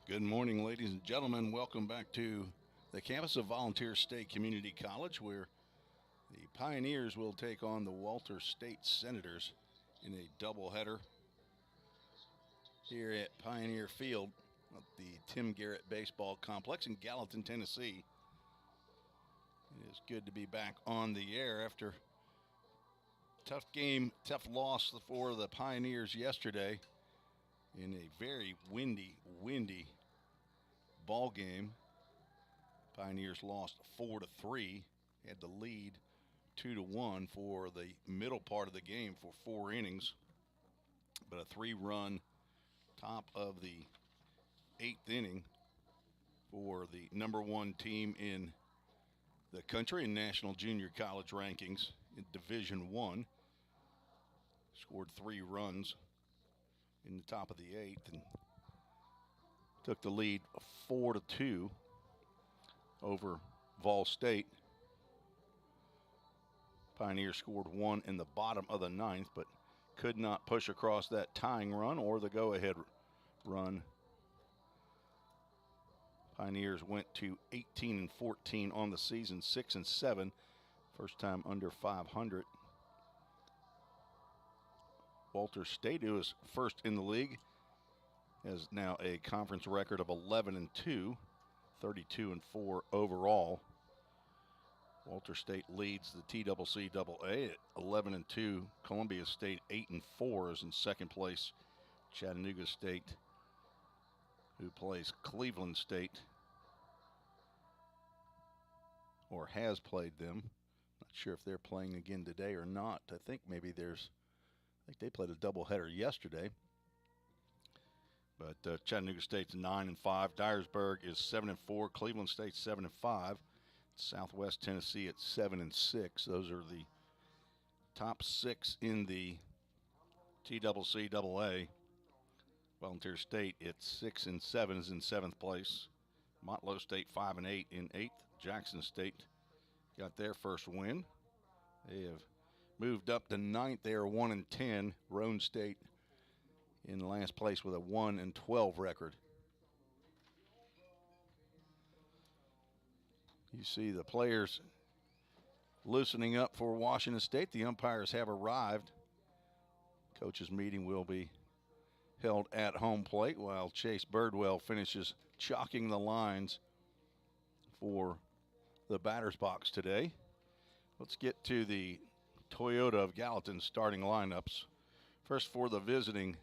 Good morning, ladies and gentlemen. Welcome back to the campus of Volunteer State Community College, where the Pioneers will take on the Walter State Senators in a doubleheader here at Pioneer Field at the Tim Garrett Baseball Complex in Gallatin, Tennessee. It is good to be back on the air after tough game, tough loss for the Pioneers yesterday in a very windy ball game. Pioneers lost 4-3, had the lead 2-1 for the middle part of the game for 4 innings, but a 3-run top of the 8th inning for the number one team in the country in National Junior College rankings in Division One. Scored 3 runs in the top of the 8th and took the lead 4-2 over Vol State. Pioneers scored 1 in the bottom of the 9th, but could not push across that tying run or the go-ahead run. Pioneers went to 18-14 on the season, 6-7, first time under 500. Walter State, who is first in the league, has now a conference record of 11-2, 32-4 overall. Walter State leads the TCCAA at 11-2. Columbia State 8-4 is in second place. Chattanooga State, who plays Cleveland State, or has played them. Not sure if they're playing again today or not. I think they played a doubleheader yesterday. But Chattanooga State's 9-5. Dyersburg is 7-4. Cleveland State 7-5. Southwest Tennessee at 7-6. Those are the top 6 in the TCCAA. Volunteer State at 6-7 is in 7th place. Motlow State 5-8 in 8th. Jackson State got their first win. They have moved up to 9th. They are 1-10. Roane State in last place with a 1-12 record. You see the players loosening up for Washington State. The umpires have arrived. Coaches' meeting will be held at home plate while Chase Birdwell finishes chalking the lines for the batter's box today. Let's get to the Toyota of Gallatin starting lineups. First for the visiting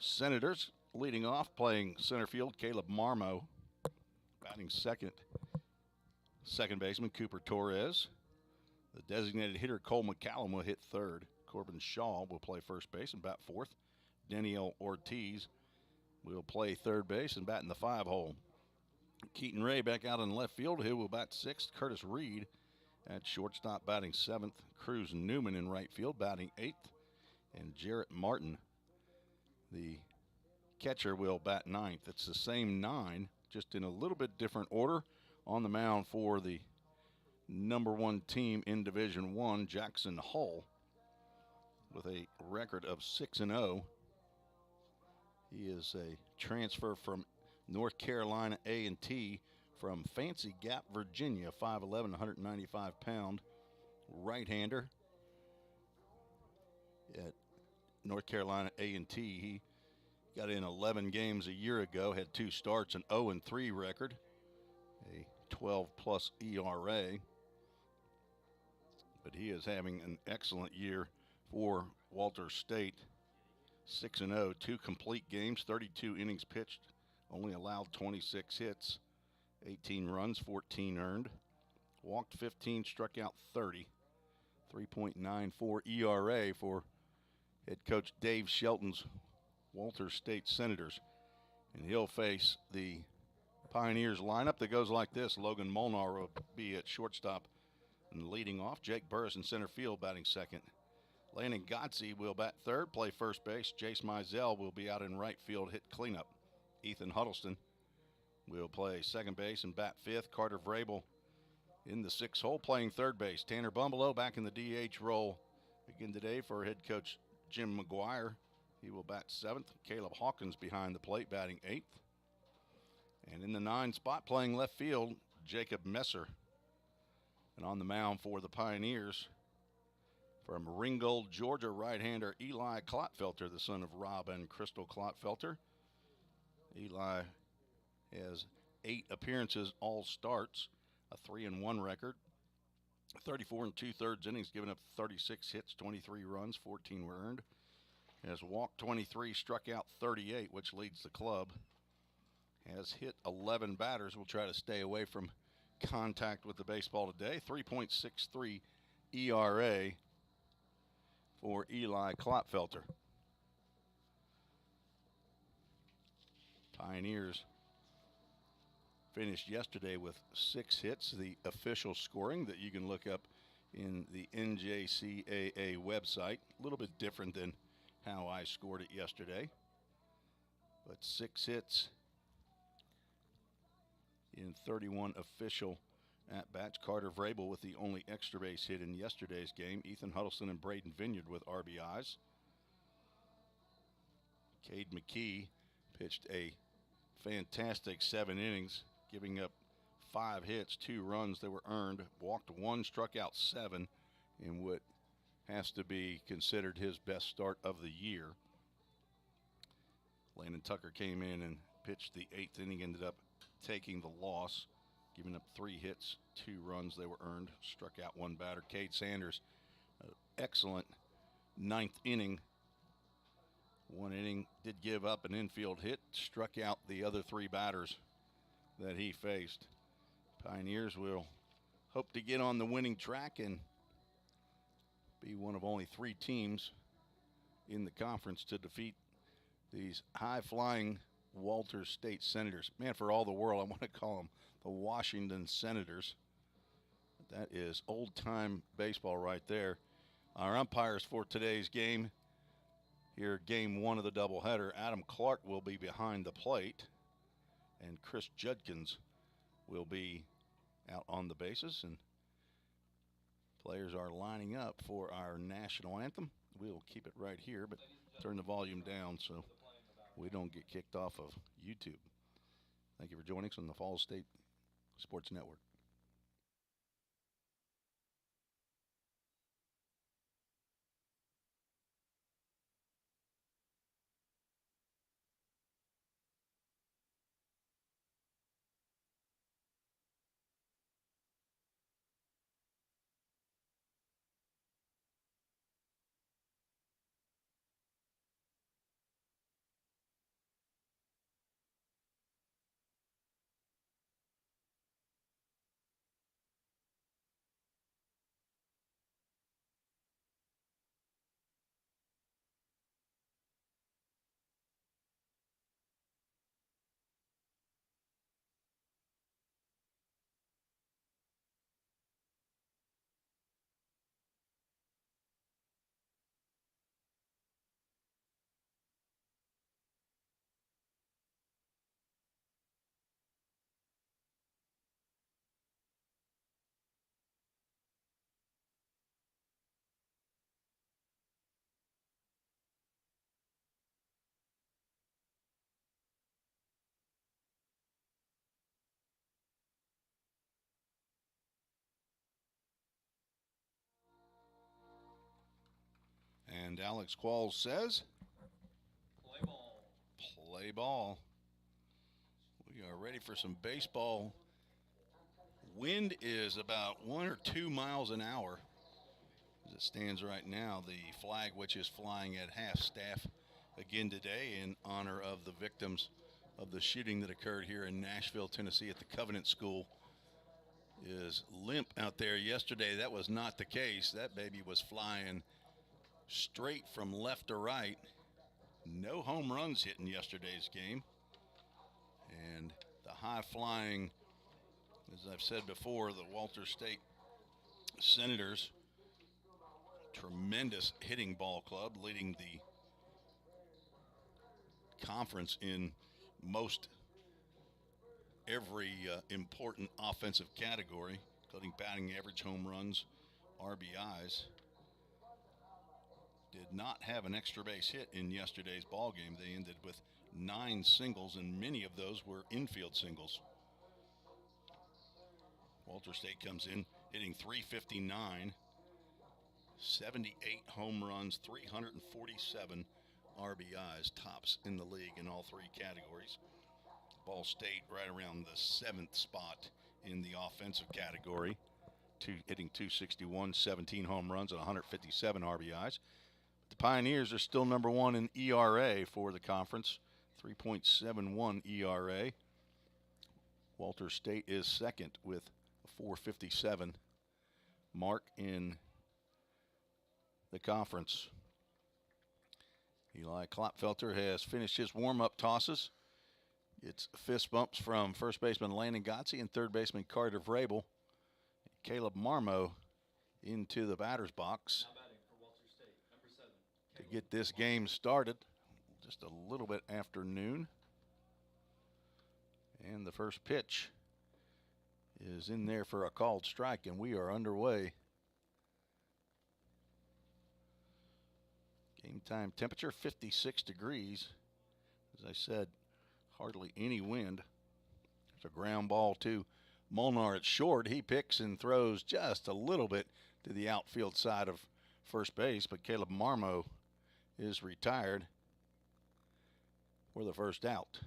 Senators, leading off, playing center field, Caleb Marmo. Batting second, second baseman Cooper Torres. The designated hitter Cole McCallum will hit third. Corbin Shaw will play first base and bat fourth. Daniel Ortiz will play third base and bat in the 5-hole. Keaton Ray back out in left field, who will bat sixth. Curtis Reed at shortstop batting seventh. Cruz Newman in right field batting eighth. And Jarrett Martin, the catcher, will bat ninth. It's the same 9, just in a little bit different order. On the mound for the number one team in Division One, Jackson Hull, with a record of 6-0. He is a transfer from North Carolina A&T from Fancy Gap, Virginia, 5'11", 195-pound right-hander at North Carolina A&T. He got in 11 games a year ago, had 2 starts, an 0-3 record, a 12-plus ERA. But he is having an excellent year for Walter State. 6-0, 2 complete games, 32 innings pitched, only allowed 26 hits, 18 runs, 14 earned, walked 15, struck out 30, 3.94 ERA for head coach Dave Shelton's Walter State Senators. And he'll face the Pioneers lineup that goes like this. Logan Molnar will be at shortstop and leading off. Jake Burris in center field batting second. Landon Godsey will bat third, play first base. Jace Mizell will be out in right field, hit cleanup. Ethan Huddleston will play second base and bat fifth. Carter Vrabel in the 6-hole playing third base. Tanner Bumbleow back in the DH role again today for head coach Jim McGuire. He will bat seventh. Caleb Hawkins behind the plate batting eighth. And in the 9 spot, playing left field, Jacob Messer. And on the mound for the Pioneers, from Ringgold, Georgia, right-hander Eli Klotfelter, the son of Rob and Crystal Klotfelter. Eli has 8 appearances, all starts, a 3-1 record, 34 2/3 innings, giving up 36 hits, 23 runs, 14 were earned. Has walked 23, struck out 38, which leads the club. Has hit 11 batters. Will try to stay away from contact with the baseball today. 3.63 ERA for Eli Klotfelter. Pioneers finished yesterday with 6 hits, the official scoring that you can look up in the NJCAA website. A little bit different than how I scored it yesterday, but 6 hits in 31 official at-bats. Carter Vrabel with the only extra base hit in yesterday's game. Ethan Huddleston and Braden Vineyard with RBIs. Cade McKee pitched a fantastic 7 innings, giving up 5 hits, 2 runs that were earned, walked 1, struck out 7 in what has to be considered his best start of the year. Landon Tucker came in and pitched the 8th inning, ended up taking the loss, giving up 3 hits, 2 runs they were earned, struck out 1 batter. Cade Sanders, excellent 9th inning. 1 inning, did give up an infield hit, struck out the other 3 batters that he faced. Pioneers will hope to get on the winning track and be one of only 3 teams in the conference to defeat these high-flying Walters State Senators. Man, for all the world, I want to call them the Washington Senators. That is old-time baseball right there. Our umpires for today's game, here, game 1 of the doubleheader, Adam Clark will be behind the plate, and Chris Judkins will be out on the bases, and players are lining up for our national anthem. We'll keep it right here, but turn the volume down so we don't get kicked off of YouTube. Thank you for joining us on the Falls State Sports Network. And Alex Qualls says, play ball. Play ball. We are ready for some baseball. Wind is about 1 or 2 miles an hour as it stands right now. The flag, which is flying at half staff again today in honor of the victims of the shooting that occurred here in Nashville, Tennessee at the Covenant School, is limp out there. Yesterday, that was not the case. That baby was flying straight from left to right. No home runs hit in yesterday's game. And the high-flying, as I've said before, the Walters State Senators, tremendous hitting ball club, leading the conference in most every important offensive category, including batting average, home runs, RBIs. Did not have an extra base hit in yesterday's ball game. They ended with 9 singles, and many of those were infield singles. Walter State comes in hitting .359, 78 home runs, 347 RBIs, tops in the league in all 3 categories. Ball State right around the 7th spot in the offensive category, hitting .261, 17 home runs and 157 RBIs. The Pioneers are still number 1 in ERA for the conference, 3.71 ERA. Walter State is second with a .457 mark in the conference. Eli Klopfelter has finished his warm-up tosses. It's fist bumps from first baseman Landon Gotze and third baseman Carter Vrabel. Caleb Marmo into the batter's box Now batting for Walter State, number 7. to get this game started. Just a little bit after noon. And the first pitch is in there for a called strike, and we are underway. Game time temperature 56 degrees. As I said, hardly any wind. There's a ground ball to Molnar at short. He picks and throws just a little bit to the outfield side of first base, but Caleb Marmo is retired for the first out.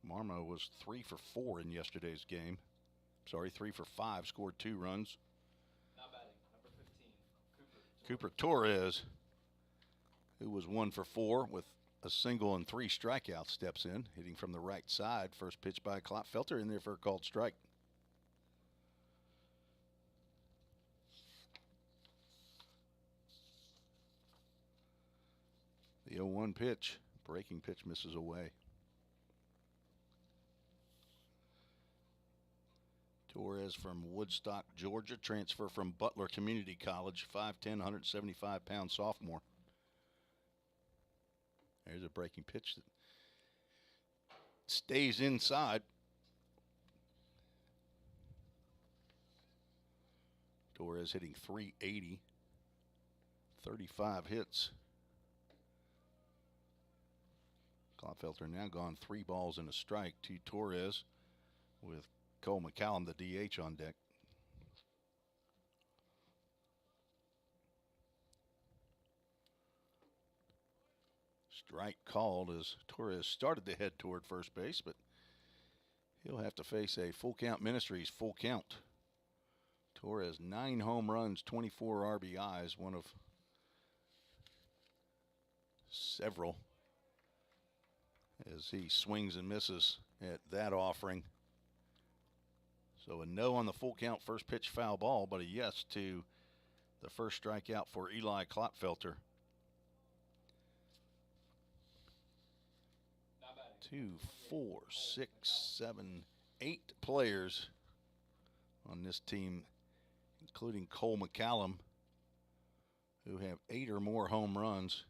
Marmo was 3 for 4 in yesterday's game. 3 for 5, scored 2 runs. Now batting, number 15, Cooper Torres, who was 1 for 4 with a single and 3 strikeouts, steps in, hitting from the right side. First pitch by Klopfelter in there for a called strike. The 0-1 pitch, breaking pitch, misses away. Torres from Woodstock, Georgia, transfer from Butler Community College, 5'10", 175-pound sophomore. There's a breaking pitch that stays inside. Torres hitting .380, 35 hits. Klopfelter now gone 3 balls and a strike to Torres with Cole McCallum, the DH, on deck. Strike called as Torres started to head toward first base, but he'll have to face a full count Ministries full count. Torres, 9 home runs, 24 RBIs, one of several as he swings and misses at that offering. So a no on the full count first pitch foul ball, but a yes to the first strikeout for Eli Klopfelter. 2, 4, 6, 7, 8 players on this team, including Cole McCallum, who have 8 or more home runs.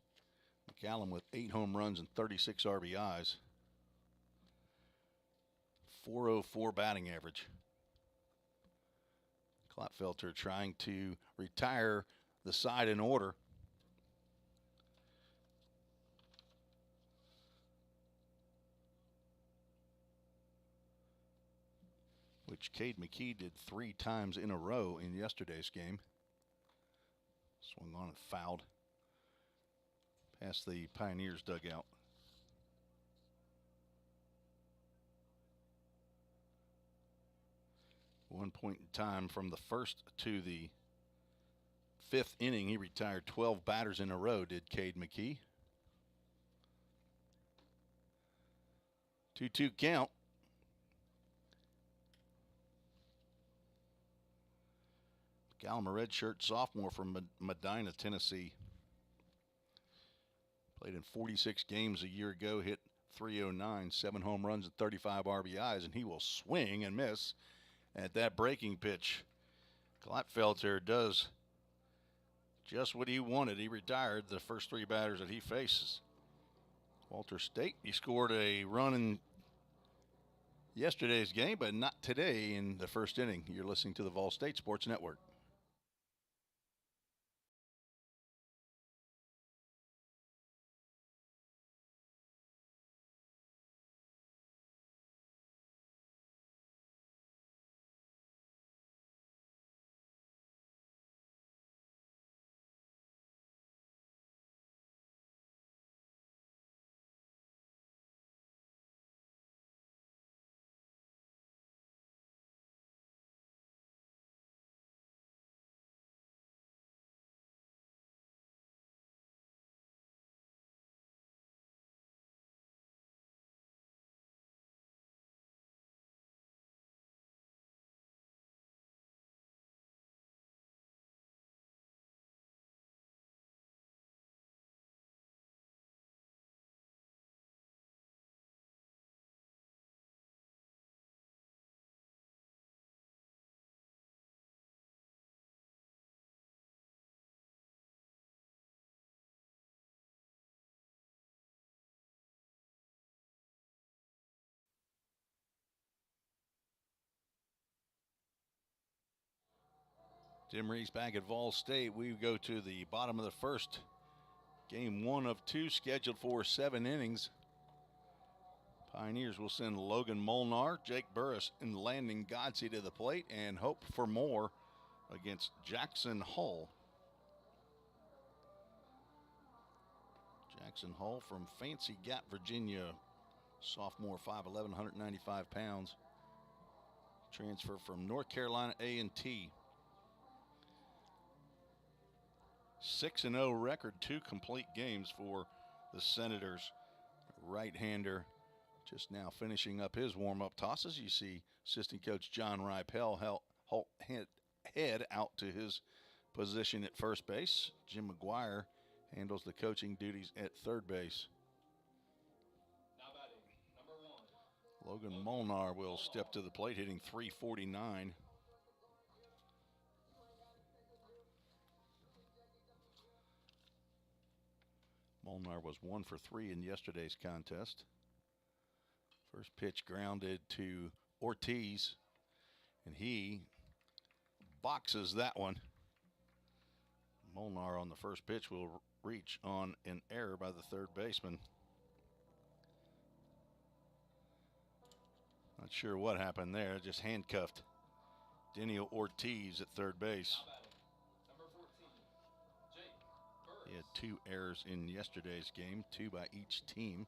McCallum with 8 home runs and 36 RBIs. .404 batting average. Klopfelter trying to retire the side in order. Which Cade McKee did 3 times in a row in yesterday's game. Swung on and fouled past the Pioneers dugout. One point in time from the first to the 5th inning, he retired 12 batters in a row, did Cade McKee. 2-2 count. McCallum, a redshirt sophomore from Medina, Tennessee. Played in 46 games a year ago, hit .309, 7 home runs and 35 RBIs, and he will swing and miss at that breaking pitch. Klopfelter does just what he wanted. He retired the first 3 batters that he faces. Walter State, he scored a run in yesterday's game, but not today in the first inning. You're listening to the Vol State Sports Network. Tim Reese back at Vol State. We go to the bottom of the first. Game 1 of 2 scheduled for 7 innings. Pioneers will send Logan Molnar, Jake Burris, and Landon Godsey to the plate and hope for more against Jackson Hull. Jackson Hull from Fancy Gap, Virginia. Sophomore, 5'11", 195 pounds. Transfer from North Carolina A&T. 6-0 record, 2 complete games for the Senators. Right-hander just now finishing up his warm-up tosses. You see assistant coach John Ripel head out to his position at first base. Jim McGuire handles the coaching duties at third base. Now batting, number 1. Logan Molnar will step to the plate, hitting .349. Molnar was 1 for 3 in yesterday's contest. First pitch grounded to Ortiz, and he boxes that one. Molnar on the first pitch will reach on an error by the third baseman. Not sure what happened there, just handcuffed Denio Ortiz at third base. Now batting, number 14. Jake Burris. He had 2 errors in yesterday's game, 2 by each team.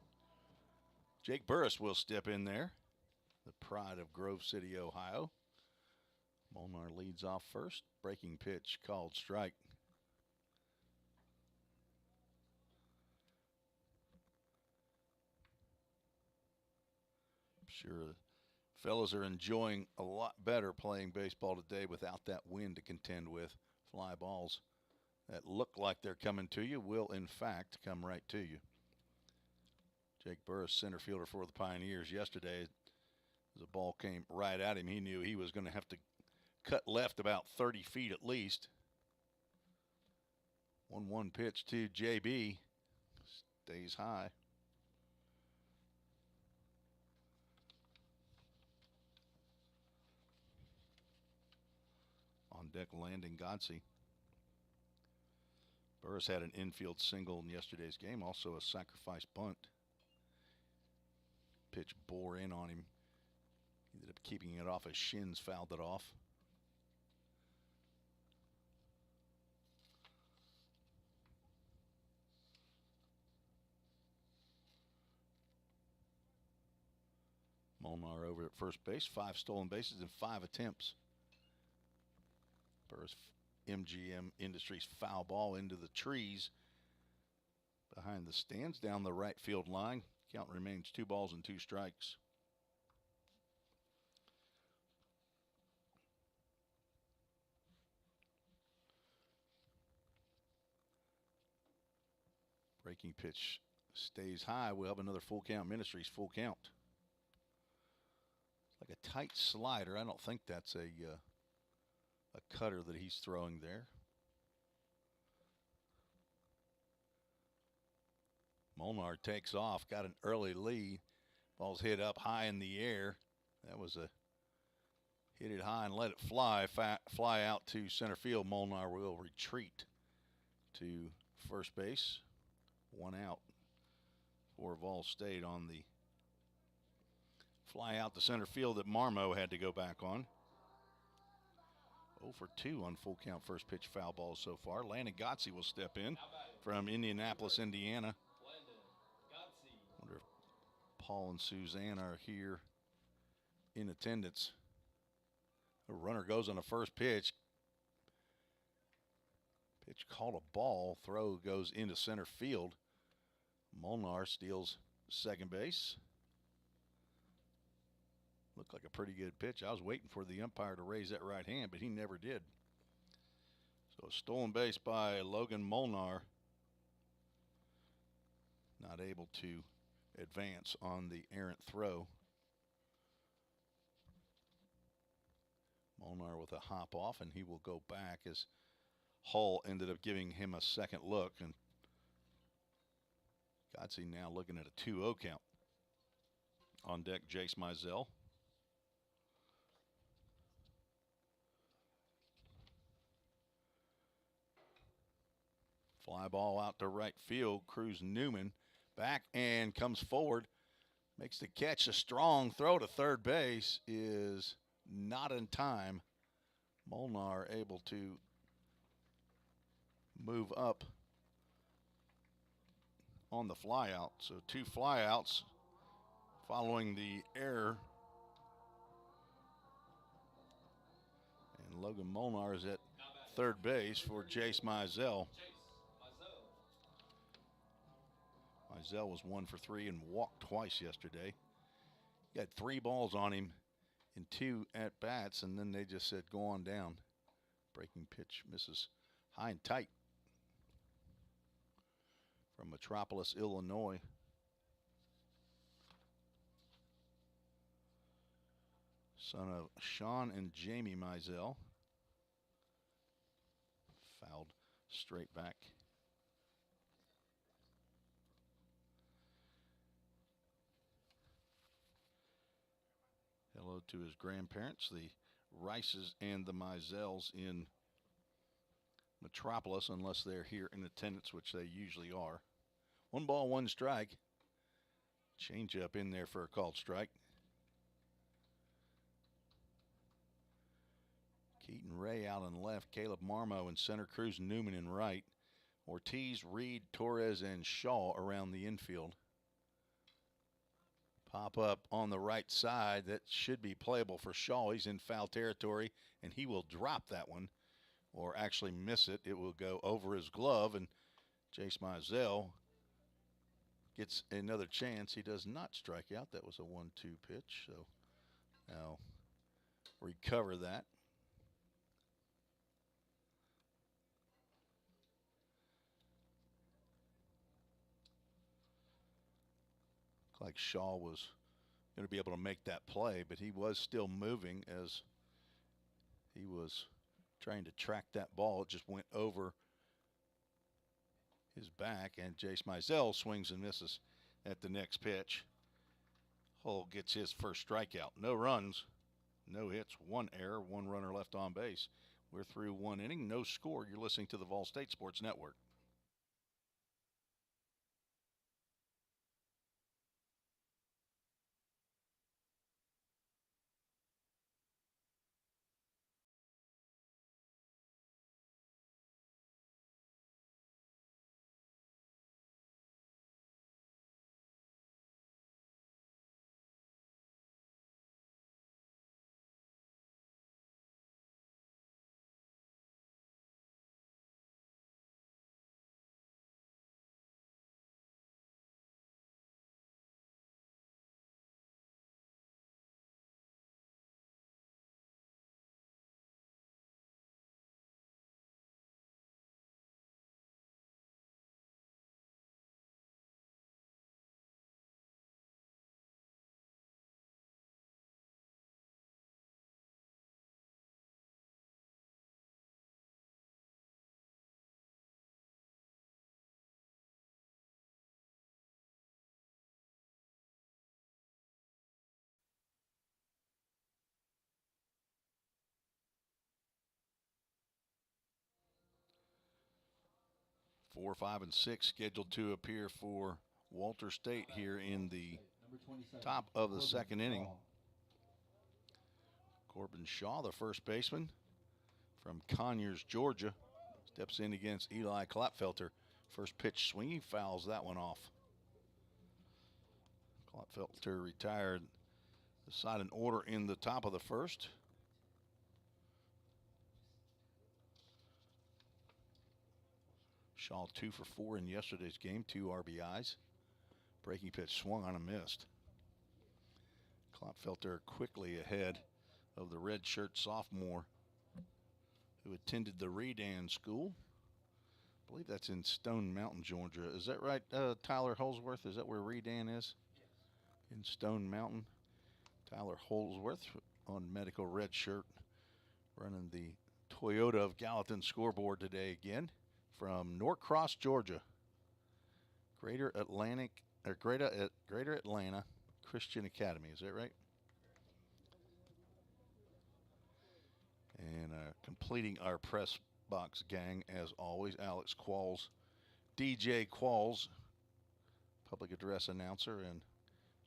Jake Burris will step in there, the pride of Grove City, Ohio. Molnar leads off first. Breaking pitch called strike. I'm sure fellas are enjoying a lot better playing baseball today without that wind to contend with. Fly balls that look like they're coming to you will, in fact, come right to you. Jake Burris, center fielder for the Pioneers yesterday. As the ball came right at him, he knew he was going to have to cut left about 30 feet at least. 1-1 pitch to JB. Stays high. On deck, Landon Godsey. Burris had an infield single in yesterday's game, also a sacrifice bunt. Pitch bore in on him. He ended up keeping it off his shins, fouled it off. Molnar over at first base, 5 stolen bases in 5 attempts. Burris, MGM Industries foul ball into the trees behind the stands down the right field line. Count remains 2 balls and 2 strikes. Breaking pitch stays high. We'll have another full count. Ministries full count. It's like a tight slider. I don't think that's a cutter that he's throwing there. Molnar takes off, got an early lead. Ball's hit up high in the air. That was a hit it high and let it fly. Fly out to center field. Molnar will retreat to first base. 1 out for Vol State on the fly out to center field that Marmo had to go back on. 0 for 2 on full count first pitch foul balls so far. Landon Godsey will step in from Indianapolis, Indiana. Wonder if Paul and Suzanne are here in attendance. The runner goes on the first pitch. Pitch called a ball. Throw goes into center field. Molnar steals second base. Looked like a pretty good pitch. I was waiting for the umpire to raise that right hand, but he never did. So a stolen base by Logan Molnar. Not able to advance on the errant throw. Molnar with a hop off, and he will go back as Hull ended up giving him a second look. And Godsey now looking at a 2-0 count. On deck, Jace Mizell. Fly ball out to right field. Cruz Newman back and comes forward. Makes the catch. A strong throw to third base is not in time. Molnar able to move up on the flyout. So 2 flyouts following the error. And Logan Molnar is at third base for Jace Mizell. Mizell was 1 for 3 and walked twice yesterday. He had 3 balls on him in 2 at-bats, and then they just said, go on down. Breaking pitch misses high and tight from Metropolis, Illinois. Son of Sean and Jamie Mizell. Fouled straight back. Hello to his grandparents, the Rices and the Mizells in Metropolis, unless they're here in attendance, which they usually are. 1 ball, 1 strike. Change up in there for a called strike. Keaton Ray out in left, Caleb Marmo in center, Cruz Newman in right. Ortiz, Reed, Torres, and Shaw around the infield. Pop up on the right side. That should be playable for Shaw. He's in foul territory, and he will drop that one, or actually miss it. It will go over his glove, and Jace Mizell gets another chance. He does not strike out. That was a 1-2 pitch, so now recover that. Like Shaw was going to be able to make that play, but he was still moving as he was trying to track that ball. It just went over his back, and Jace Mizell swings and misses at the next pitch. Hull gets his first strikeout. No runs, no hits, 1 error, 1 runner left on base. We're through 1 inning, no score. You're listening to the Vol State Sports Network. Four, 5, and 6 scheduled to appear for Walter State here in the top of the second inning. Corbin Shaw, the first baseman from Conyers, Georgia, steps in against Eli Klopfelter. First pitch swinging, fouls that one off. Klopfelter retired the side in order in the top of the first. Shaw 2 for 4 in yesterday's game, 2 RBIs. Breaking pitch swung on and missed. Klopfelter quickly ahead of the redshirt sophomore who attended the Redan School. I believe that's in Stone Mountain, Georgia. Is that right, Tyler Holsworth? Is that where Redan is? Yes. In Stone Mountain. Tyler Holsworth on medical red shirt, running the Toyota of Gallatin scoreboard today again from Norcross, Georgia. Greater Atlanta Christian Academy. Is that right? And completing our press box gang, as always, Alex Qualls DJ Qualls, public address announcer, and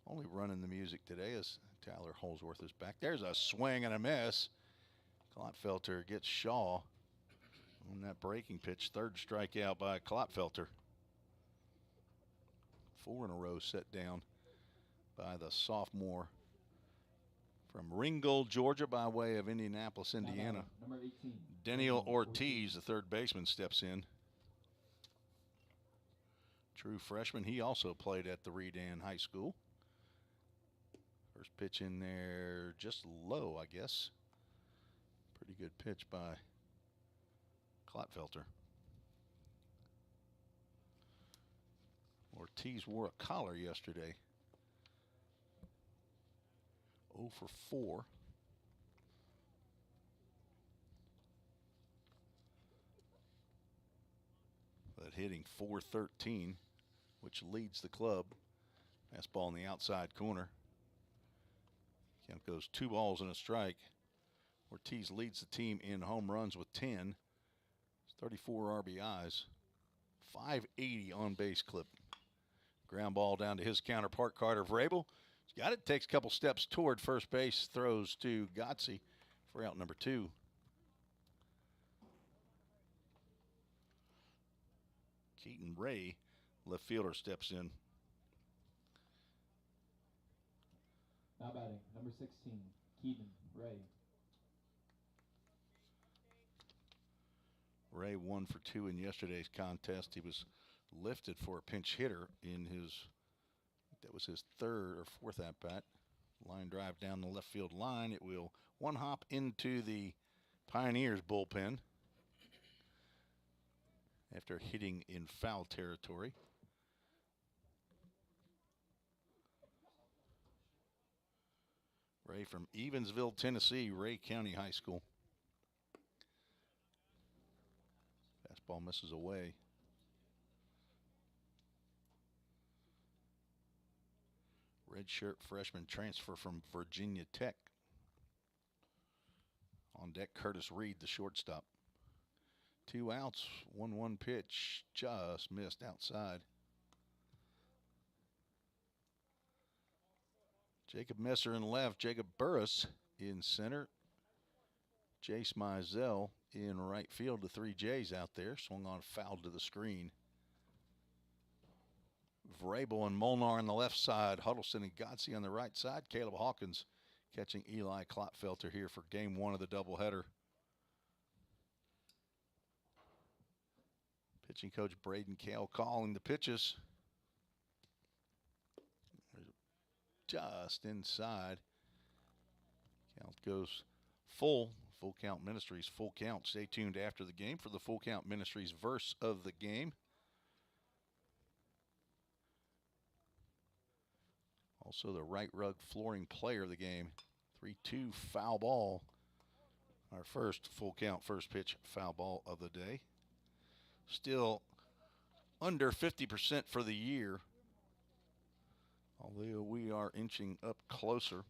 only running the music today as Tyler Holsworth is back. There's a swing and a miss. Klotfelter gets Shaw on that breaking pitch. Third strikeout by Klotfelter. 4 in a row set down by the sophomore from Ringgold, Georgia, by way of Indianapolis, Indiana. Number 18. Daniel Ortiz, the third baseman, steps in. True freshman. He also played at the Redan High School. First pitch in there, just low, I guess. Pretty good pitch by Klotfelter. Ortiz wore a collar yesterday. 0 for 4. But hitting .413, which leads the club. Fastball in the outside corner. Count goes 2 balls and a strike. Ortiz leads the team in home runs with 10. 34 RBIs. 580 on base clip. Ground ball down to his counterpart, Carter Vrabel. He's got it. Takes a couple steps toward first base. Throws to Gotze for out number 2. Keaton Ray, left fielder, steps in. Now batting, number 16, Keaton Ray. Ray 1 for 2 in yesterday's contest. He was lifted for a pinch hitter in his, that was his 3rd or 4th at bat. Line drive down the left field line. It will one hop into the Pioneers bullpen after hitting in foul territory. Ray from Evansville, Tennessee, Ray County High School. Fastball misses away. Redshirt freshman transfer from Virginia Tech. On deck, Curtis Reed, the shortstop. 2 outs, 1-1 pitch, just missed outside. Jacob Messer in left, Jacob Burris in center. Jace Mizell in right field. The 3 J's out there. Swung on, fouled to the screen. Vrabel and Molnar on the left side. Huddleston and Gotze on the right side. Caleb Hawkins catching Eli Klotfelter here for game 1 of the doubleheader. Pitching coach Braden Kale calling the pitches. Just inside. Count goes full. Full Count Ministries, full count. Stay tuned after the game for the Full Count Ministries verse of the game. Also the right rug flooring player of the game. 3-2 foul ball. Our first full count, first pitch foul ball of the day. Still under 50% for the year. Although we are inching up closer.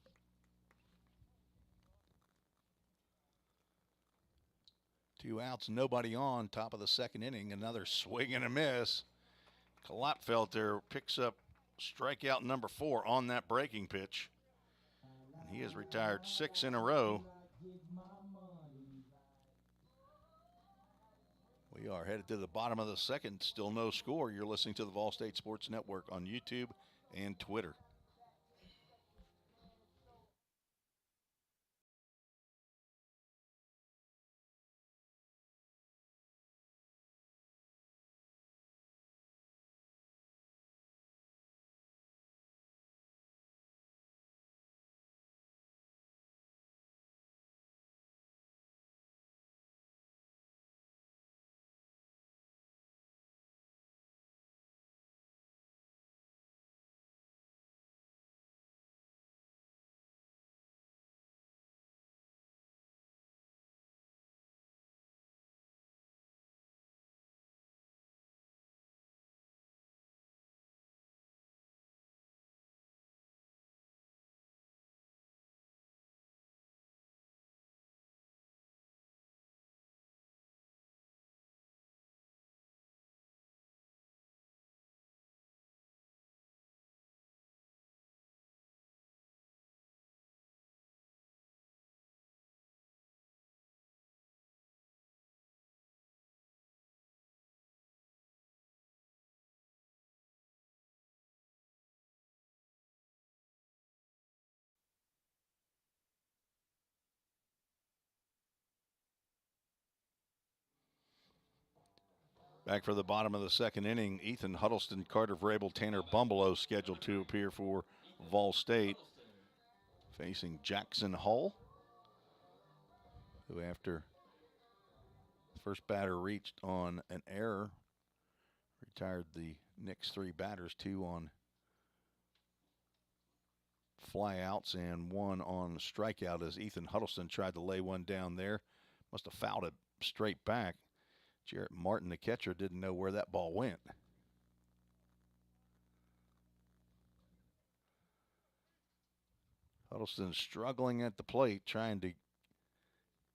Two outs, nobody on, top of the second inning. Another swing and a miss. Klotfelter picks up strikeout number 4 on that breaking pitch. And he has retired 6 in a row. We are headed to the bottom of the second. Still no score. You're listening to the Vol State Sports Network on YouTube and Twitter. Back for the bottom of the second inning, Ethan Huddleston, Carter Vrabel, Tanner Bumbleau scheduled to appear for Vol State, facing Jackson Hull, who after the first batter reached on an error, retired the next three batters, two on flyouts and one on strikeout as Ethan Huddleston tried to lay one down there. Must have fouled it straight back. Jarrett Martin, the catcher, didn't know where that ball went. Huddleston struggling at the plate, trying to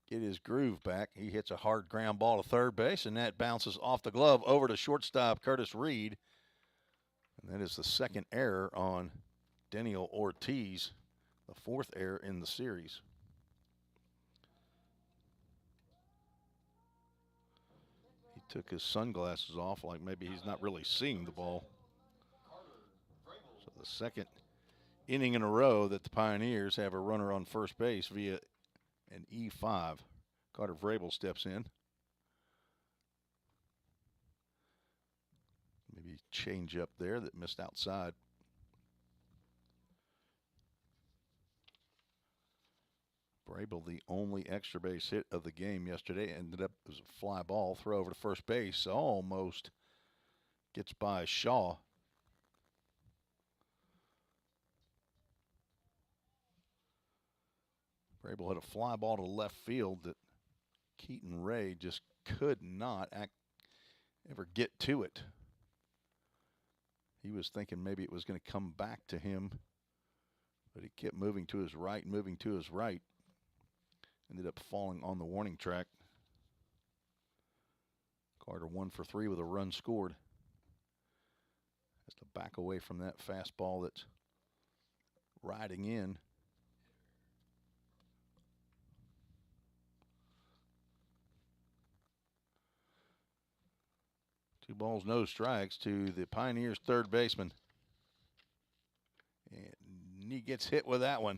get his groove back. He hits a hard ground ball to third base, and that bounces off the glove over to shortstop Curtis Reed. And that is the second error on Daniel Ortiz, the fourth error in the series. He took his sunglasses off like maybe he's not really seeing the ball. So the second inning in a row that the Pioneers have a runner on first base via an E5. Carter Vrabel steps in. Maybe change up there that missed outside. Vrabel, the only extra base hit of the game yesterday, ended up as a fly ball, throw over to first base, almost gets by Shaw. Vrabel hit a fly ball to left field that Keaton Ray just could not ever get to it. He was thinking maybe it was going to come back to him, but he kept moving to his right, moving to his right. Ended up falling on the warning track. Carter 1 for 3 with a run scored. Has to back away from that fastball that's riding in. Two balls, no strikes to the Pioneers' third baseman. And he gets hit with that one.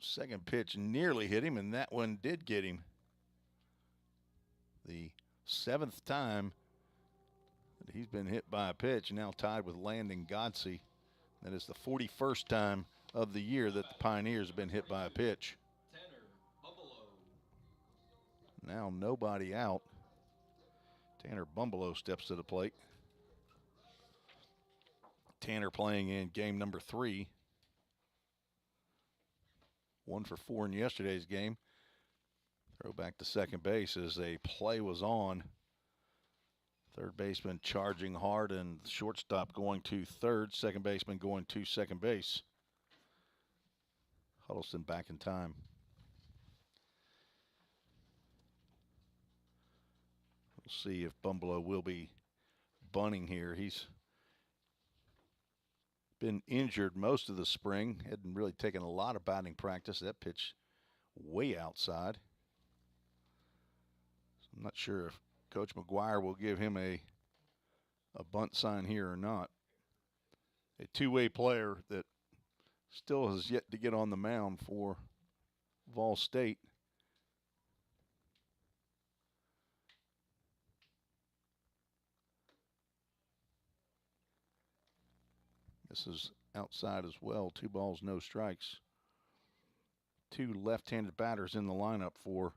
Second pitch nearly hit him, and that one did get him. The seventh time that he's been hit by a pitch, now tied with Landon Godsey. That is the 41st time of the year that the Pioneers have been hit by a pitch. Now nobody out. Tanner Bumbleau steps to the plate. Tanner playing in game number 3. 1 for 4 in yesterday's game. Throw back to second base as a play was on. Third baseman charging hard and shortstop going to third. Second baseman going to second base. Huddleston back in time. We'll see if Bumbleau will be bunting here. He's been injured most of the spring. Hadn't really taken a lot of batting practice. That pitch way outside. So I'm not sure if Coach McGuire will give him a bunt sign here or not. A two-way player that still has yet to get on the mound for Vol State. This is outside as well. 2 balls, no strikes. 2 left-handed batters in the lineup for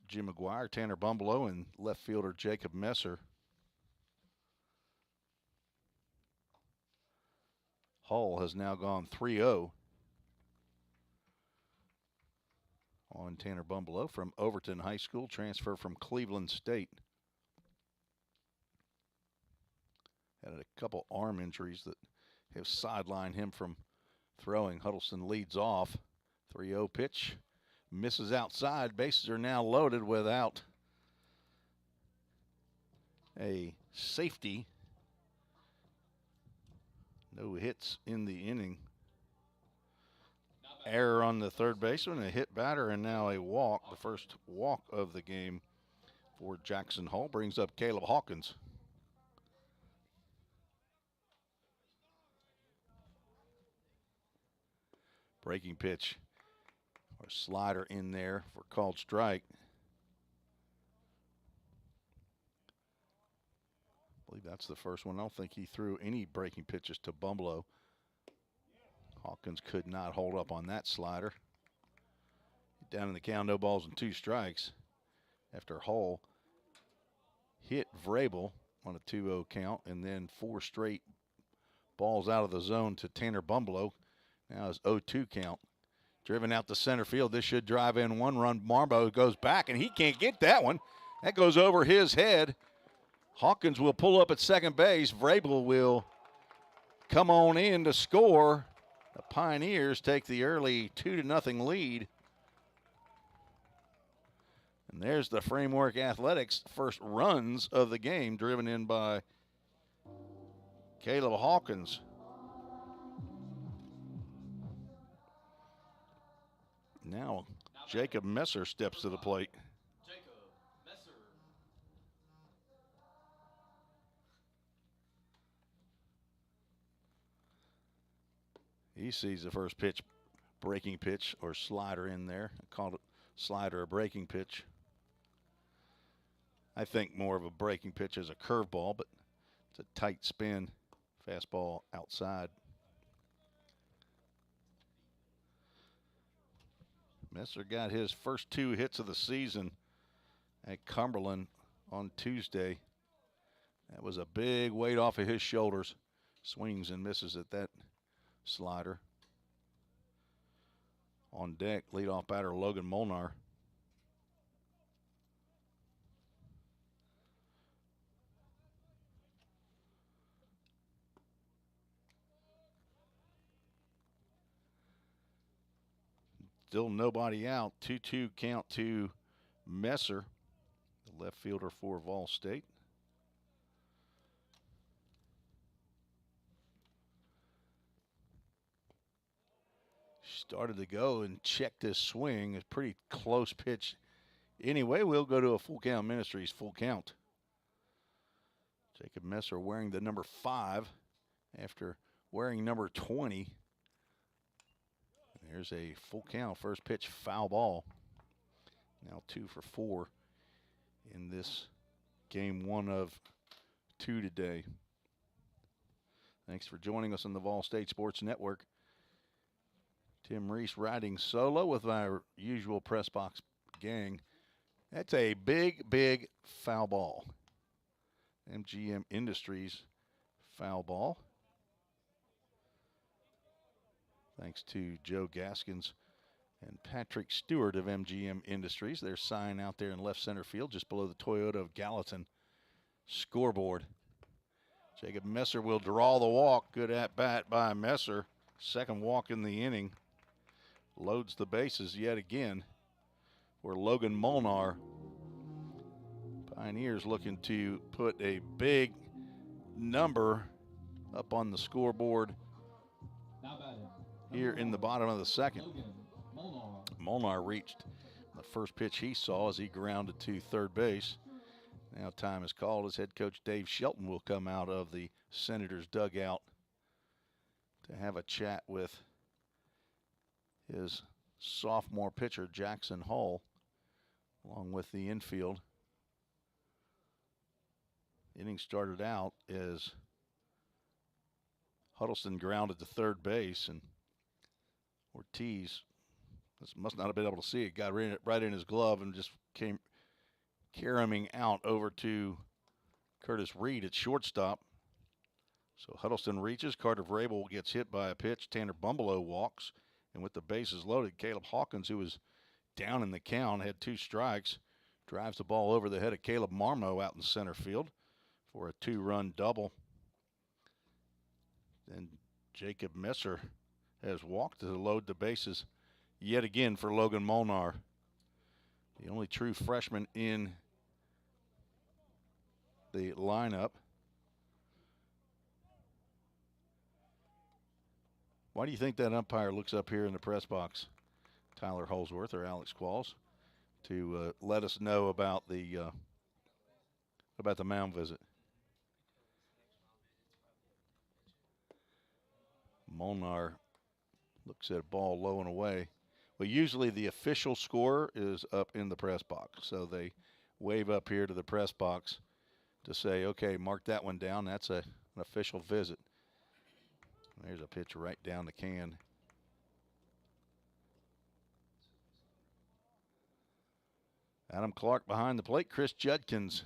Jim McGuire, Tanner Bumbleau, and left fielder Jacob Messer. Hull has now gone 3-0 on Tanner Bumbleau from Overton High School, transfer from Cleveland State. Had a couple arm injuries that have sidelined him from throwing. Huddleston leads off. 3-0 pitch. Misses outside. Bases are now loaded without a safety. No hits in the inning. Error on the third baseman, a hit batter, and now a walk. The first walk of the game for Jackson Hull brings up Caleb Hawkins. Breaking pitch or slider in there for called strike. believe that's the first one. I don't think he threw any breaking pitches to Bumblow. Hawkins could not hold up on that slider. Down in the count, no balls and 2 strikes after Hull hit Vrabel on a 2-0 count, and then 4 straight balls out of the zone to Tanner Bumblow. Now his 0-2 count. Driven out to center field. This should drive in 1 run. Marbo goes back, and he can't get that one. That goes over his head. Hawkins will pull up at second base. Vrabel will come on in to score. The Pioneers take the early 2-0 lead. And there's the Framework Athletics first runs of the game, driven in by Caleb Hawkins. Now Jacob Messer steps to the plate. He sees the first pitch, breaking pitch or slider in there. I called it slider or breaking pitch. I think more of a breaking pitch as a curveball, but it's a tight spin fastball outside. Messer got his first 2 hits of the season at Cumberland on Tuesday. That was a big weight off of his shoulders. Swings and misses at that slider. On deck, leadoff batter Logan Molnar. Still nobody out. 2-2 count to Messer, the left fielder for Vol State. Started to go and checked his swing. A pretty close pitch. Anyway, we'll go to a full count. Ministries full count. Jacob Messer wearing the number 5 after wearing number 20. There's a full count. First pitch, foul ball. Now 2 for 4 in this game 1 of 2 today. Thanks for joining us on the Vol State Sports Network. Tim Reese riding solo with our usual press box gang. That's a big, big foul ball. MGM Industries foul ball. Thanks to Joe Gaskins and Patrick Stewart of MGM Industries. Their sign out there in left center field, just below the Toyota of Gallatin scoreboard. Jacob Messer will draw the walk. Good at bat by Messer. Second walk in the inning. Loads the bases yet again for Logan Molnar. Pioneers looking to put a big number up on the scoreboard here in the bottom of the second. Molnar reached the first pitch he saw as he grounded to third base. Now time is called as head coach Dave Shelton will come out of the Senators dugout to have a chat with his sophomore pitcher Jackson Hull, along with the infield. Inning started out as Huddleston grounded to third base, and Ortiz must not have been able to see it. Got right in his glove and just came caroming out over to Curtis Reed at shortstop. So Huddleston reaches. Carter Vrabel gets hit by a pitch. Tanner Bumblow walks. And with the bases loaded, Caleb Hawkins, who was down in the count, had 2 strikes, drives the ball over the head of Caleb Marmo out in center field for a 2-run double. Then Jacob Messer has walked to load the bases yet again for Logan Molnar, the only true freshman in the lineup. Why do you think that umpire looks up here in the press box, Tyler Holsworth or Alex Qualls, to let us know about the mound visit? Molnar looks at a ball low and away. Well, usually the official scorer is up in the press box, so they wave up here to the press box to say, okay, mark that one down. That's an official visit. There's a pitch right down the can. Adam Clark behind the plate. Chris Judkins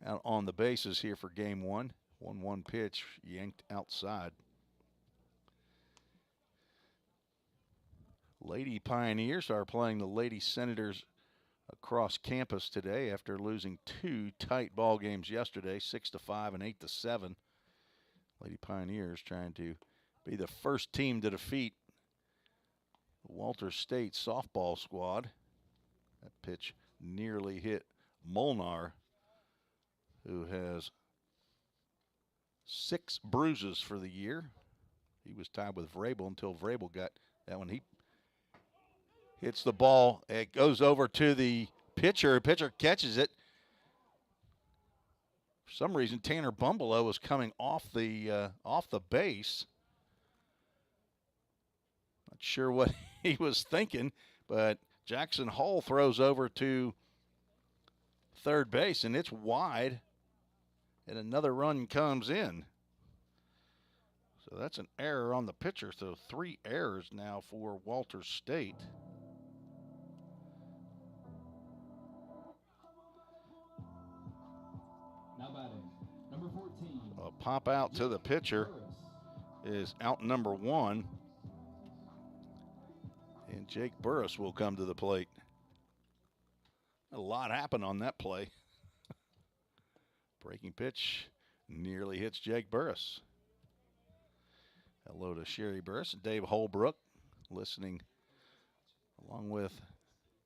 out on the bases here for game one. 1-1 pitch yanked outside. Lady Pioneers are playing the Lady Senators across campus today after losing two tight ball games yesterday, 6-5 and 8-7. Lady Pioneers trying to be the first team to defeat the Walter State softball squad. That pitch nearly hit Molnar, who has 6 bruises for the year. He was tied with Vrabel until Vrabel got that one. He hits the ball. It goes over to the pitcher. Pitcher catches it. For some reason, Tanner Bumbelow was coming off the base. Not sure what he was thinking, but Jackson Hull throws over to third base, and it's wide, and another run comes in. So that's an error on the pitcher. So 3 errors now for Walter State. Now batting, number 14. A pop out to the pitcher is out number 1. And Jake Burris will come to the plate. A lot happened on that play. Breaking pitch nearly hits Jake Burris. Hello to Sherry Burris and Dave Holbrook, listening along with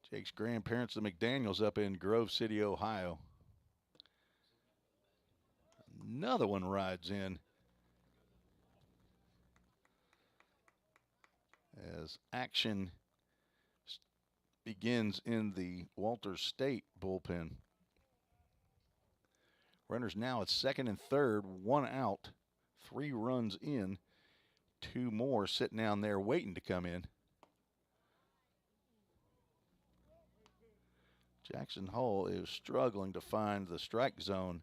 Jake's grandparents, the McDaniels, up in Grove City, Ohio. Another one rides in as action begins in the Walter State bullpen. Runners now at second and third, 1 out, 3 runs in, 2 more sitting down there waiting to come in. Jackson Hull is struggling to find the strike zone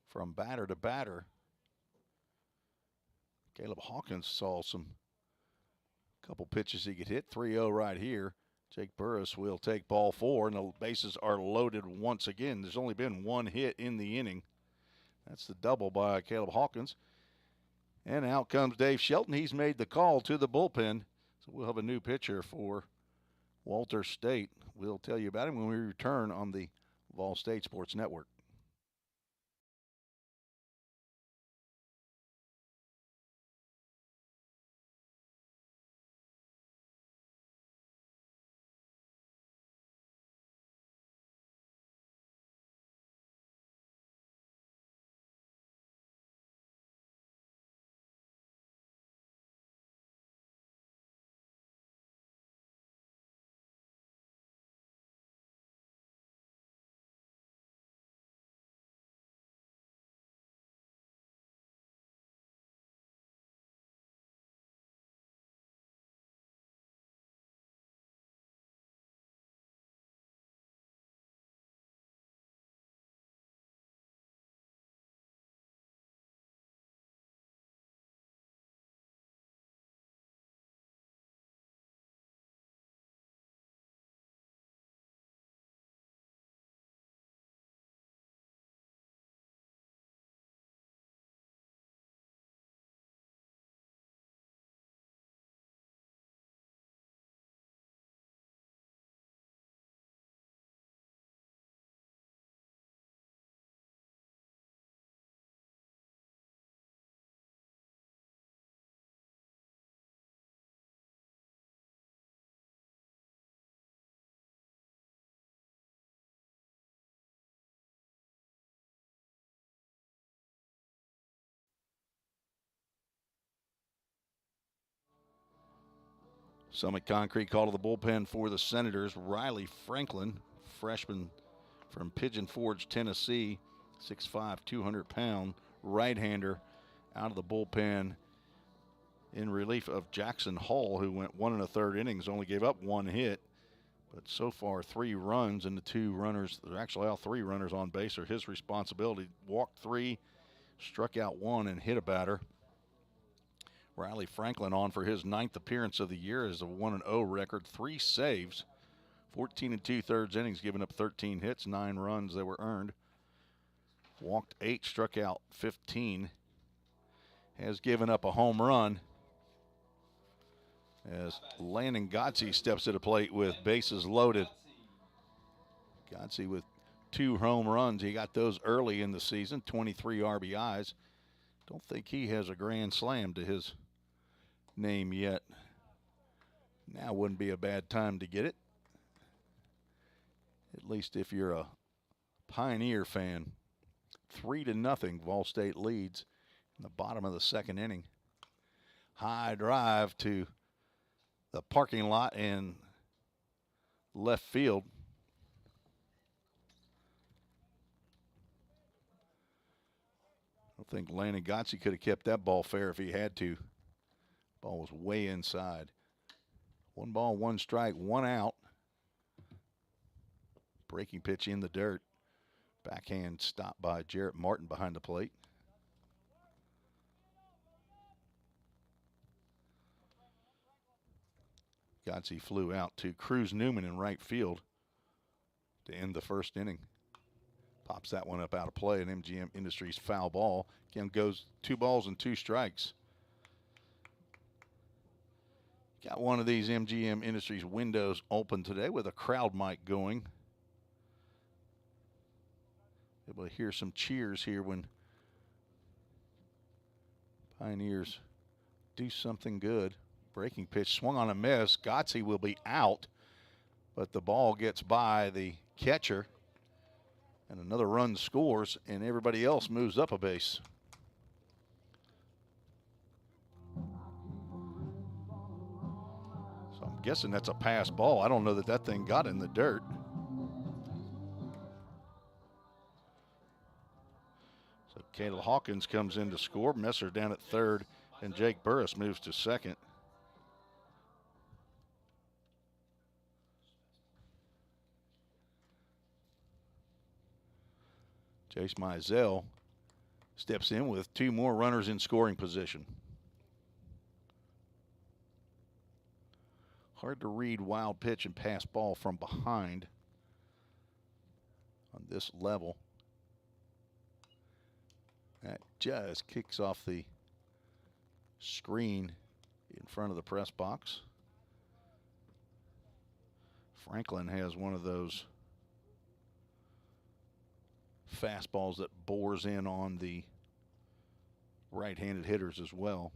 from batter to batter. Caleb Hawkins saw couple pitches he could hit. 3-0 right here. Jake Burris will take ball 4, and the bases are loaded once again. There's only been 1 hit in the inning. That's the double by Caleb Hawkins. And out comes Dave Shelton. He's made the call to the bullpen. So we'll have a new pitcher for Walter State. We'll tell you about him when we return on the Vol State Sports Network. Summit Concrete call to the bullpen for the Senators. Riley Franklin, freshman from Pigeon Forge, Tennessee, 6'5", 200-pound right-hander, out of the bullpen in relief of Jackson Hull, who went 1 1/3 innings, only gave up 1 hit. But so far, 3 runs, and the 2 runners, actually all 3 runners on base are his responsibility. Walked 3, struck out 1, and hit a batter. Riley Franklin on for his 9th appearance of the year as a 1-0 record, 3 saves, 14 2/3 innings, giving up 13 hits, 9 runs that were earned. Walked 8, struck out 15. Has given up a home run as Landon Godsey steps to the plate with bases loaded. Godsey with 2 home runs. He got those early in the season, 23 RBIs. Don't think he has a grand slam to his name yet. Now wouldn't be a bad time to get it, at least if you're a Pioneer fan. 3-0, Vol State leads in the bottom of the 2nd inning. High drive to the parking lot and left field. I think Landon Godsey could have kept that ball fair if he had to. Ball was way inside. 1 ball, 1 strike, 1 out. Breaking pitch in the dirt. Backhand stopped by Jarrett Martin behind the plate. Godsey flew out to Cruz Newman in right field to end the 1st inning. Pops that one up out of play, an MGM Industries foul ball. Again, goes 2 balls and 2 strikes. Got one of these MGM Industries windows open today with a crowd mic going. Able to hear some cheers here when Pioneers do something good. Breaking pitch swung on a miss. Godsey will be out, but the ball gets by the catcher, and another run scores, and everybody else moves up a base. So I'm guessing that's a pass ball. I don't know that thing got in the dirt. So Caleb Hawkins comes in to score. Messer down at 3rd, and Jake Burris moves to 2nd. Chase Mizell steps in with 2 more runners in scoring position. Hard to read wild pitch and pass ball from behind on this level. That just kicks off the screen in front of the press box. Franklin has one of those fastballs that bores in on the right-handed hitters as well.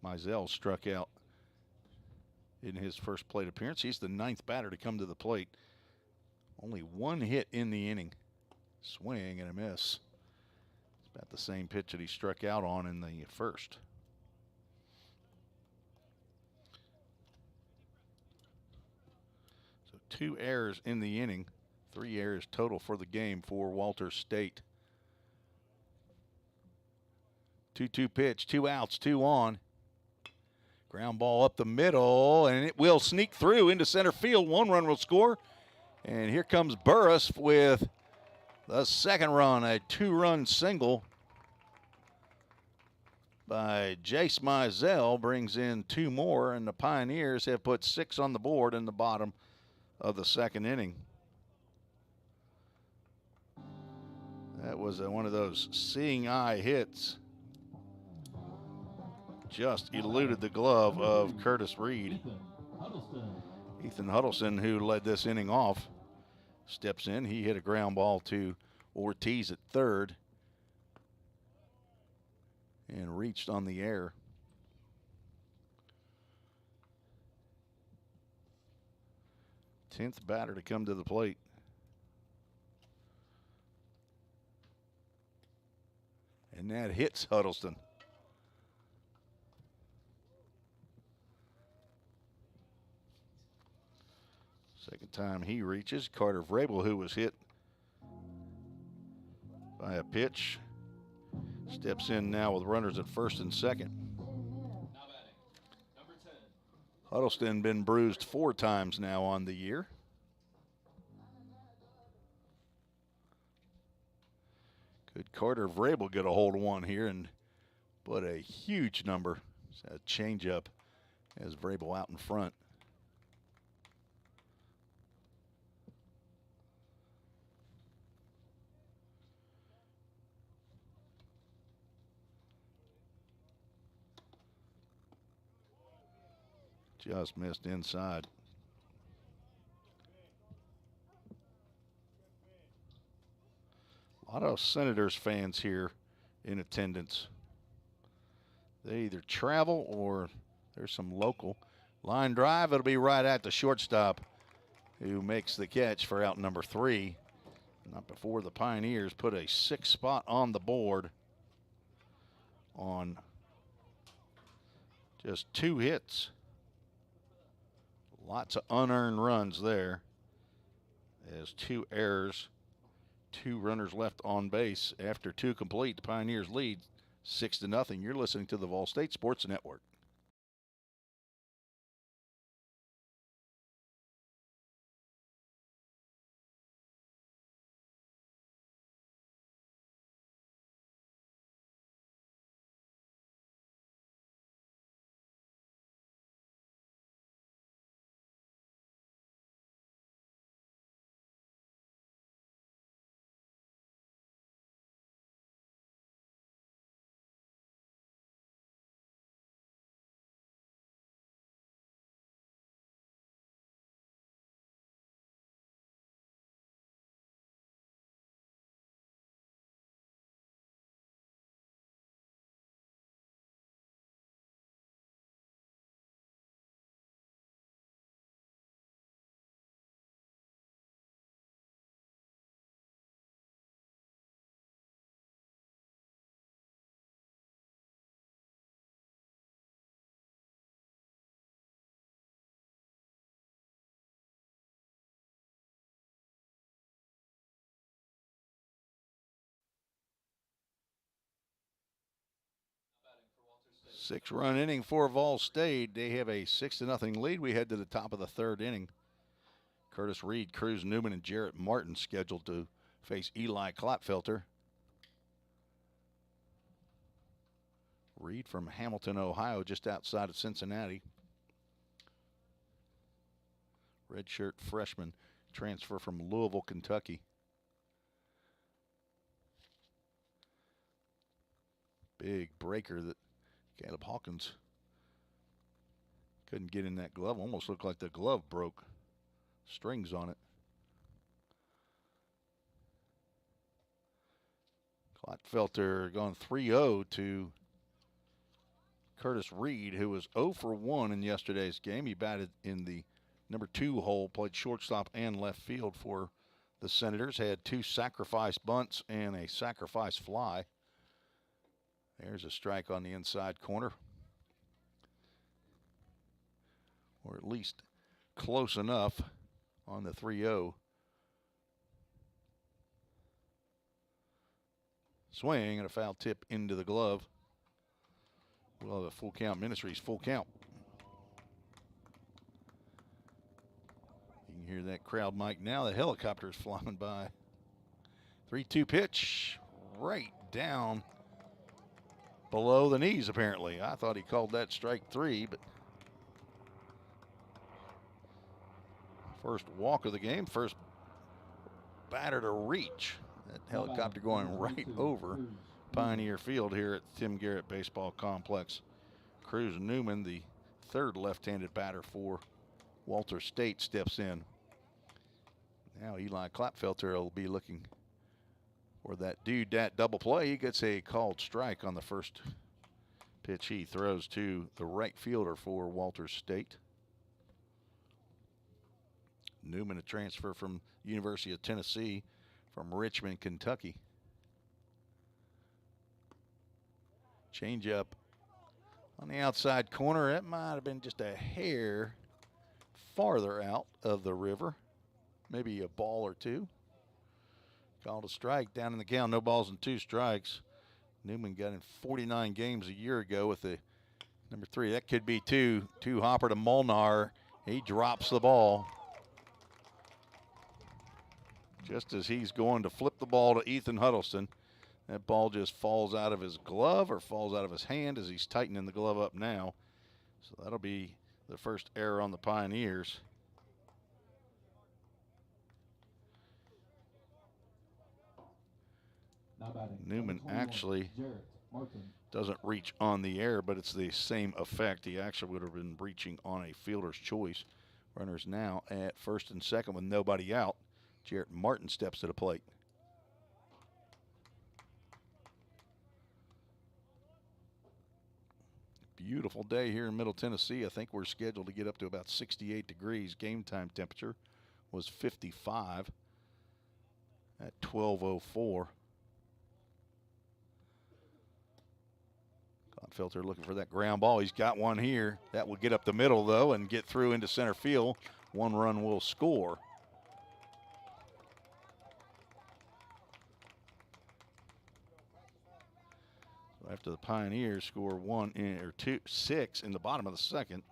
Mizell struck out in his first plate appearance. He's the 9th batter to come to the plate. Only 1 hit in the inning. Swing and a miss. It's about the same pitch that he struck out on in the first. So 2 errors in the inning. 3 errors total for the game for Walter State. 2-2 pitch, 2 outs, 2 on. Ground ball up the middle, and it will sneak through into center field. 1 run will score. And here comes Burris with the 2nd run, a 2-run single by Jace Mizell brings in 2 more, and the Pioneers have put 6 on the board in the bottom of the 2nd inning. That was one of those seeing eye hits. Just eluded the glove of Curtis Reed. Ethan Huddleston, who led this inning off, steps in. He hit a ground ball to Ortiz at 3rd and reached on the air. Tenth batter to come to the plate. And that hits Huddleston. Second time he reaches. Carter Vrabel, who was hit by a pitch, Steps in now with runners at first and second. Now batting, number 10. Huddleston been bruised 4 times now on the year. Could Carter Vrabel get a hold of one here and put a huge number? It's a changeup as Vrabel out in front. Just missed inside. A lot of Senators fans here in attendance. They either travel or there's some local. Line drive, it'll be right at the shortstop who makes the catch for out number 3. Not before the Pioneers put a 6 spot on the board on just 2 hits. Lots of unearned runs there. As 2 errors, 2 runners left on base after 2 complete. The Pioneers lead 6-0. You're listening to the Vol State Sports Network. Six-run inning for Vol State. They have a 6-0 lead. We head to the top of the 3rd inning. Curtis Reed, Cruz Newman, and Jarrett Martin scheduled to face Eli Klotfelter. Reed from Hamilton, Ohio, just outside of Cincinnati. Redshirt freshman, transfer from Louisville, Kentucky. Big breaker that Caleb Hawkins couldn't get in that glove. Almost looked like the glove broke. Strings on it. Klotfelter gone 3-0 to Curtis Reed, who was 0 for 1 in yesterday's game. He batted in the number 2 hole, played shortstop and left field for the Senators. Had 2 sacrifice bunts and a sacrifice fly. There's a strike on the inside corner. Or at least close enough on the 3-0. Swing and a foul tip into the glove. We'll have a full count. Ministries full count. You can hear that crowd mic now. The helicopter is flying by. 3-2 pitch right down below the knees, apparently. I thought he called that strike 3, but first walk of the game, first batter to reach. That helicopter going right over Pioneer Field here at Tim Garrett Baseball Complex. Cruz Newman, the 3rd left-handed batter for Walter State, steps in. Now Eli Klotfelter will be looking for that double play. He gets a called strike on the first pitch he throws to the right fielder for Walter State. Newman, a transfer from University of Tennessee from Richmond, Kentucky. Change up on the outside corner. It might have been just a hair farther out of the river. Maybe a ball or 2. Called a strike down in the count. No balls and 2 strikes. Newman got in 49 games a year ago with the number 3. That could be two hopper to Molnar. He drops the ball. Just as he's going to flip the ball to Ethan Huddleston, that ball just falls out of his glove or falls out of his hand as he's tightening the glove up now. So that'll be the first error on the Pioneers. Newman actually doesn't reach on the air, but it's the same effect. He actually would have been reaching on a fielder's choice. Runners now at first and second with nobody out. Jarrett Martin steps to the plate. Beautiful day here in Middle Tennessee. I think we're scheduled to get up to about 68 degrees. Game time temperature was 55 at 12:04. Filter looking for that ground ball. He's got one here. That will get up the middle, though, and get through into center field. 1 run will score. So after the Pioneers score 6 in the bottom of the second,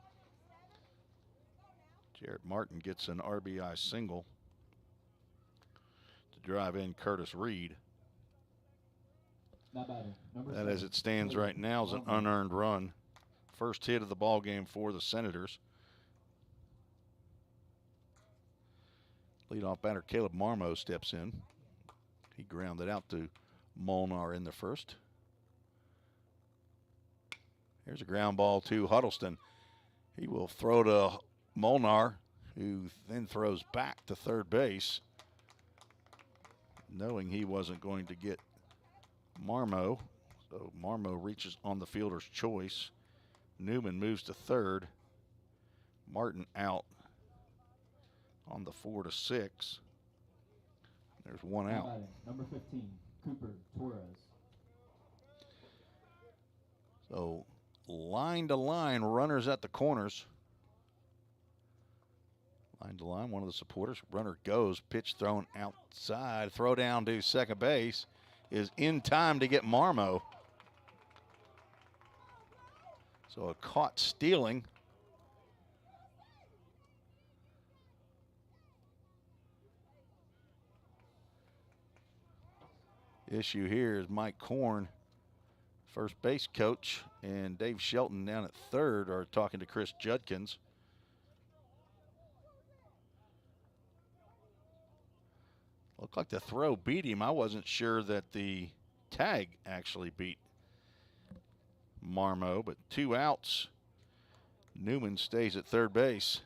Jarrett Martin gets an RBI single to drive in Curtis Reed. That, as it stands right now, is an unearned run. First hit of the ball game for the Senators. Leadoff batter Caleb Marmo steps in. He grounded out to Molnar in the first. Here's a ground ball to Huddleston. He will throw to Molnar, who then throws back to third base, knowing he wasn't going to get Marmo. So Marmo reaches on the fielder's choice. Newman moves to third. Martin out on the 4-6. There's one out. Number 15, Cooper Torres. So line to line, runners at the corners. Line to line, one of the supporters. Runner goes, pitch thrown outside, throw down to second base. Is in time to get Marmo. So a caught stealing. Issue here is Mike Korn, first base coach, and Dave Shelton down at third are talking to Chris Judkins. Looked like the throw beat him. I wasn't sure that the tag actually beat Marmo, but 2 outs. Newman stays at third base.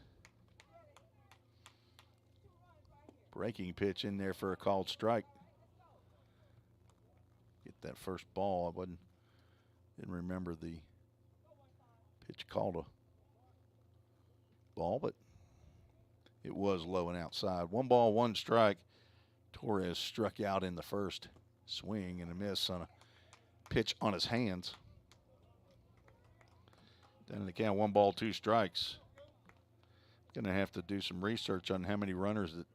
Breaking pitch in there for a called strike. Get that first ball. I didn't remember the pitch called a ball, but it was low and outside. 1 ball, 1 strike. Torres struck out in the first. Swing and a miss on a pitch on his hands. Down in the count, 1 ball, 2 strikes. Going to have to do some research on how many runners that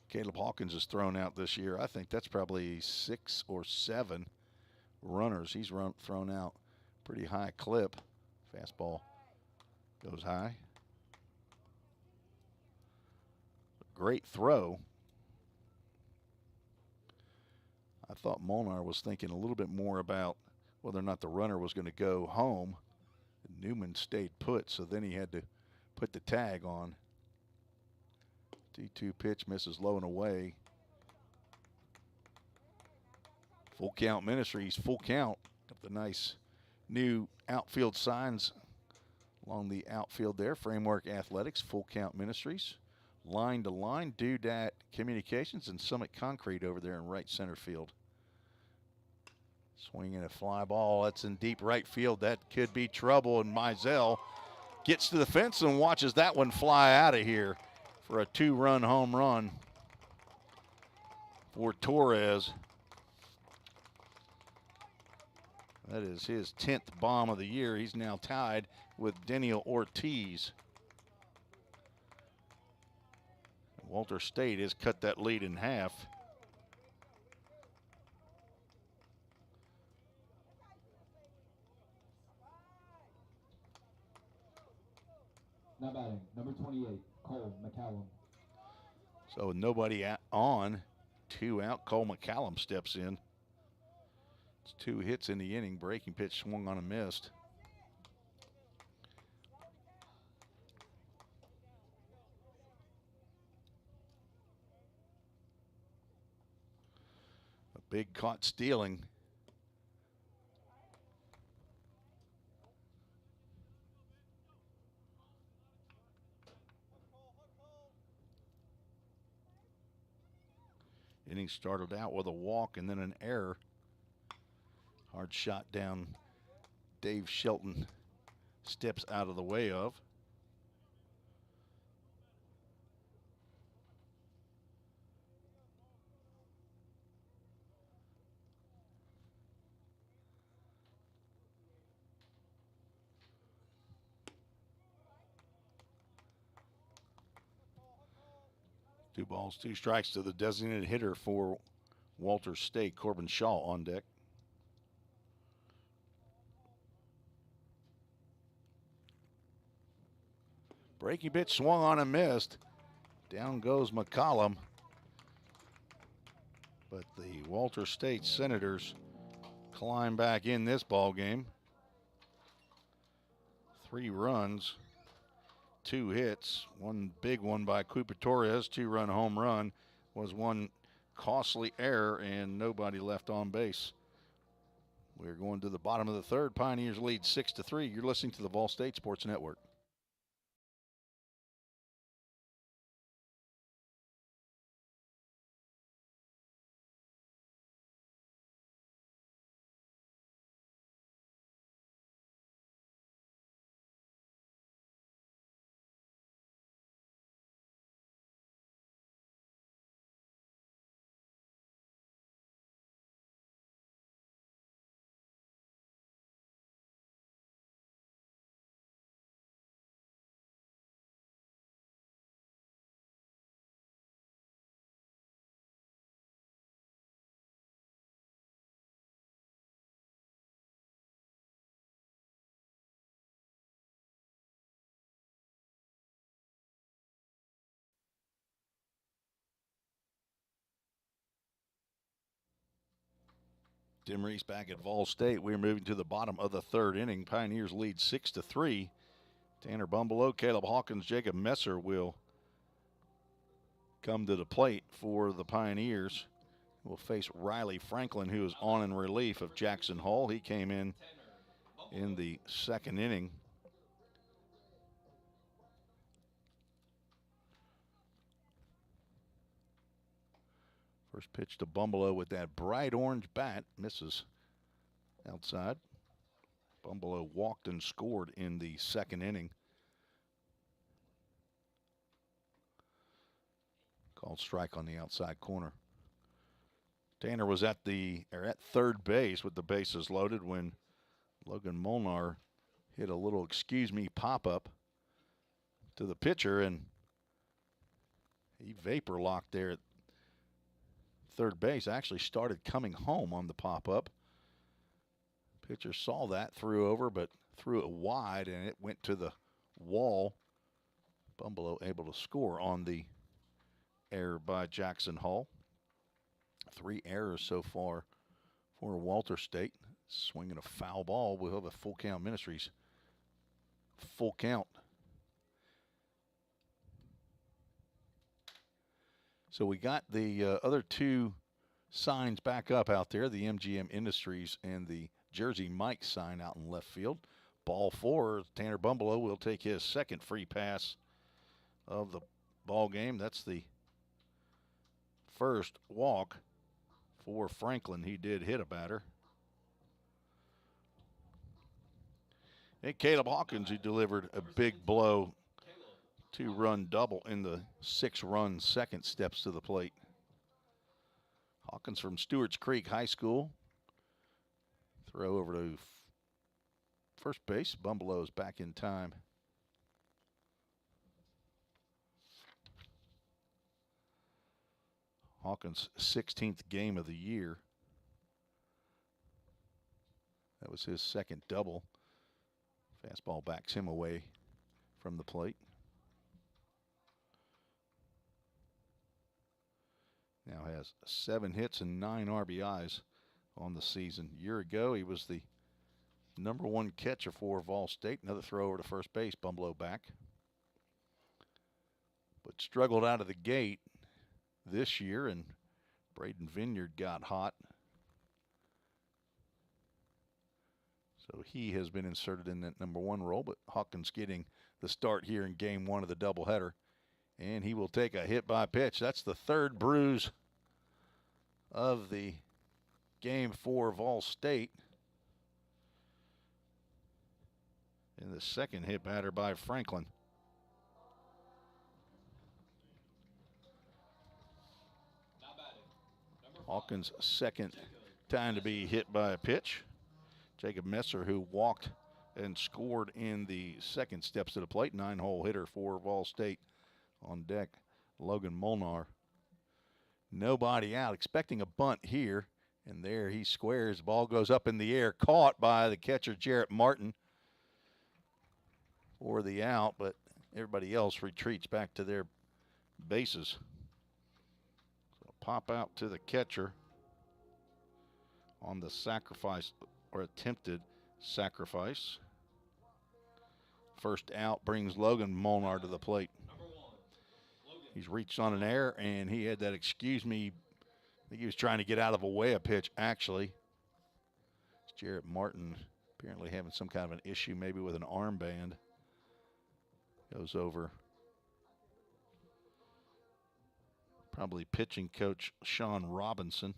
Caleb Hawkins has thrown out this year. I think that's probably 6 or 7 runners. He's thrown out pretty high clip. Fastball goes high. Great throw. I thought Molnar was thinking a little bit more about whether or not the runner was going to go home. Newman stayed put, so then he had to put the tag on. 2-2 pitch misses low and away. Full Count Ministries, full count. Got the nice new outfield signs along the outfield there. Framework Athletics, Full Count Ministries. Line to line, Doodat Communications, and Summit Concrete over there in right center field. Swinging a fly ball. That's in deep right field. That could be trouble, and Mizell gets to the fence and watches that one fly out of here for a 2-run home run for Torres. That is his 10th bomb of the year. He's now tied with Daniel Ortiz. Walter State has cut that lead in half. batting, number 28, Cole McCallum. So with nobody on, 2 out, Cole McCallum steps in. It's 2 hits in the inning. Breaking pitch swung on and missed. A big caught stealing. Inning started out with a walk and then an error. Hard shot down. Dave Shelton steps out of the way of. Two balls, 2 strikes to the designated hitter for Walter State, Corbin Shaw on deck. Breaking pitch swung on and missed. Down goes McCollum. But the Walter State Senators climb back in this ball game. 3 runs, 2 hits, one big one by Cooper Torres, 2-run home run, was one costly error and nobody left on base. We're going to the bottom of the third. Pioneers lead 6-3. You're listening to the Vol State Sports Network. Tim Reese back at Vol State. We're moving to the bottom of the third inning. Pioneers lead 6-3. Tanner Bumbelow, Caleb Hawkins, Jacob Messer will come to the plate for the Pioneers. We'll face Riley Franklin, who is on in relief of Jackson Hall. He came in the second inning. First pitch to Bumbelow with that bright orange bat. Misses outside. Bumbelow walked and scored in the second inning. Called strike on the outside corner. Tanner was at third base with the bases loaded when Logan Molnar hit a little excuse me pop-up to the pitcher, and he vapor locked there at third base. Actually started coming home on the pop-up. Pitcher saw that, threw over, but threw it wide, and it went to the wall. Bumbelow able to score on the error by Jackson Hall. 3 errors so far for Walter State. Swinging a foul ball. We'll have a full count. Ministries. Full count. So we got the other 2 signs back up out there, the MGM Industries and the Jersey Mike sign out in left field. Ball 4, Tanner Bumbelow will take his second free pass of the ball game. That's the first walk for Franklin. He did hit a batter. And Caleb Hawkins, who delivered a big blow, 2-run double in the 6-run second, steps to the plate. Hawkins from Stewart's Creek High School. Throw over to first base. Bumbelow is back in time. Hawkins' 16th game of the year. That was his second double. Fastball backs him away from the plate. Has 7 hits and 9 RBIs on the season. A year ago, he was the #1 catcher for Vol State. Another throw over to first base, Bumblow back. But struggled out of the gate this year, and Braden Vineyard got hot. So he has been inserted in that #1 role, but Hawkins getting the start here in game 1 of the doubleheader. And he will take a hit by pitch. That's the 3rd bruise of the game for Vol State. And the 2nd hit batter by Franklin. Hawkins' 2nd time to be hit by a pitch. Jacob Messer, who walked and scored in the 2nd, steps to the plate. 9-hole hitter for Vol State on deck. Logan Molnar. Nobody out, expecting a bunt here. And there he squares. The ball goes up in the air, caught by the catcher, Jarrett Martin, for the out, but everybody else retreats back to their bases. So pop out to the catcher on the sacrifice, or attempted sacrifice. First out brings Logan Molnar to the plate. He's reached on an error, and he had that excuse me. I think he was trying to get out of a way a pitch, actually. It's Jarrett Martin apparently having some kind of an issue, maybe with an armband. Goes over. Probably pitching coach Sean Robinson.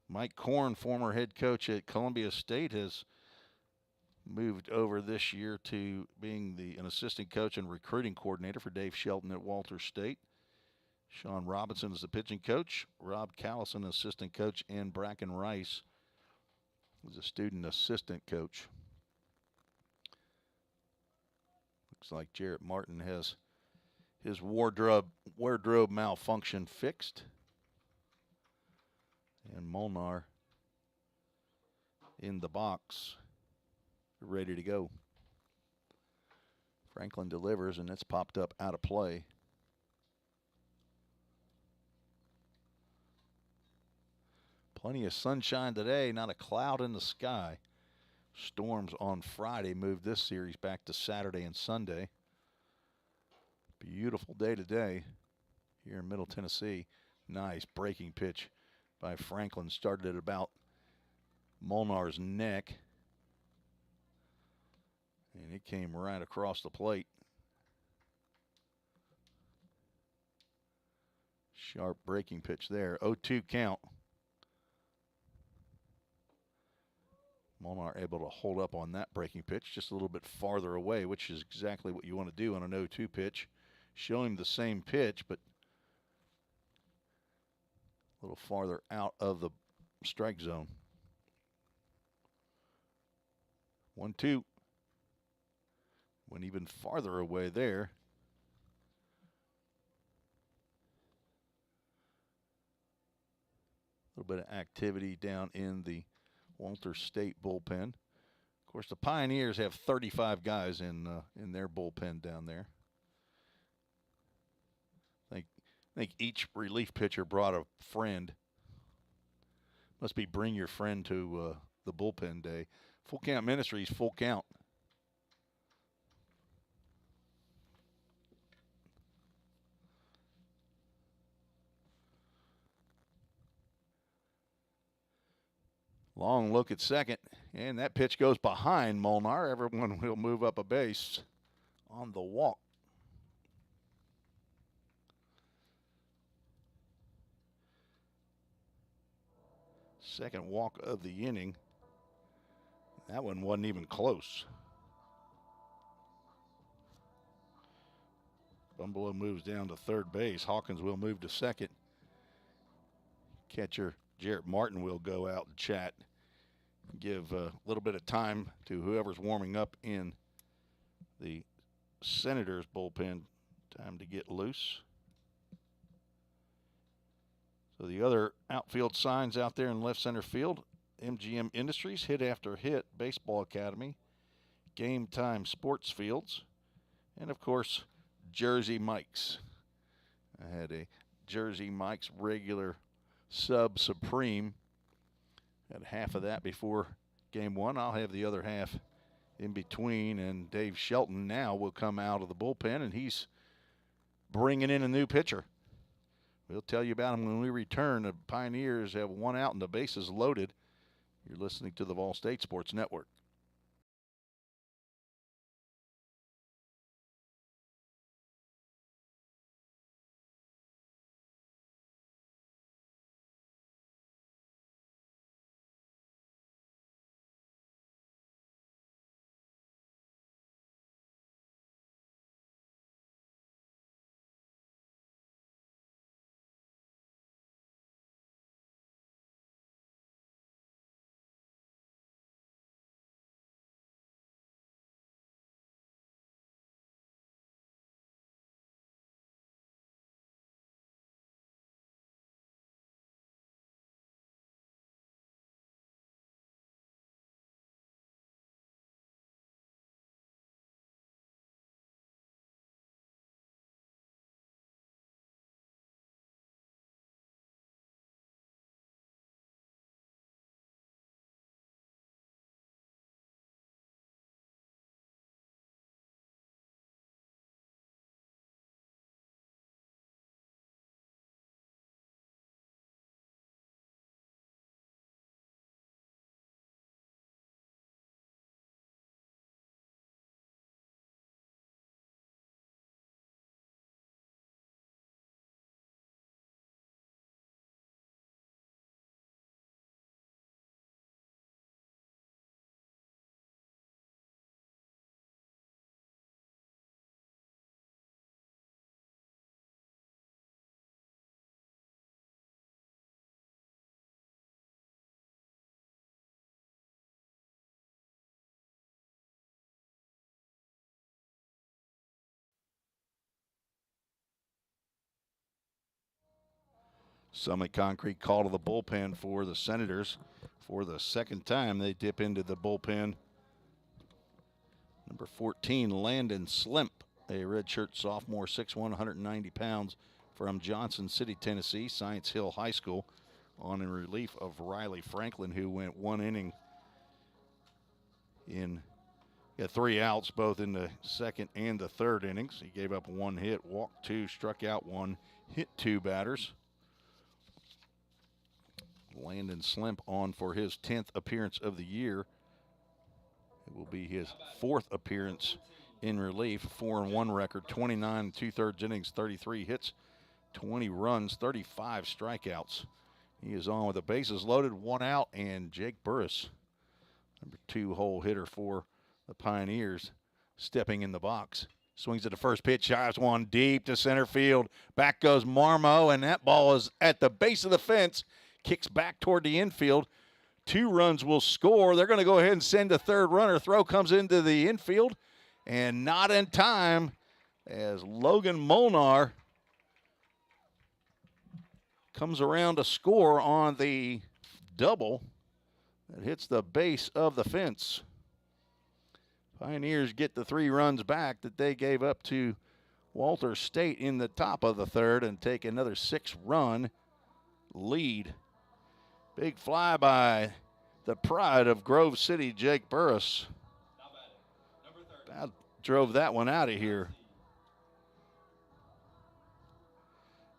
Mike Korn, former head coach at Columbia State, has moved over this year to being an assistant coach and recruiting coordinator for Dave Shelton at Walter State. Sean Robinson is the pitching coach. Rob Callison, assistant coach, and Bracken Rice is a student assistant coach. Looks like Jarrett Martin has his wardrobe malfunction fixed. And Molnar in the box, ready to go. Franklin delivers, and it's popped up out of play. Plenty of sunshine today, not a cloud in the sky. Storms on Friday moved this series back to Saturday and Sunday. Beautiful day today here in Middle Tennessee. Nice breaking pitch by Franklin. Started at about Molnar's neck. And it came right across the plate. Sharp breaking pitch there. 0-2 count. Molnar able to hold up on that breaking pitch just a little bit farther away, which is exactly what you want to do on an 0-2 pitch. Show him the same pitch, but a little farther out of the strike zone. 1-2. Went even farther away there. A little bit of activity down in the Walter State bullpen. Of course, the Pioneers have 35 guys in their bullpen down there. I think each relief pitcher brought a friend. Must be bring your friend to the bullpen day. Full Count Ministries, full count. Long look at second, and that pitch goes behind Molnar. Everyone will move up a base on the walk. Second walk of the inning. That one wasn't even close. Bumblow moves down to third base. Hawkins will move to second. Catcher Jarrett Martin will go out and chat. Give a little bit of time to whoever's warming up in the Senators bullpen. Time to get loose. So the other outfield signs out there in left center field: MGM Industries, Hit After Hit, Baseball Academy, Game Time Sports Fields, and of course, Jersey Mike's. I had a Jersey Mike's regular Sub Supreme. Had half of that before game one. I'll have the other half in between. And Dave Shelton now will come out of the bullpen, and he's bringing in a new pitcher. We'll tell you about him when we return. The Pioneers have one out and the bases loaded. You're listening to the Vol State Sports Network. Summit Concrete call to the bullpen for the Senators. For the second time, they dip into the bullpen. Number 14, Landon Slimp, a redshirt sophomore, 6'1", 190 pounds, from Johnson City, Tennessee, Science Hill High School, on in relief of Riley Franklin, who went one inning in three outs, both in the second and the third innings. He gave up one hit, walked two, struck out one, hit two batters. Landon Slimp on for his 10th appearance of the year. It will be his fourth appearance in relief. 4-1 record, 29 2/3 innings, 33 hits, 20 runs, 35 strikeouts. He is on with the bases loaded, one out, and Jake Burris, number 2 hole hitter for the Pioneers, stepping in the box. Swings at the first pitch, shives one deep to center field. Back goes Marmo, and that ball is at the base of the fence. Kicks back toward the infield. 2 runs will score. They're going to go ahead and send a third runner. Throw comes into the infield, and not in time as Logan Molnar comes around to score on the double that hits the base of the fence. Pioneers get the 3 runs back that they gave up to Walter State in the top of the third and take another 6-run lead. Big fly by the pride of Grove City, Jake Burris. That drove that one out of here.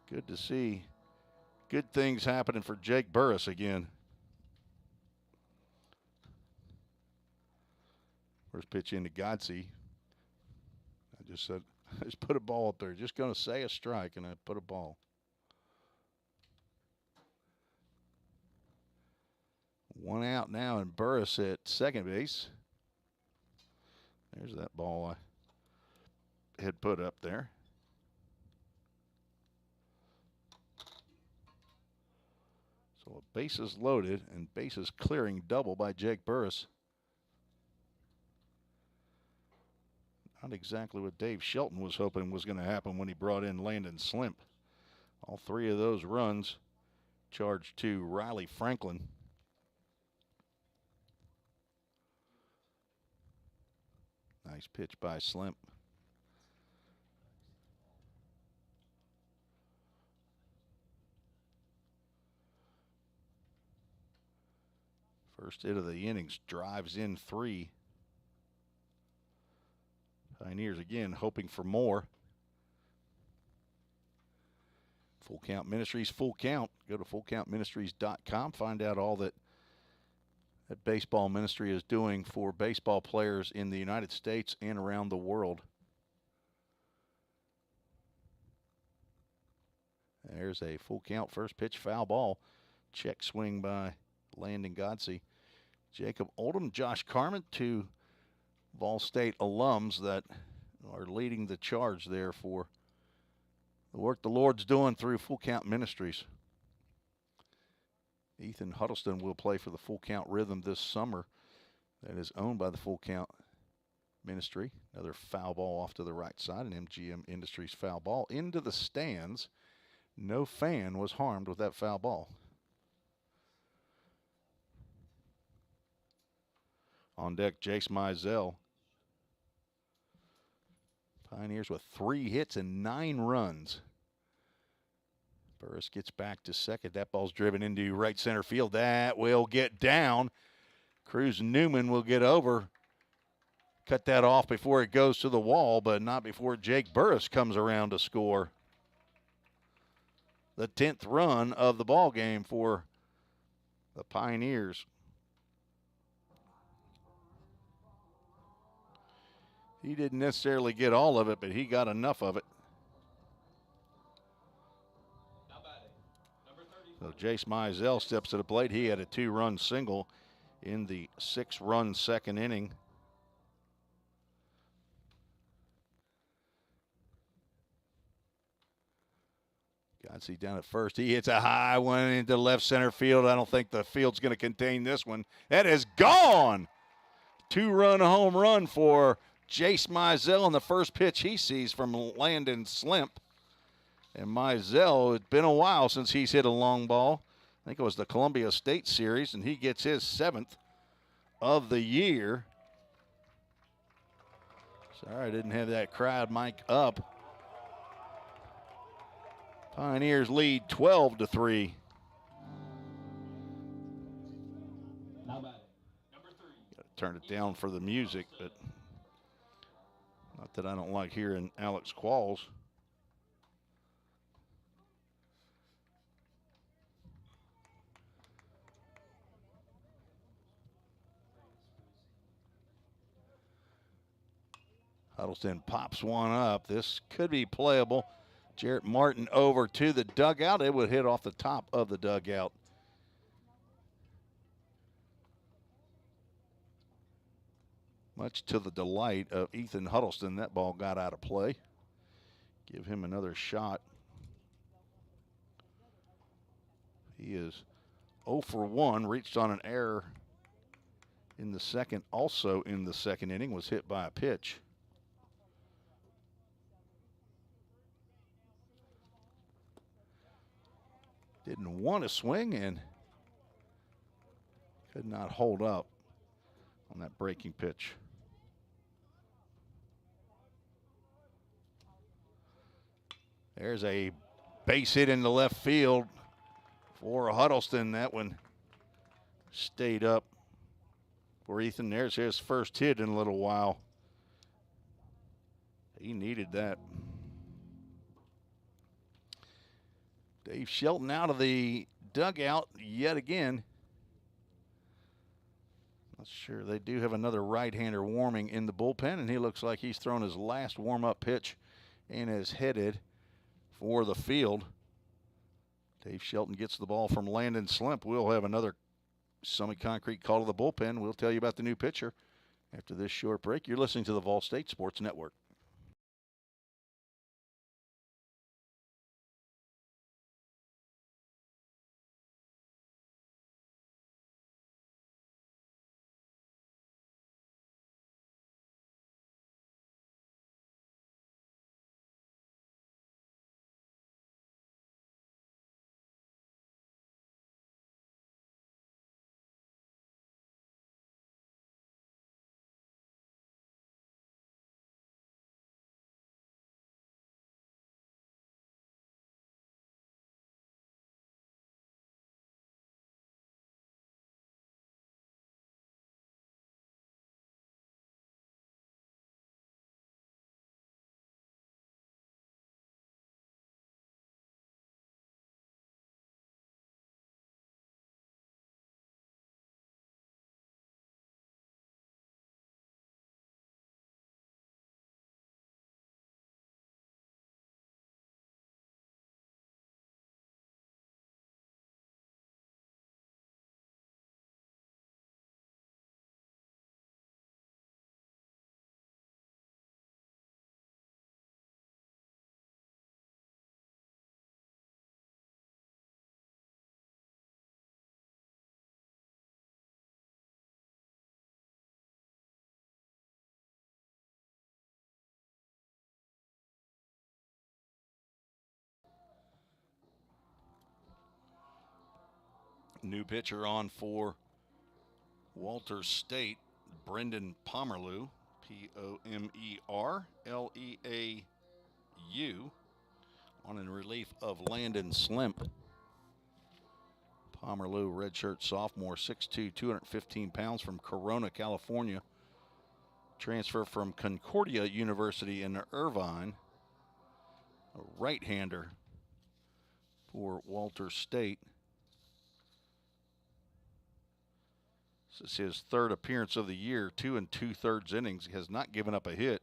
Good to see good things happening for Jake Burris again. First pitch into Godsey. I just put a ball up there. Just going to say a strike, and I put a ball. One out now, and Burris at second base. There's that ball I had put up there. So a bases loaded and bases clearing double by Jake Burris. Not exactly what Dave Shelton was hoping was going to happen when he brought in Landon Slimp. All 3 of those runs charged to Riley Franklin. Nice pitch by Slimp. First hit of the innings, drives in 3. Pioneers again hoping for more. Full Count Ministries, Full Count. Go to fullcountministries.com. Find out all that baseball ministry is doing for baseball players in the United States and around the world. There's a full count, first pitch, foul ball. Check swing by Landon Godsey. Jacob Oldham, Josh Carmen, 2 Vol State alums that are leading the charge there for the work the Lord's doing through Full Count Ministries. Ethan Huddleston will play for the Full Count Rhythm this summer. That is owned by the Full Count Ministry. Another foul ball off to the right side, an MGM Industries foul ball into the stands. No fan was harmed with that foul ball. On deck, Jace Mizell. Pioneers with 3 hits and 9 runs. Burris gets back to second. That ball's driven into right center field. That will get down. Cruz Newman will get over. Cut that off before it goes to the wall, but not before Jake Burris comes around to score the 10th run of the ball game for the Pioneers. He didn't necessarily get all of it, but he got enough of it. So Jace Mizell steps to the plate. He had a 2-run single in the 6-run second inning. Godsey down at first. He hits a high one into left center field. I don't think the field's going to contain this one. That is gone. 2-run home run for Jace Mizell on the first pitch he sees from Landon Slimp. And Mizell, it's been a while since he's hit a long ball. I think it was the Columbia State Series, and he gets his 7th of the year. Sorry, I didn't have that crowd mic up. Pioneers lead 12-3. Now batting, number 3. Got to turn it down for the music, but not that I don't like hearing Alex Qualls. Huddleston pops one up. This could be playable. Jarrett Martin over to the dugout. It would hit off the top of the dugout. Much to the delight of Ethan Huddleston, that ball got out of play. Give him another shot. He is 0 for 1, reached on an error in the second. Also in the second inning, was hit by a pitch. Didn't want to swing and could not hold up on that breaking pitch. There's a base hit in the left field for Huddleston. That one stayed up for Ethan. There's his first hit in a little while. He needed that. Dave Shelton out of the dugout yet again. Not sure. They do have another right-hander warming in the bullpen, and he looks like he's thrown his last warm-up pitch and is headed for the field. Dave Shelton gets the ball from Landon Slimp. We'll have another semi-concrete call to the bullpen. We'll tell you about the new pitcher after this short break. You're listening to the Vol State Sports Network. New pitcher on for Walter State, Brendan Pomerleau, Pomerleau, on in relief of Landon Slimp. Pomerleau, redshirt sophomore, 6'2", 215 pounds, from Corona, California. Transfer from Concordia University in Irvine. A right-hander for Walter State. This is his third appearance of the year, 2 2/3 innings. He has not given up a hit.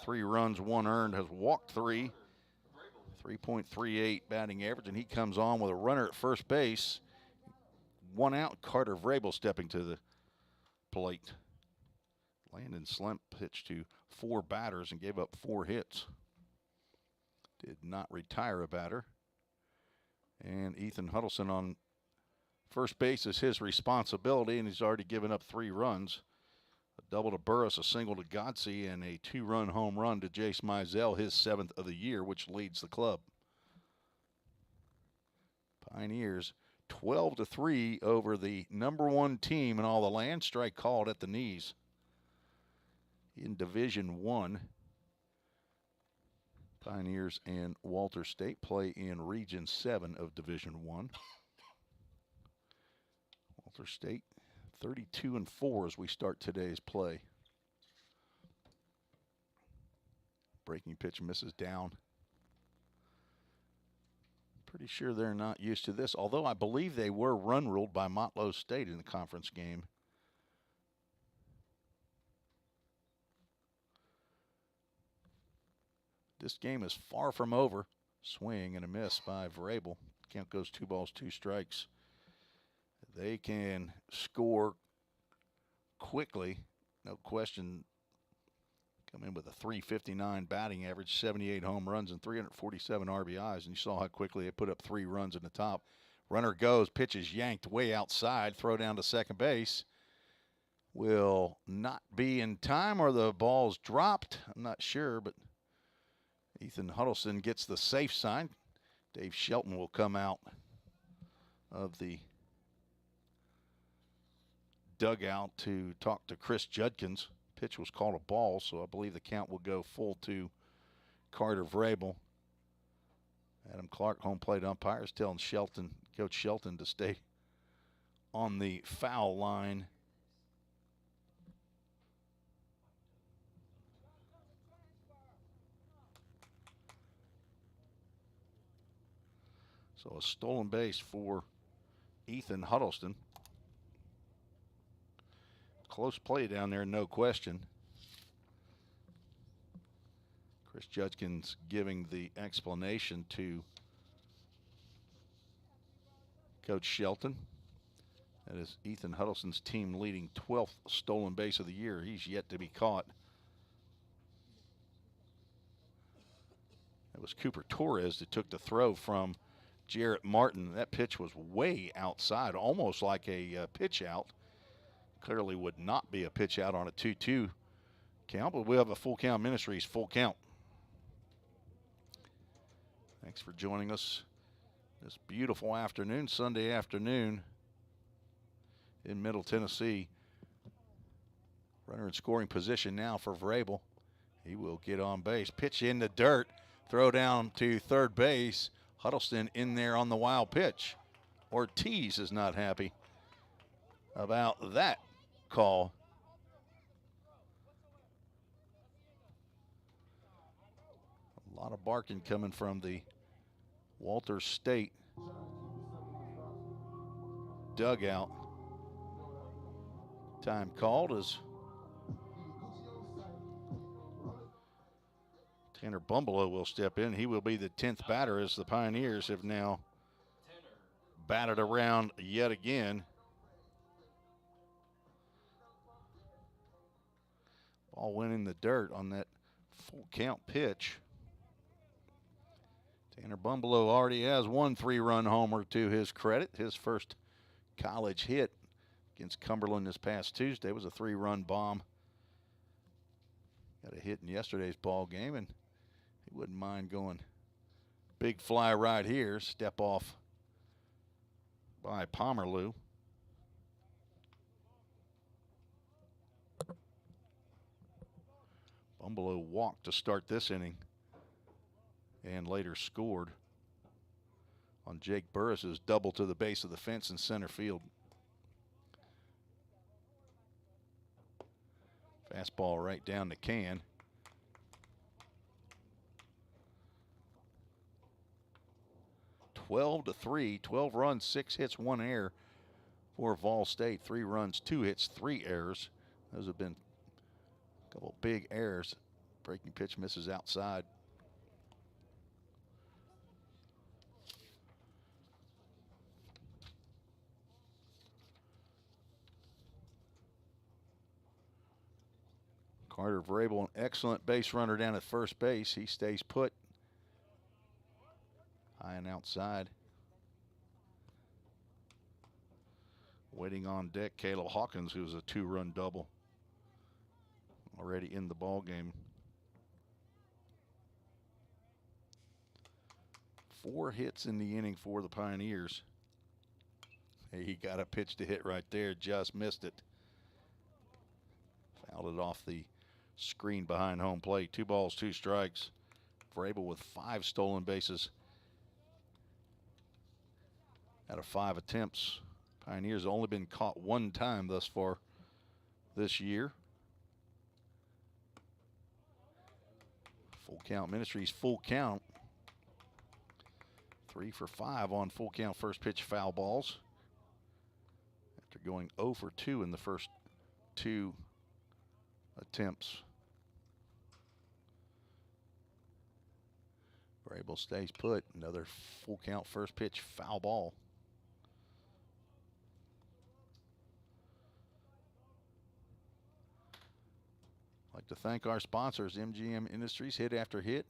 3 runs, 1 earned, has walked 3. 3.38 batting average, and he comes on with a runner at first base. 1 out, Carter Vrabel stepping to the plate. Landon Slimp pitched to 4 batters and gave up 4 hits. Did not retire a batter. And Ethan Huddleston on first base is his responsibility, and he's already given up 3 runs. A double to Burris, a single to Godsey, and a 2-run home run to Jace Mizell, his 7th of the year, which leads the club. Pioneers 12-3 over the #1 team in all the land. Strike called at the knees. In Division I, Pioneers and Walter State play in Region 7 of Division I. Walter State 32-4 as we start today's play. Breaking pitch misses down. Pretty sure they're not used to this, although I believe they were run ruled by Motlow State in the conference game. This game is far from over. Swing and a miss by Vrabel. Count goes 2 balls, 2 strikes. They can score quickly, no question. Come in with a .359 batting average, 78 home runs, and 347 RBIs. And you saw how quickly they put up 3 runs in the top. Runner goes, pitch is yanked way outside, throw down to second base. Will not be in time, or the ball's dropped. I'm not sure, but Ethan Huddleston gets the safe sign. Dave Shelton will come out of the dugout to talk to Chris Judkins. Pitch was called a ball, so I believe the count will go full to Carter Vrabel. Adam Clark, home plate umpire, is telling Coach Shelton to stay on the foul line. So a stolen base for Ethan Huddleston. Close play down there, no question. Chris Judkins giving the explanation to Coach Shelton. That is Ethan Huddleston's team leading 12th stolen base of the year. He's yet to be caught. It was Cooper Torres that took the throw from Jarrett Martin. That pitch was way outside, almost like a pitch out. Clearly would not be a pitch out on a 2-2 count, but we have a Full Count Ministries full count. Thanks for joining us this beautiful afternoon, Sunday afternoon in Middle Tennessee. Runner in scoring position now for Vrabel. He will get on base. Pitch in the dirt. Throw down to third base. Huddleston in there on the wild pitch. Ortiz is not happy about that call. A lot of barking coming from the Walter State dugout. Time called as Tanner Bumbelow will step in. He will be the 10th batter as the Pioneers have now batted around yet again. Ball went in the dirt on that full count pitch. Tanner Bumbelow already has 1 3-run homer to his credit. His first college hit against Cumberland this past Tuesday was a 3-run bomb. Got a hit in yesterday's ball game, and he wouldn't mind going big fly right here. Step off by Pomerleau. Bumbelow walked to start this inning and later scored on Jake Burris's double to the base of the fence in center field. Fastball right down the can. (12-3), 12 runs, 6 hits, 1 error for Vol State. 3 runs, 2 hits, 3 errors. Those have been a couple big errors. Breaking pitch misses outside. Carter Vrabel, an excellent base runner down at first base. He stays put. High and outside. Waiting on deck, Caleb Hawkins, who's a 2-run double. Already in the ball game. 4 hits in the inning for the Pioneers. Hey, he got a pitch to hit right there, just missed it. Fouled it off the screen behind home plate. 2 balls, 2 strikes. Vrabel with 5 stolen bases out of 5 attempts. Pioneers only been caught 1 time thus far this year. Full count Ministries, full count. 3 for 5 on full count first pitch foul balls. After going 0 for 2 in the first 2 attempts. Vrabel stays put. Another full count first pitch foul ball. I'd like to thank our sponsors, MGM Industries, Hit After Hit,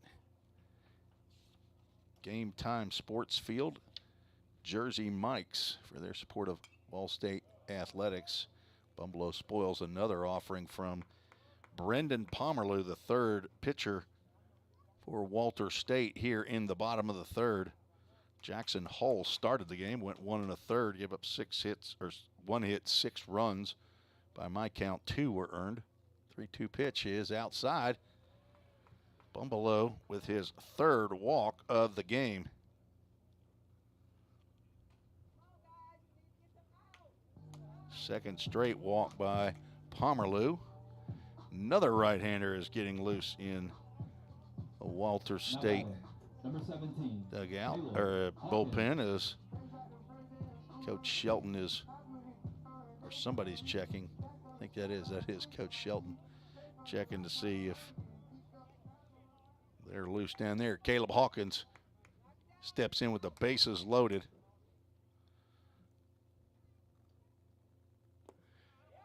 Game Time Sports Field, Jersey Mike's for their support of Ball State Athletics. Bumbelow spoils another offering from Brendan Pomerleau, the 3rd pitcher for Walter State here in the bottom of the 3rd. Jackson Hull started the game, went 1 1/3, gave up 6 hits, or 1 hit, 6 runs. By my count, 2 were earned. 3-2 pitch is outside. Bumbelow with his 3rd walk of the game. Second straight walk by Pomerleau. Another right-hander is getting loose in a Walter State Number 17, dugout, or bullpen, as Coach Shelton is, or somebody's checking. I think that is Coach Shelton checking to see if they're loose down there. Caleb Hawkins steps in with the bases loaded.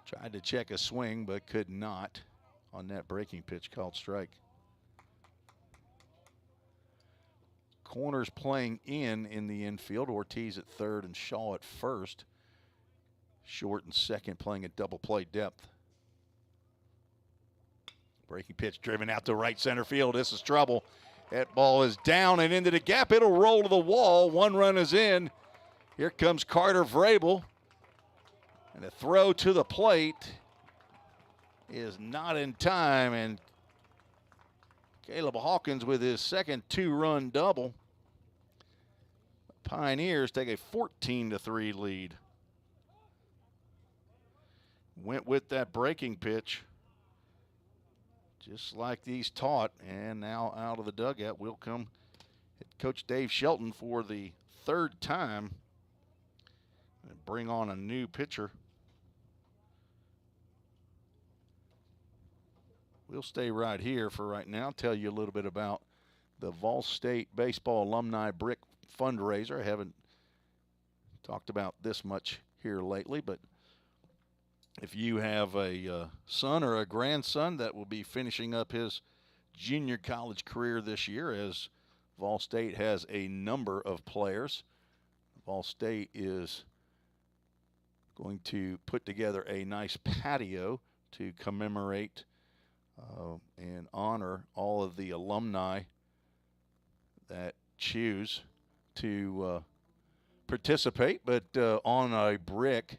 Tried to check a swing, but could not on that breaking pitch called strike. Corners playing in the infield. Ortiz at 3rd and Shaw at 1st. Short and 2nd playing at double play depth. Breaking pitch driven out to right center field. This is trouble. That ball is down and into the gap. It'll roll to the wall. 1 run is in. Here comes Carter Vrabel. And a throw to the plate is not in time. And Caleb Hawkins with his second 2-run double. Pioneers take a 14-3 lead. Went with that breaking pitch, just like he's taught. And now out of the dugout will come Coach Dave Shelton for the 3rd time and bring on a new pitcher. We'll stay right here for right now. Tell you a little bit about the Vol State Baseball Alumni Brick Fundraiser. I haven't talked about this much here lately, but if you have a son or a grandson that will be finishing up his junior college career this year, as Vol State has a number of players, Vol State is going to put together a nice patio to commemorate and honor all of the alumni that choose to participate, but on a brick,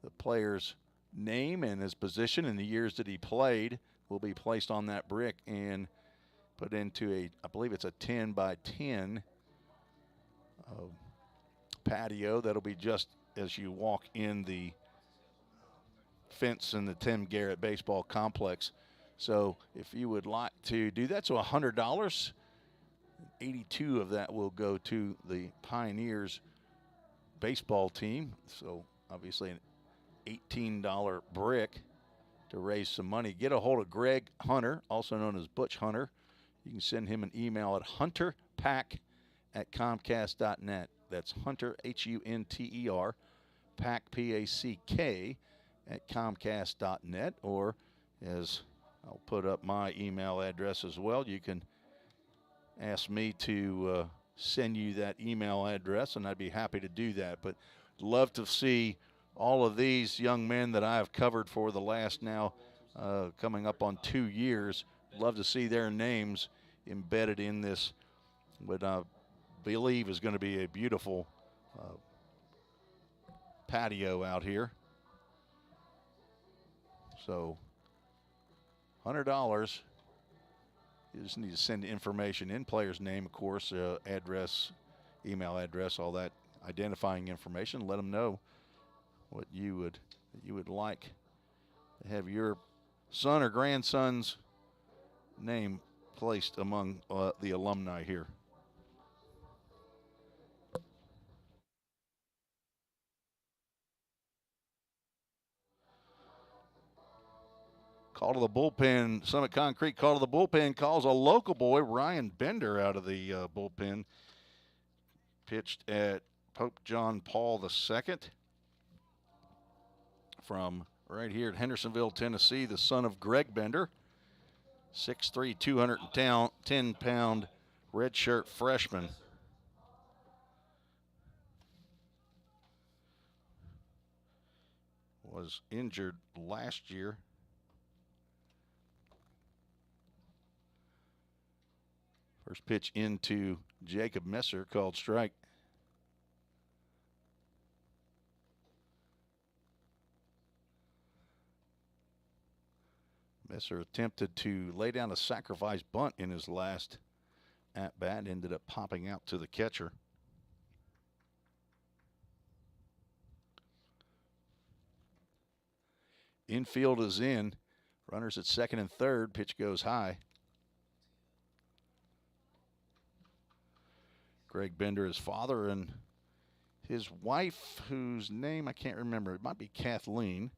the player's name and his position and the years that he played will be placed on that brick and put into I believe it's a 10 by 10 patio that'll be just as you walk in the fence in the Tim Garrett Baseball Complex. So if you would like to do that, so $100, 82 of that will go to the Pioneers baseball team. So obviously an $18 brick to raise some money. Get a hold of Greg Hunter, also known as Butch Hunter. You can send him an email at hunterpack@comcast.net. That's Hunter, Hunter, Pack, Pack, at comcast.net. Or, as I'll put up my email address as well, you can ask me to send you that email address, and I'd be happy to do that. But love to see all of these young men that I have covered for the last now coming up on 2 years. Love to see their names embedded in this, what I believe is going to be a beautiful patio out here. So $100. You just need to send information in, player's name, of course, address, email address, all that identifying information. Let them know what you would like to have your son or grandson's name placed among the alumni here. Call to the bullpen. Summit Concrete call to the bullpen calls a local boy, Ryan Bender, out of the bullpen. Pitched at Pope John Paul II from right here at Hendersonville, Tennessee, the son of Greg Bender. 6'3", 210-pound redshirt freshman. Was injured last year. First pitch into Jacob Messer, called strike. Messer attempted to lay down a sacrifice bunt in his last at-bat, ended up popping out to the catcher. Infield is in. Runners at second and third. Pitch goes high. Greg Bender, his father, and his wife, whose name I can't remember. It might be Kathleen.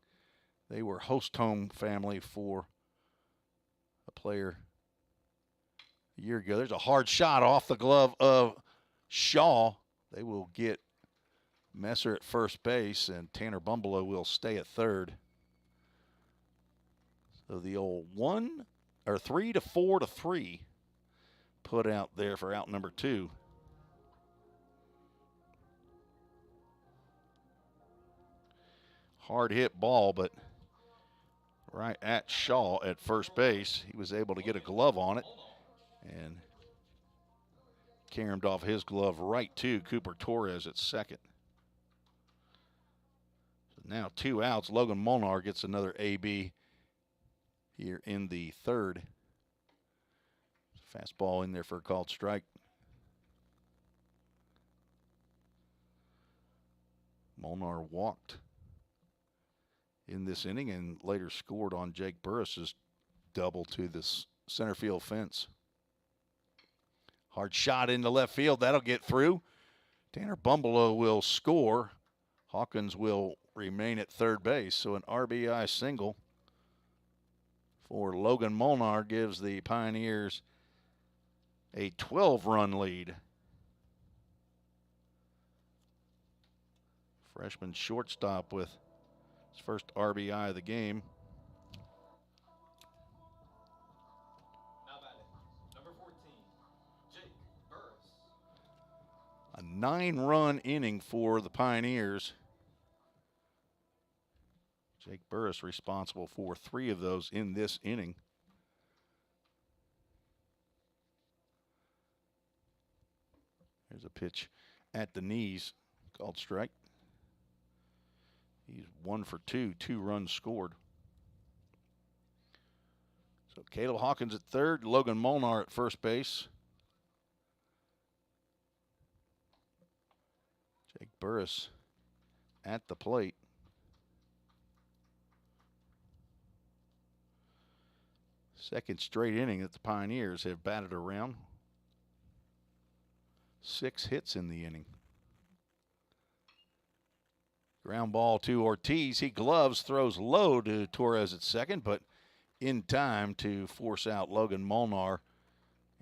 They were host home family for a player a year ago. There's a hard shot off the glove of Shaw. They will get Messer at first base, and Tanner Bumbleau will stay at third. So the old 3 to 4 to 3 put out there for out number 2. Hard hit ball, but right at Shaw at first base. He was able to get a glove on it and caromed off his glove right to Cooper Torres at second. So now 2 outs. Logan Molnar gets another AB here in the third. Fastball in there for a called strike. Molnar walked in this inning and later scored on Jake Burris's double to this center field fence. Hard shot into left field. That'll get through. Tanner Bumbleau will score. Hawkins will remain at third base. So an RBI single for Logan Molnar gives the Pioneers a 12-run lead. Freshman shortstop with his first RBI of the game. Now batting, number 14, Jake Burris. A 9-run inning for the Pioneers. Jake Burris responsible for 3 of those in this inning. There's a pitch at the knees, called strike. He's 1 for 2, 2 runs scored. So Caleb Hawkins at third, Logan Molnar at first base. Jake Burris at the plate. Second straight inning that the Pioneers have batted around. 6 hits in the inning. Ground ball to Ortiz. He gloves, throws low to Torres at second, but in time to force out Logan Molnar.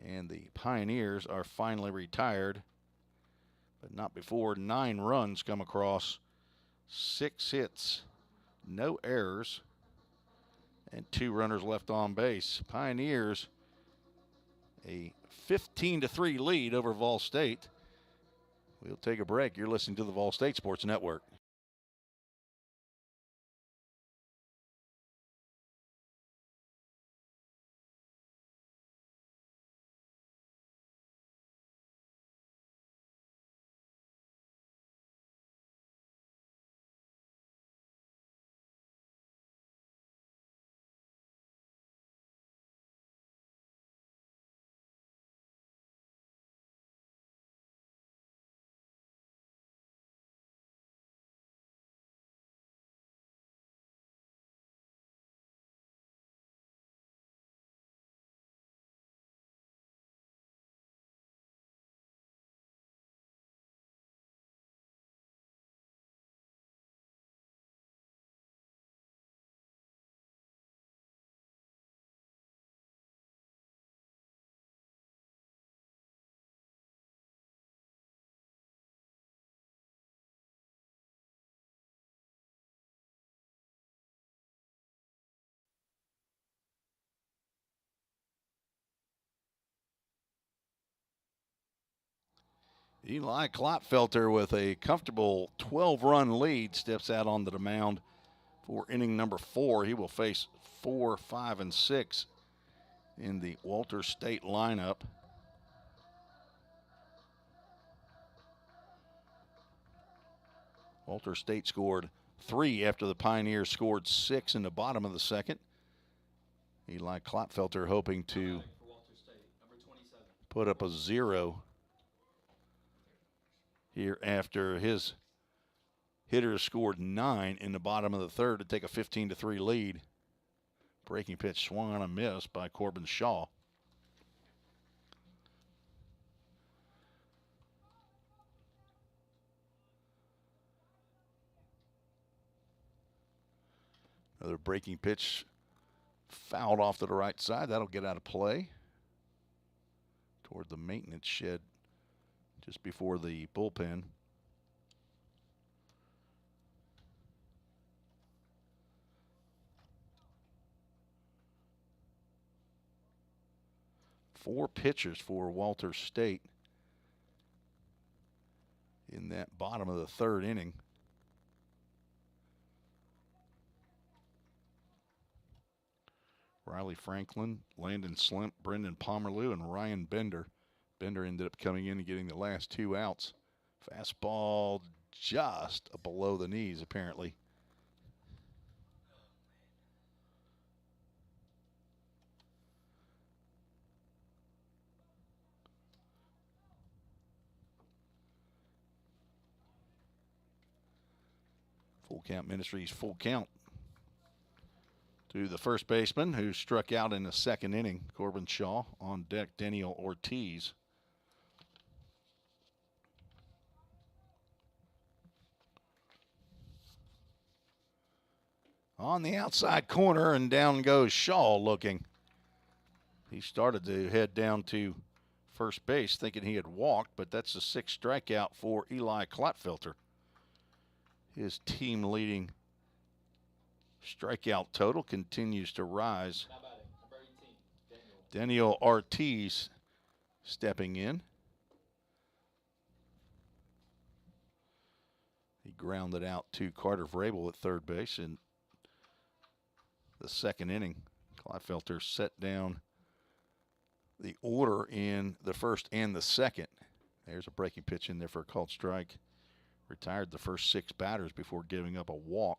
And the Pioneers are finally retired, but not before 9 runs come across, 6 hits, no errors, and 2 runners left on base. Pioneers a 15-3 lead over Vol State. We'll take a break. You're listening to the Vol State Sports Network. Eli Klopfelter with a comfortable 12-run lead steps out onto the mound for inning number 4. He will face 4, 5, and 6 in the Walter State lineup. Walter State scored 3 after the Pioneers scored 6 in the bottom of the second. Eli Klopfelter hoping to put up a 0 here after his hitters scored 9 in the bottom of the third to take a 15-3 lead. Breaking pitch swung on a miss by Corbin Shaw. Another breaking pitch fouled off to the right side. That'll get out of play toward the maintenance shed just before the bullpen. Four pitchers for Walter State in that bottom of the third inning. Riley Franklin, Landon Slimp, Brendan Pomerleau, and Ryan Bender. Bender ended up coming in and getting the last 2 outs. Fastball just below the knees, apparently. Full Count Ministries, full count to the first baseman who struck out in the second inning. Corbin Shaw on deck, Daniel Ortiz. On the outside corner, and down goes Shaw looking. He started to head down to first base thinking he had walked, but that's the 6th strikeout for Eli Klopfelter. His team leading strikeout total continues to rise. Number 18, Daniel Ortiz stepping in. He grounded out to Carter Vrabel at third base in the second inning. Klopfelter set down the order in the first and the second There's a breaking pitch in there for a called strike. Retired the first 6 batters before giving up a walk.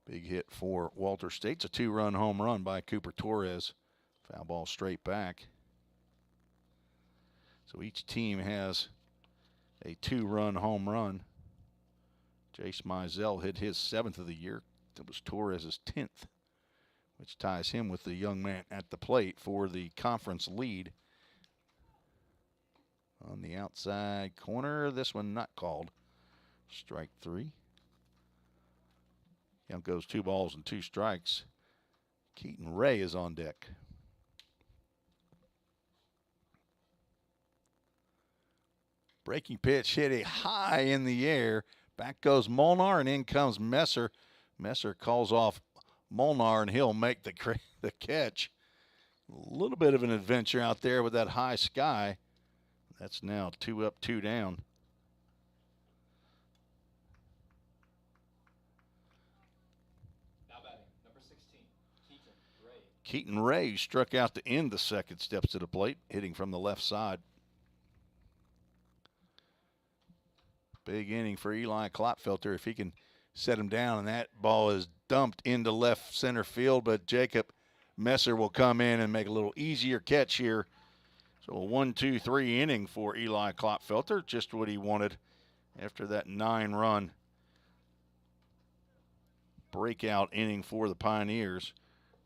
Big hit for Walter State. It's a 2-run home run by Cooper Torres. Foul ball straight back. So each team has a 2-run home run. Jace Mizell hit his 7th of the year. That was Torres' 10th, which ties him with the young man at the plate for the conference lead. On the outside corner, this one not called. Strike 3. Young goes 2 balls and 2 strikes. Keaton Ray is on deck. Breaking pitch hit it high in the air. Back goes Molnar, and in comes Messer. Messer calls off Molnar, and he'll make the catch. A little bit of an adventure out there with that high sky. That's now 2 up, 2 down. Now batting, number 16, Keaton Ray. Keaton Ray struck out to end the second, steps to the plate, hitting from the left side. Big inning for Eli Klopfelter if he can set him down, and that ball is dumped into left center field, but Jacob Messer will come in and make a little easier catch here. So a 1-2-3 inning for Eli Klopfelter, just what he wanted after that 9-run breakout inning for the Pioneers.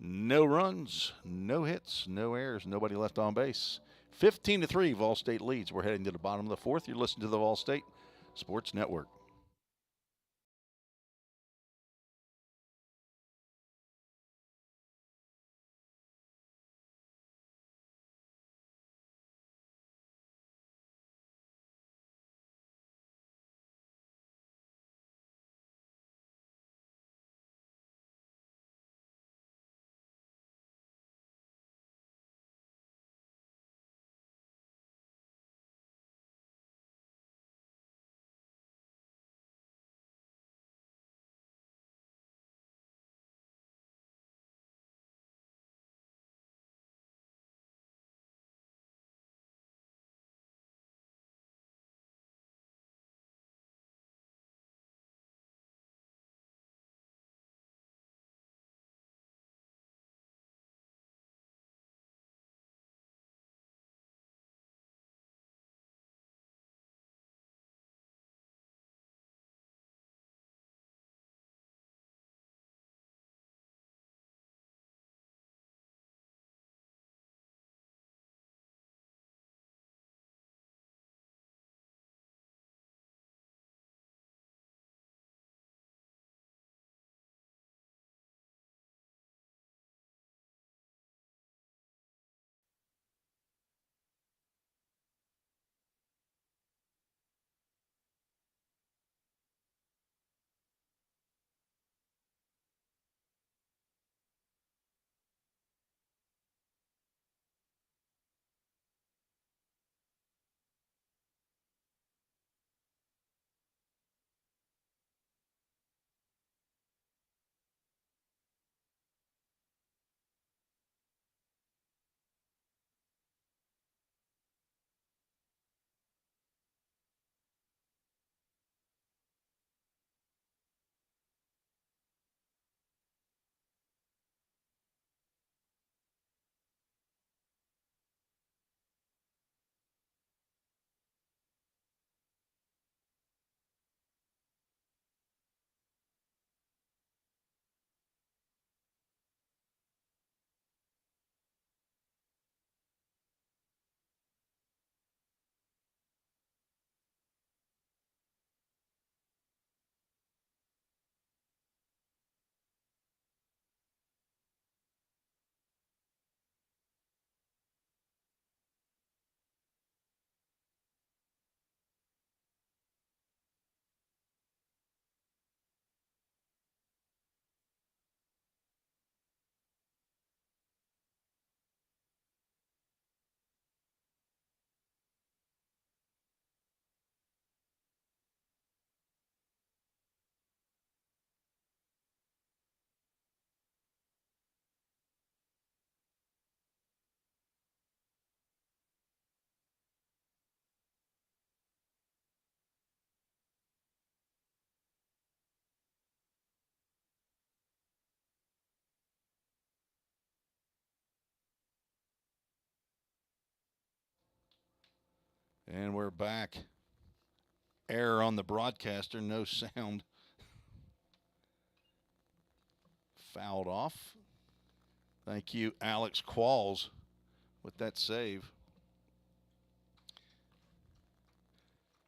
No runs, no hits, no errors, nobody left on base. 15-3, Vol State leads. We're heading to the bottom of the 4th. You're listening to the Vol State Sports Network. And we're back. Error on the broadcaster, no sound. Fouled off. Thank you, Alex Qualls, with that save.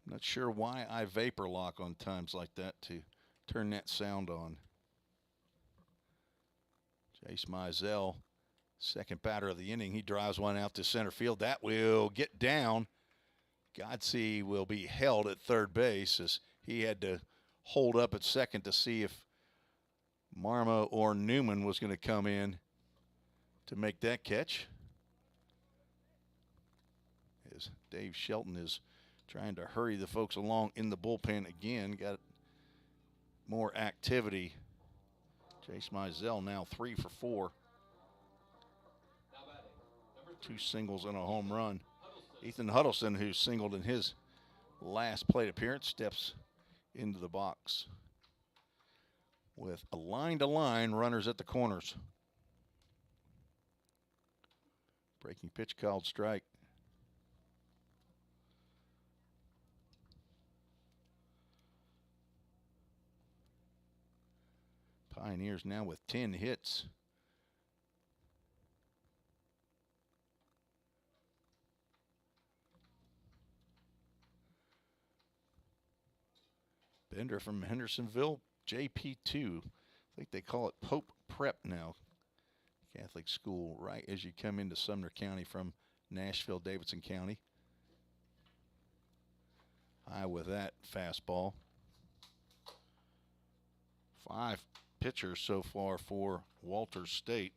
Not sure why I vapor lock on times like that to turn that sound on. Jace Mizell, second batter of the inning. He drives one out to center field. That will get down. Godsey will be held at third base as he had to hold up at second to see if Marmo or Newman was going to come in to make that catch. As Dave Shelton is trying to hurry the folks along in the bullpen again. Got more activity. Jace Mizell now 3 for 4. 2 singles and a home run. Ethan Huddleston, who singled in his last plate appearance, steps into the box with a line-to-line runners at the corners. Breaking pitch called strike. Pioneers now with 10 hits. Bender from Hendersonville, JP2. I think they call it Pope Prep now. Catholic school right as you come into Sumner County from Nashville, Davidson County. High with that fastball. 5 pitchers so far for Walters State.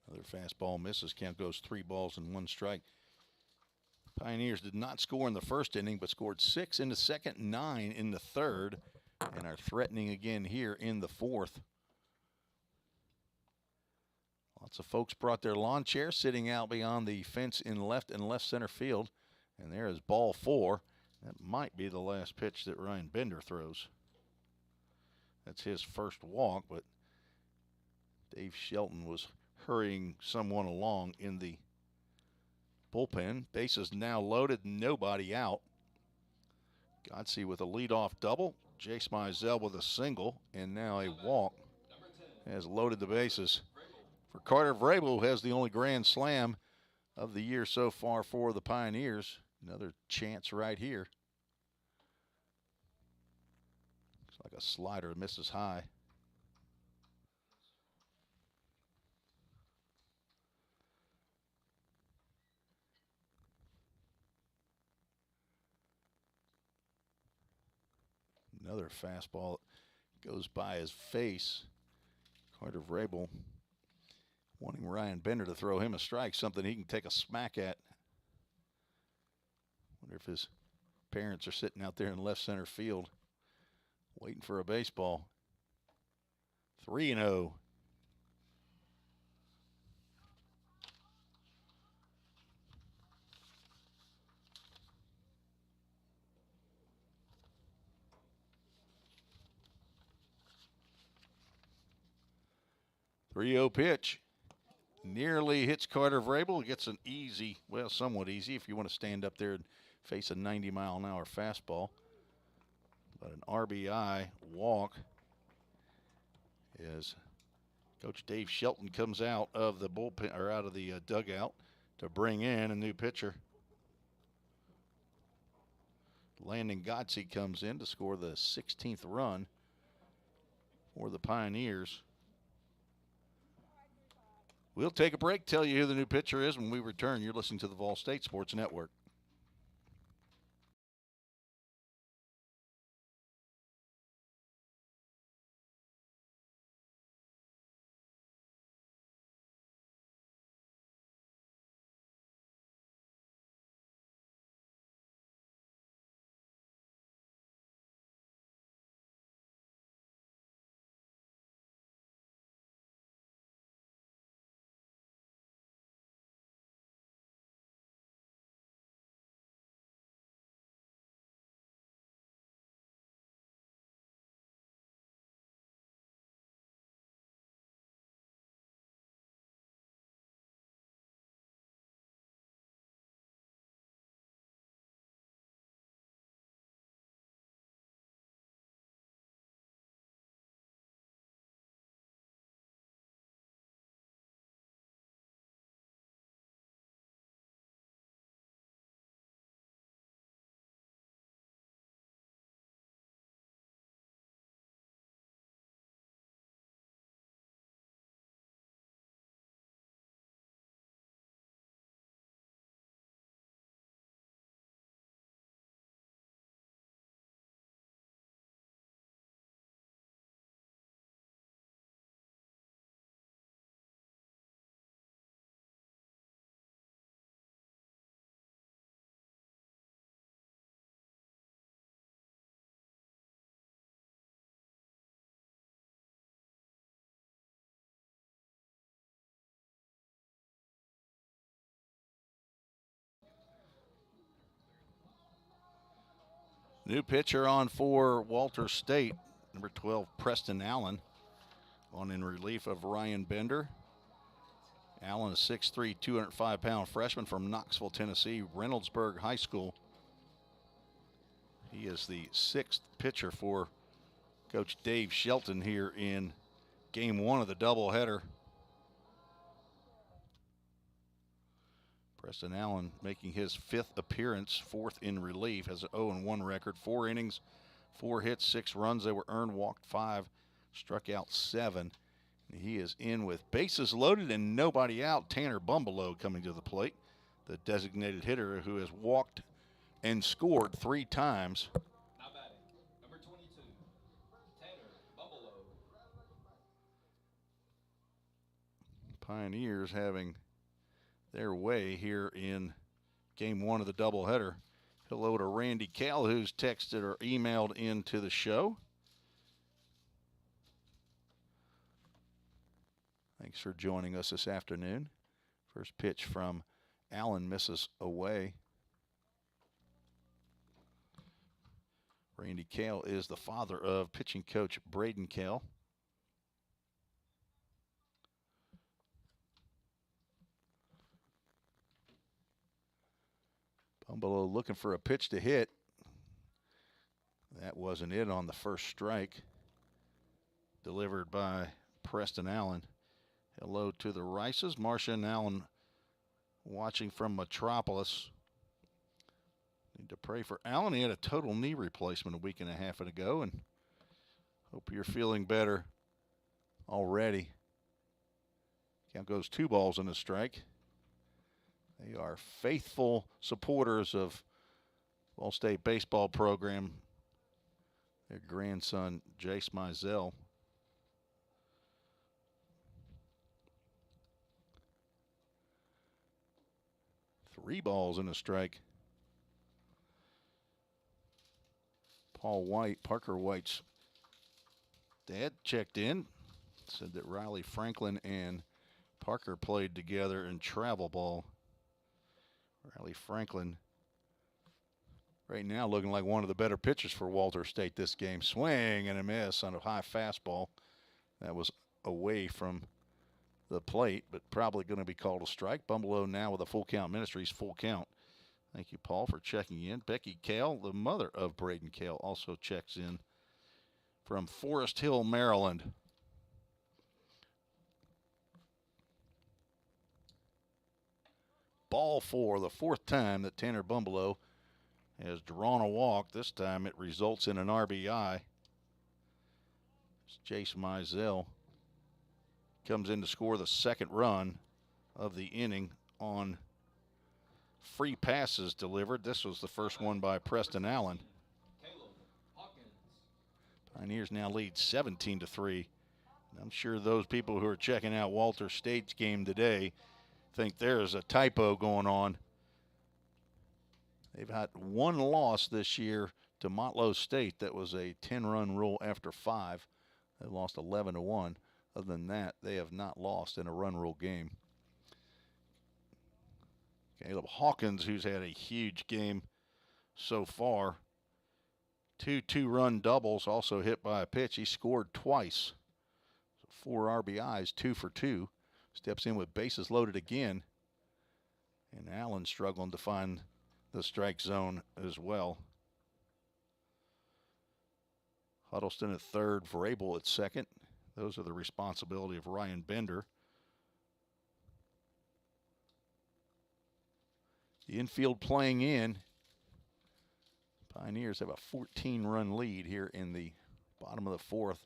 Another fastball misses. Count goes 3 balls and 1 strike. Pioneers did not score in the first inning, but scored 6 in the second, 9 in the third, and are threatening again here in the fourth. Lots of folks brought their lawn chairs, sitting out beyond the fence in left and left center field. And there is ball 4. That might be the last pitch that Ryan Bender throws. That's his first walk, but Dave Shelton was hurrying someone along in the bullpen. Bases now loaded, nobody out. Godsey with a leadoff double. Jace Mizell with a single, and now a walk has loaded the bases. For Carter Vrabel, who has the only grand slam of the year so far for the Pioneers. Another chance right here. Looks like a slider, misses high. Another fastball goes by his face. Carter Vrabel wanting Ryan Bender to throw him a strike, something he can take a smack at. Wonder if his parents are sitting out there in left center field waiting for a baseball. 3-0. Three-0 pitch. Nearly hits Carter Vrabel. Gets an easy, well, somewhat easy if you want to stand up there and face a 90-mile-an-hour fastball. But an RBI walk as Coach Dave Shelton comes out of the bullpen, or out of the dugout, to bring in a new pitcher. Landon Godsey comes in to score the 16th run for the Pioneers. We'll take a break, tell you who the new pitcher is when we return. You're listening to the Vol State Sports Network. New pitcher on for Walter State, number 12, Preston Allen, on in relief of Ryan Bender. Allen is 6'3", 205-pound freshman from Knoxville, Tennessee, Reynoldsburg High School. He is the 6th pitcher for Coach Dave Shelton here in Game 1 of the doubleheader. Preston Allen making his 5th appearance, 4th in relief, has an 0-1 record, 4 innings, 4 hits, 6 runs. They were earned, walked 5, struck out 7. He is in with bases loaded and nobody out. Tanner Bumbelow coming to the plate, the designated hitter who has walked and scored 3 times. Now batting, number 22, Tanner Bumbelow. Pioneers having their way here in Game 1 of the doubleheader. Hello to Randy Kell, who's texted or emailed into the show. Thanks for joining us this afternoon. First pitch from Allen misses away. Randy Kell is the father of pitching coach Braden Kell. Bumbelow looking for a pitch to hit. That wasn't it on the first strike. Delivered by Preston Allen. Hello to the Rices. Marcia and Allen watching from Metropolis. Need to pray for Allen. He had a total knee replacement a week and a half ago, and hope you're feeling better already. Count goes 2 balls and a strike. They are faithful supporters of Ball State baseball program. Their grandson, Jace Mizell. Three balls and a strike. Paul White, Parker White's dad, checked in. Said that Riley Franklin and Parker played together in travel ball. Riley Franklin right now looking like one of the better pitchers for Walter State this game. Swing and a miss on a high fastball. That was away from the plate, but probably going to be called a strike. Bumbelow now with a full count. Ministries full count. Thank you, Paul, for checking in. Becky Kale, the mother of Braden Kale, also checks in from Forest Hill, Maryland. Ball 4, the 4th time that Tanner Bumbelow has drawn a walk. This time it results in an RBI. It's Jace Mizell comes in to score the 2nd run of the inning on free passes delivered. This was the first one by Preston Allen. Pioneers now lead 17-3. I'm sure those people who are checking out Walter State's game today think there is a typo going on. They've had 1 loss this year to Motlow State. That was a 10-run rule after 5. They lost 11-1. Other than that, they have not lost in a run rule game. Caleb Hawkins, who's had a huge game so far. 2 2-run doubles, also hit by a pitch. He scored twice. So 4 RBIs, 2 for 2. Steps in with bases loaded again. And Allen struggling to find the strike zone as well. Huddleston at 3rd, Vrabel at 2nd. Those are the responsibility of Ryan Bender. The infield playing in. Pioneers have a 14-run lead here in the bottom of the 4th.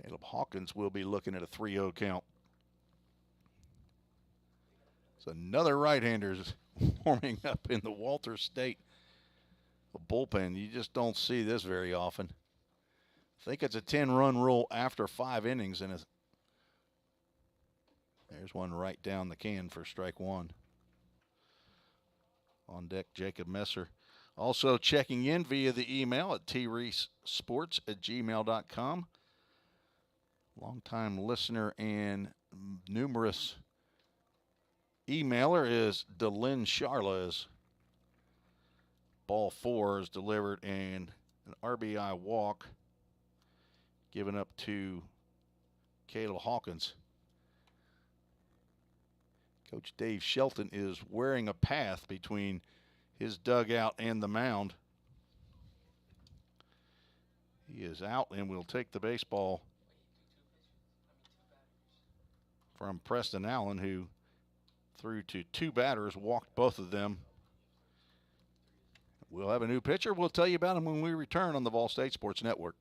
Caleb Hawkins will be looking at a 3-0 count. So another right-hander is warming up in the Walter State bullpen. You just don't see this very often. I think it's a 10-run rule after 5 innings, and there's one right down the can for strike 1. On deck, Jacob Messer. Also checking in via the email at treesports@gmail.com. Longtime listener and numerous emailer is Delyn Charla, is Ball 4 is delivered and an RBI walk given up to Caleb Hawkins. Coach Dave Shelton is wearing a path between his dugout and the mound. He is out and will take the baseball from Preston Allen, who threw to 2 batters, walked both of them. We'll have a new pitcher. We'll tell you about him when we return on the Vol State Sports Network.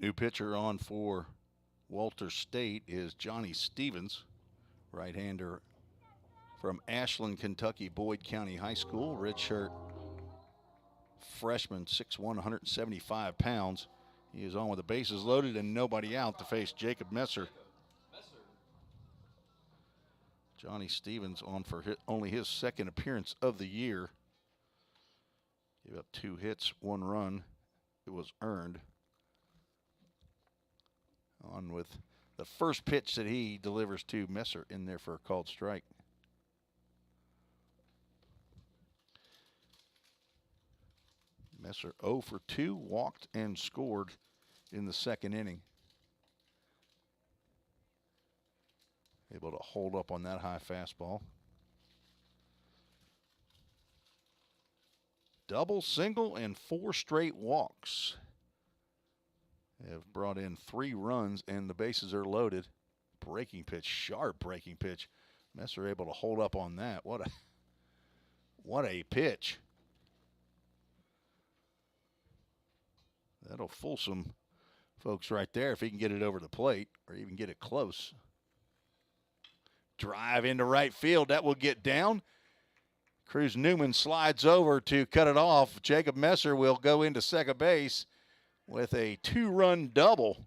New pitcher on for Walter State is Johnny Stevens, right-hander from Ashland, Kentucky, Boyd County High School, redshirt freshman, 6'1", 175 pounds. He is on with the bases loaded and nobody out to face Jacob Messer. Johnny Stevens on for only his second appearance of the year. Gave up 2 hits, 1 run. It was earned. On with the first pitch that he delivers to Messer in there for a called strike. Messer 0 for 2, walked and scored in the second inning. Able to hold up on that high fastball. Double, single, and 4 straight walks. They have brought in 3 runs and the bases are loaded. Breaking pitch, sharp breaking pitch. Messer able to hold up on that. What a pitch. That'll fool some folks right there if he can get it over the plate or even get it close. Drive into right field. That will get down. Cruz Newman slides over to cut it off. Jacob Messer will go into second base with a 2-run double.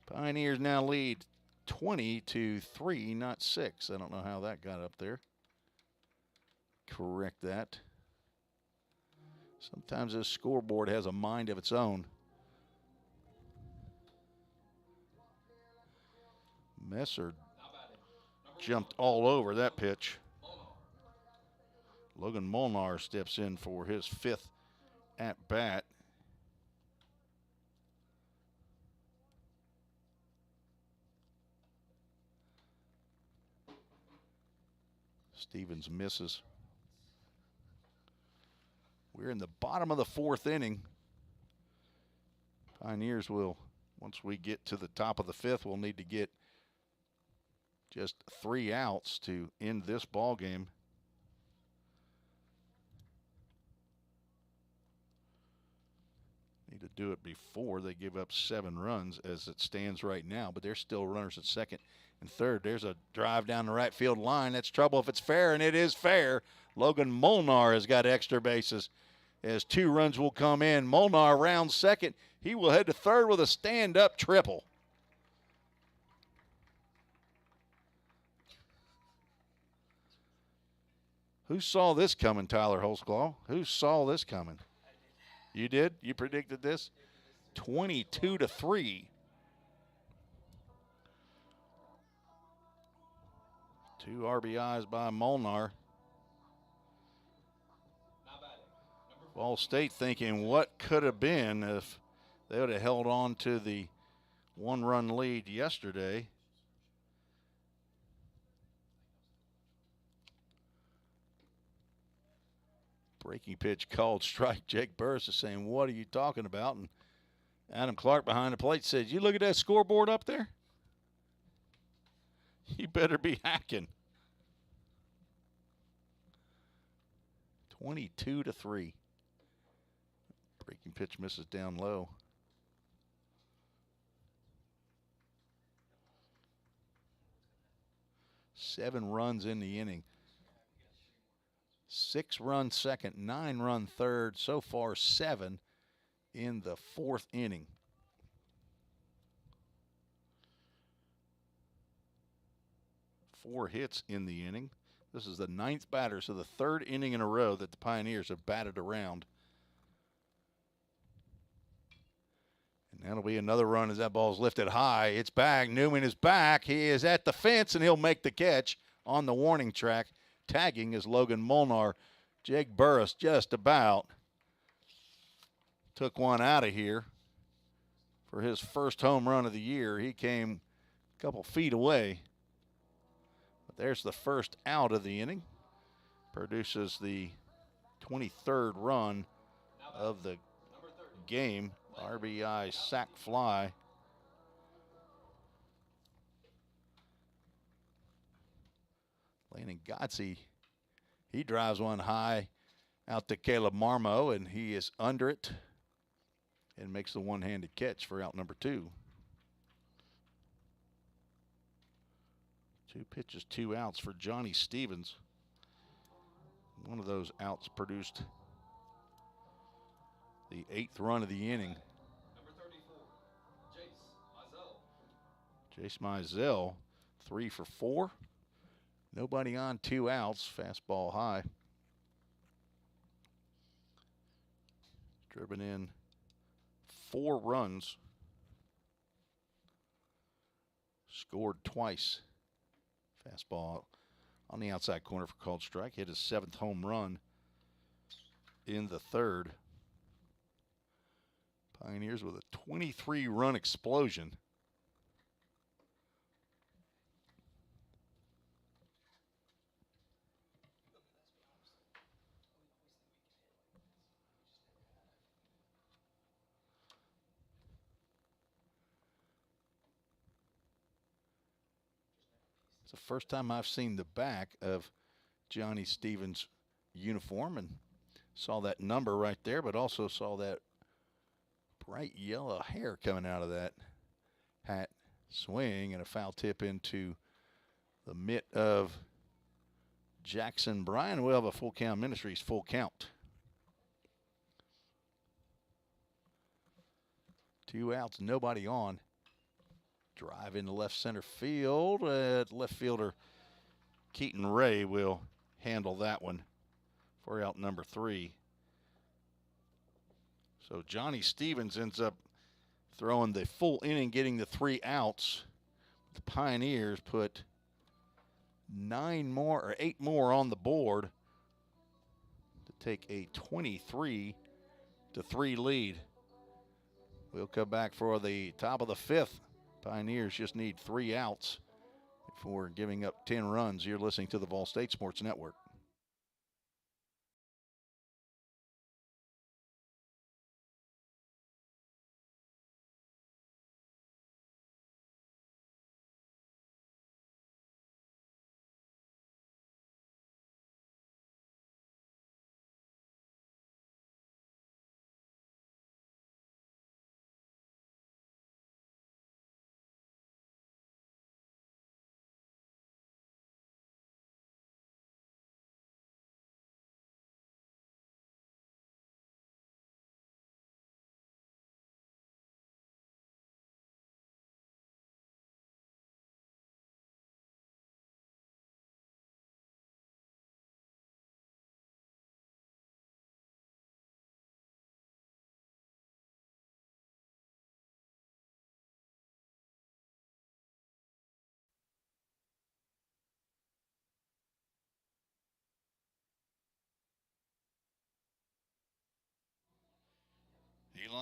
Pioneers now lead 20-3, not 6. I don't know how that got up there. Correct that. Sometimes this scoreboard has a mind of its own. Messer jumped all over that pitch. Logan Molnar steps in for his 5th at bat. Stevens misses. We're in the bottom of the 4th inning. Pioneers will, once we get to the top of the 5th, we'll need to get just 3 outs to end this ball game. Need to do it before they give up 7 runs as it stands right now, but there's still runners at second and third. There's a drive down the right field line. That's trouble if it's fair, and it is fair. Logan Molnar has got extra bases as 2 runs will come in. Molnar rounds second. He will head to third with a stand-up triple. Who saw this coming, Tyler Holzclaw? Who saw this coming? You did? You predicted this? 22-3. 2 RBIs by Molnar. Ball State thinking what could have been if they would have held on to the 1-run lead yesterday. Breaking pitch called strike. Jake Burris is saying, what are you talking about? And Adam Clark behind the plate said, you look at that scoreboard up there? You better be hacking. 22-3. Breaking pitch misses down low. Seven runs in the inning. 6-run second, 9-run third. So far, 7 in the 4th inning. Four hits in the inning. This is the 9th batter, so the 3rd inning in a row that the Pioneers have batted around. And that'll be another run as that ball's lifted high. It's back. Newman is back. He is at the fence, and he'll make the catch on the warning track. Tagging is Logan Molnar. Jake Burris just about took one out of here for his first home run of the year. He came a couple feet away. But there's the first out of the inning. Produces the 23rd run of the game. RBI sac fly. Landon Godsey, he drives one high out to Caleb Marmo, and he is under it and makes the one-handed catch for out number 2. 2 pitches, 2 outs for Johnny Stevens. One of those outs produced the 8th run of the inning. Number 34, Jace Mizell, 3 for 4. Nobody on, 2 outs. Fastball high. Driven in 4 runs. Scored twice. Fastball on the outside corner for called strike. Hit his 7th home run in the 3rd. Pioneers with a 23-run explosion. It's the first time I've seen the back of Johnny Stevens' uniform and saw that number right there, but also saw that bright yellow hair coming out of that hat. Swing and a foul tip into the mitt of Jackson Bryan. We'll have a full count. Ministries full count. 2 outs, nobody on. Drive into left center field. Left fielder Keaton Ray will handle that one for out number 3. So Johnny Stevens ends up throwing the full inning, getting the 3 outs. The Pioneers put 8 more on the board to take a 23-3 lead. We'll come back for the top of the 5th. Pioneers just need 3 outs before giving up 10 runs. You're listening to the Vol State Sports Network.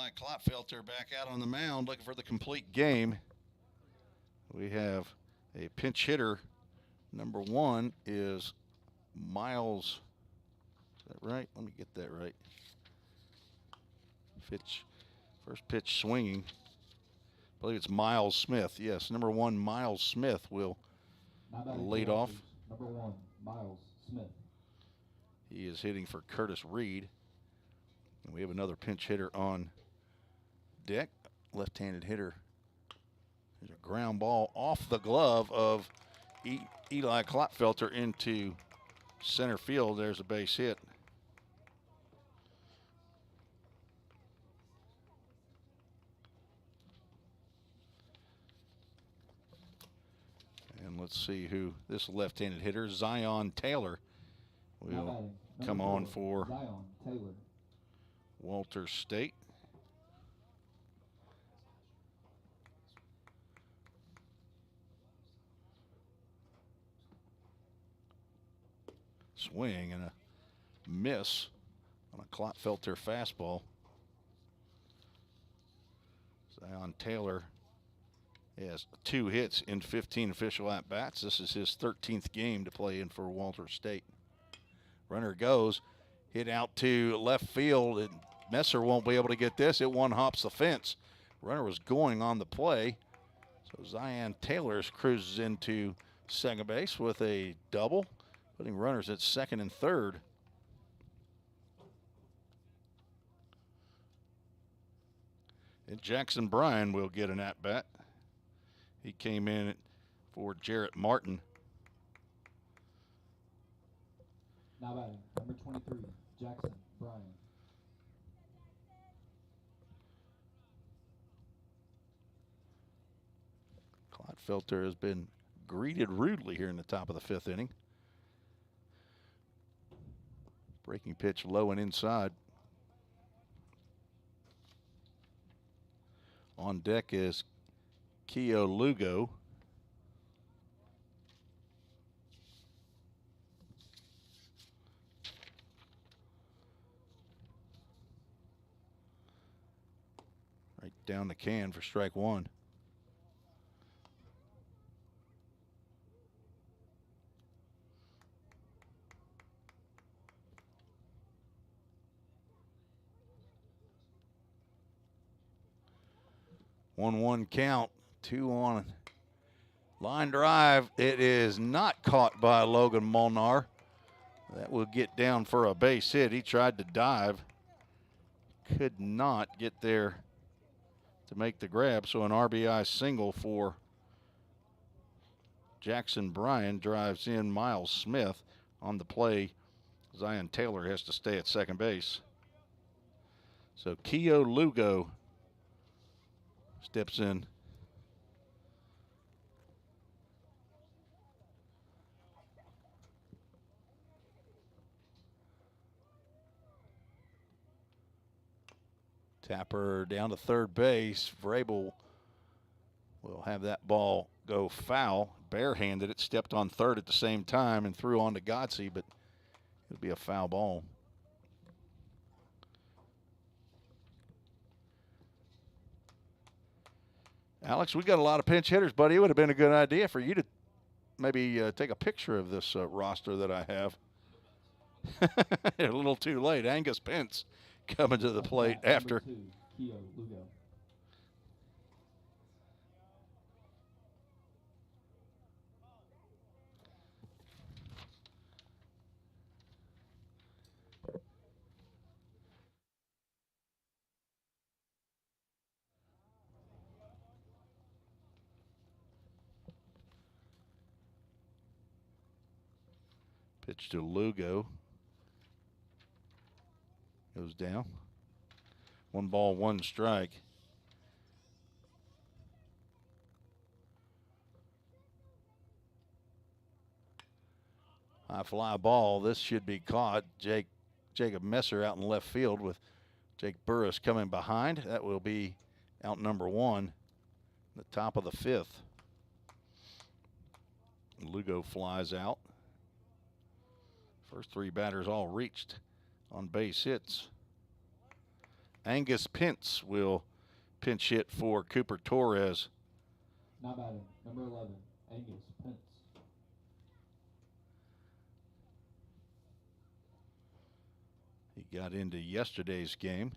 Eli Klotfelter back out on the mound looking for the complete game. We have a pinch hitter. Number 1 is Miles. Is that right? Let me get that right. First pitch swinging. I believe it's Miles Smith. Yes, number 1, Miles Smith will lead off. Number 1, Miles Smith. He is hitting for Curtis Reed. And we have another pinch hitter on deck. Left-handed hitter. There's a ground ball off the glove of Eli Klotfelter into center field. There's a base hit. And let's see who this left-handed hitter, Zion Taylor, will come on for Zion Taylor. Walter State. Swing and a miss on a Klotfelter fastball. Zion Taylor has 2 hits in 15 official at-bats. This is his 13th game to play in for Walter State. Runner goes, hit out to left field, and Messer won't be able to get this. It one-hops the fence. Runner was going on the play. So Zion Taylor cruises into second base with a double, putting runners at second and third. And Jackson Bryan will get an at-bat. He came in for Jarrett Martin. Now batting, number 23, Jackson Bryan. Klotfelter has been greeted rudely here in the top of the 5th inning. Breaking pitch low and inside. On deck is Keo Lugo. Right down the can for strike 1. One count, 2 on. Line drive. It is not caught by Logan Molnar. That will get down for a base hit. He tried to dive. Could not get there to make the grab. So an RBI single for Jackson Bryan. Drives in Miles Smith. On the play, Zion Taylor has to stay at second base. So Keo Lugo steps in. Tapper down to third base. Vrabel will have that ball go foul. Barehanded it, stepped on third at the same time and threw on to Godsey, but it'll be a foul ball. Alex, we got a lot of pinch hitters, buddy. It would have been a good idea for you to maybe take a picture of this roster that I have. A little too late. Angus Pence coming to the plate after. Number 2, Keo Lugo. Pitch to Lugo. Goes down. 1 ball, 1 strike. High fly ball. This should be caught. Jacob Messer out in left field with Jake Burris coming behind. That will be out number 1, the top of the 5th. Lugo flies out. First 3 batters all reached on base hits. Angus Pence will pinch hit for Cooper Torres. Now batting, number 11, Angus Pence. He got into yesterday's game.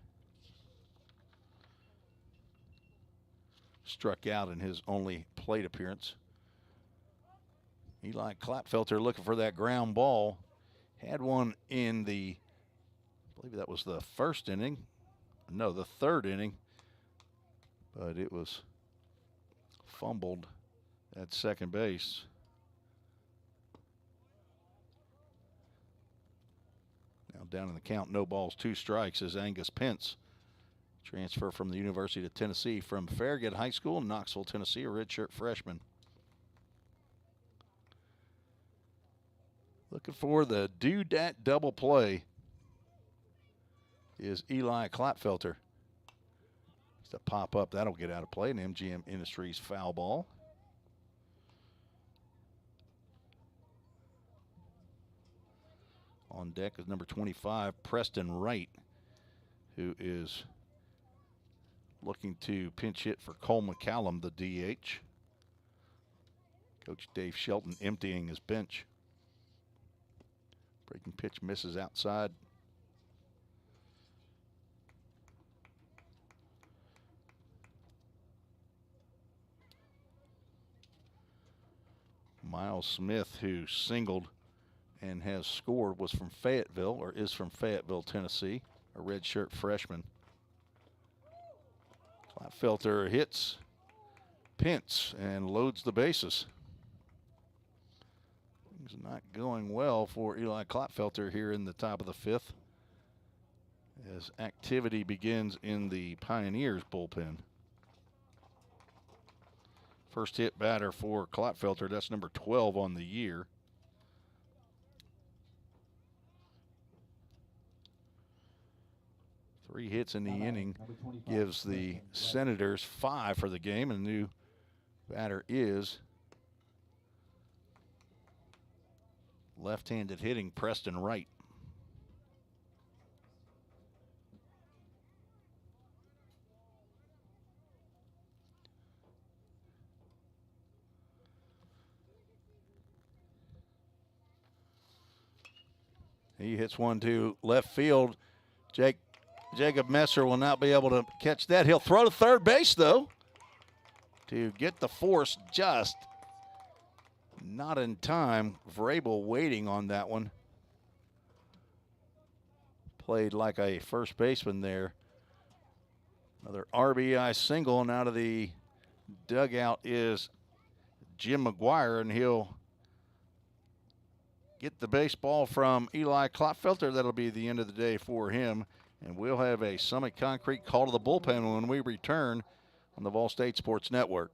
Struck out in his only plate appearance. Eli Klapfelter looking for that ground ball. Had one in the, I believe that was the first inning. No, the third inning. But it was fumbled at second base. Now down in the count, no balls, 2 strikes as Angus Pence, transfer from the University of Tennessee from Farragut High School in Knoxville, Tennessee, a redshirt freshman. Looking for the do-dat double play is Eli Klapfelter. It's a pop up, that'll get out of play, an MGM Industries foul ball. On deck is number 25, Preston Wright, who is looking to pinch hit for Cole McCallum, the DH. Coach Dave Shelton emptying his bench. Breaking pitch misses outside. Miles Smith, who singled and has scored, was from Fayetteville, or is from Fayetteville, Tennessee, a redshirt freshman. Klapfelter hits Pence and loads the bases. Things not going well for Eli Klapfelter here in the top of the 5th as activity begins in the Pioneers bullpen. First hit batter for Klapfelter, that's number 12 on the year. Three hits in the inning gives the Senators 5 for the game, and the new batter is left-handed hitting Preston Wright. He hits one to left field. Jacob Messer will not be able to catch that. He'll throw to third base, though, to get the force just not in time. Vrabel waiting on that one. Played like a first baseman there. Another RBI single, and out of the dugout is Jim McGuire, and he'll get the baseball from Eli Klapfelter. That'll be the end of the day for him. And we'll have a Summit Concrete call to the bullpen when we return on the Vol State Sports Network.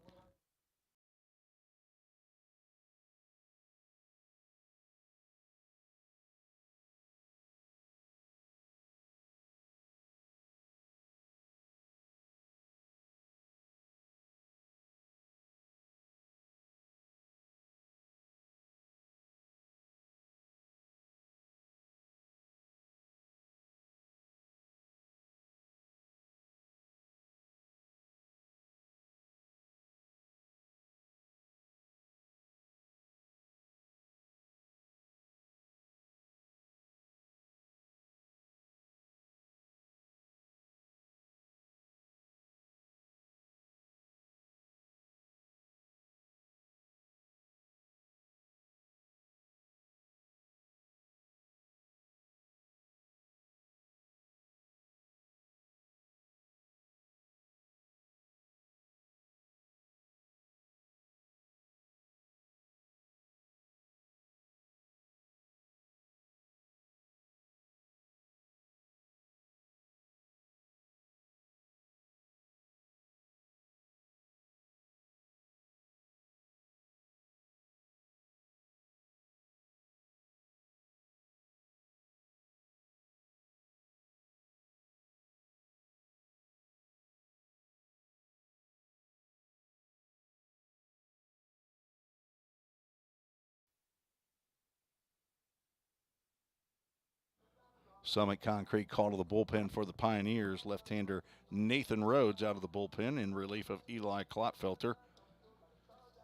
Summit Concrete call to the bullpen for the Pioneers. Left-hander Nathan Rhodes out of the bullpen in relief of Eli Klotfelter.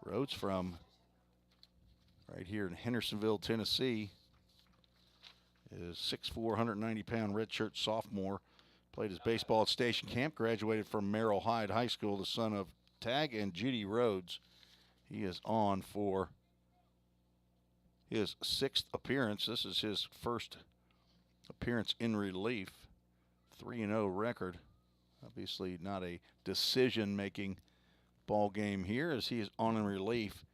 Rhodes from right here in Hendersonville, Tennessee, is 6'4", 190-pound redshirt sophomore. Played his baseball at Station Camp, graduated from Merrill Hyde High School, the son of Tag and Judy Rhodes. He is on for his 6th appearance. This is his first appearance in relief. 3-0 record. Obviously not a decision-making ball game here as he is on in relief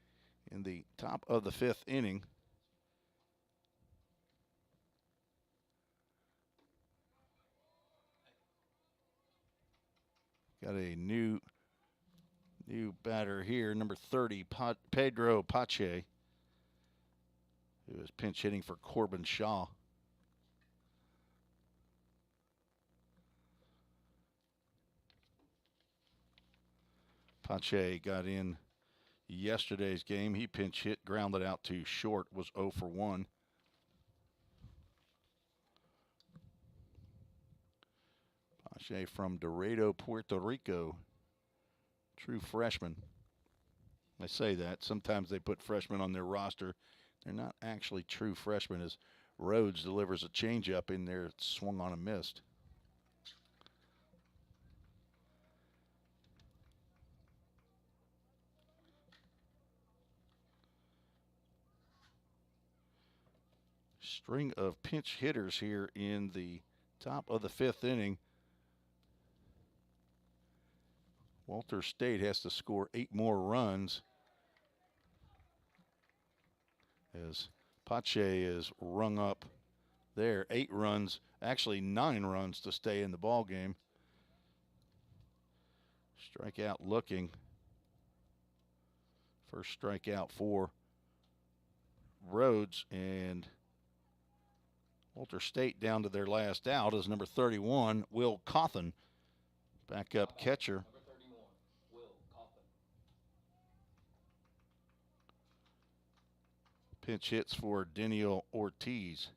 in the top of the 5th inning. Got a new batter here, number 30, Pedro Pache, who is pinch hitting for Corbin Shaw. Pache got in yesterday's game. He pinch hit, grounded out to short, was 0 for 1. Pache from Dorado, Puerto Rico. True freshman. I say that. Sometimes they put freshmen on their roster. They're not actually true freshmen, as Rhodes delivers a changeup in there. It's swung on and missed. String of pinch hitters here in the top of the 5th inning. Walter State has to score 8 more runs as Pache is rung up there. 8 runs, actually 9 runs to stay in the ball game. Strikeout looking. First strikeout for Rhodes, and Walter State down to their last out is number 31, Will Cawthon, backup catcher. Pinch hits for Daniel Ortiz.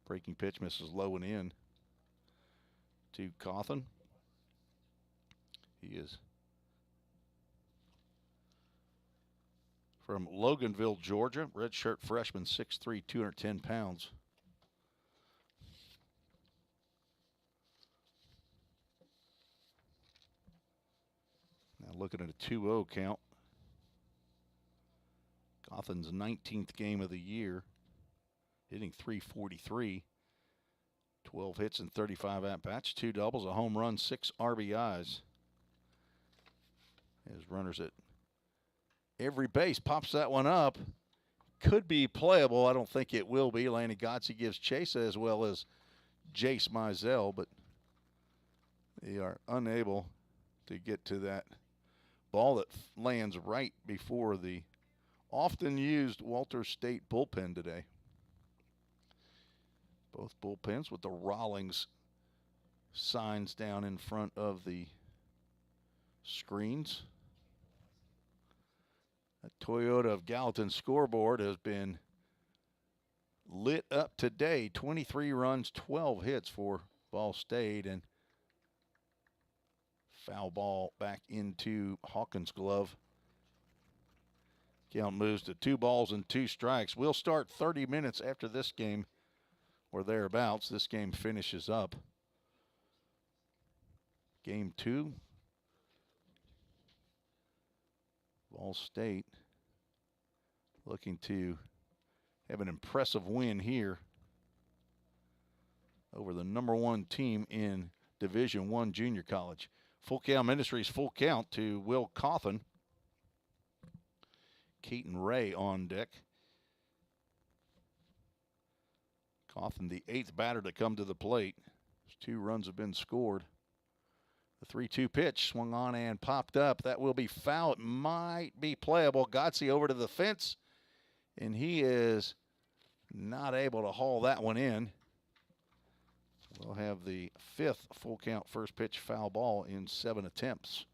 Breaking pitch misses low and in to Cawthon. He is from Loganville, Georgia. Redshirt freshman, 6'3", 210 pounds. Now looking at a 2-0 count. Cawthon's 19th game of the year. Hitting .343. 12 hits and 35 at-bats. 2 doubles, a home run, 6 RBIs. His runners at every base. Pops that one up. Could be playable. I don't think it will be. Lanny Gotze gives chase as well as Jace Mizell, but they are unable to get to that ball that lands right before the often used Walter State bullpen today. Both bullpens with the Rawlings signs down in front of the screens. The Toyota of Gallatin scoreboard has been lit up today. 23 runs, 12 hits for Ball State, and foul ball back into Hawkins' glove. Count moves to 2 balls and 2 strikes. We'll start 30 minutes after this game or thereabouts. This game finishes up. Game 2. Ball State looking to have an impressive win here over the #1 team in Division I Junior College. Full Count Ministries, full count to Will Cawthon. Keaton Ray on deck. Cawthon, the 8th batter to come to the plate. 2 runs have been scored. The 3-2 pitch swung on and popped up. That will be foul. It might be playable. Gotze over to the fence, and he is not able to haul that one in. We'll have the 5th full count first pitch foul ball in 7 attempts.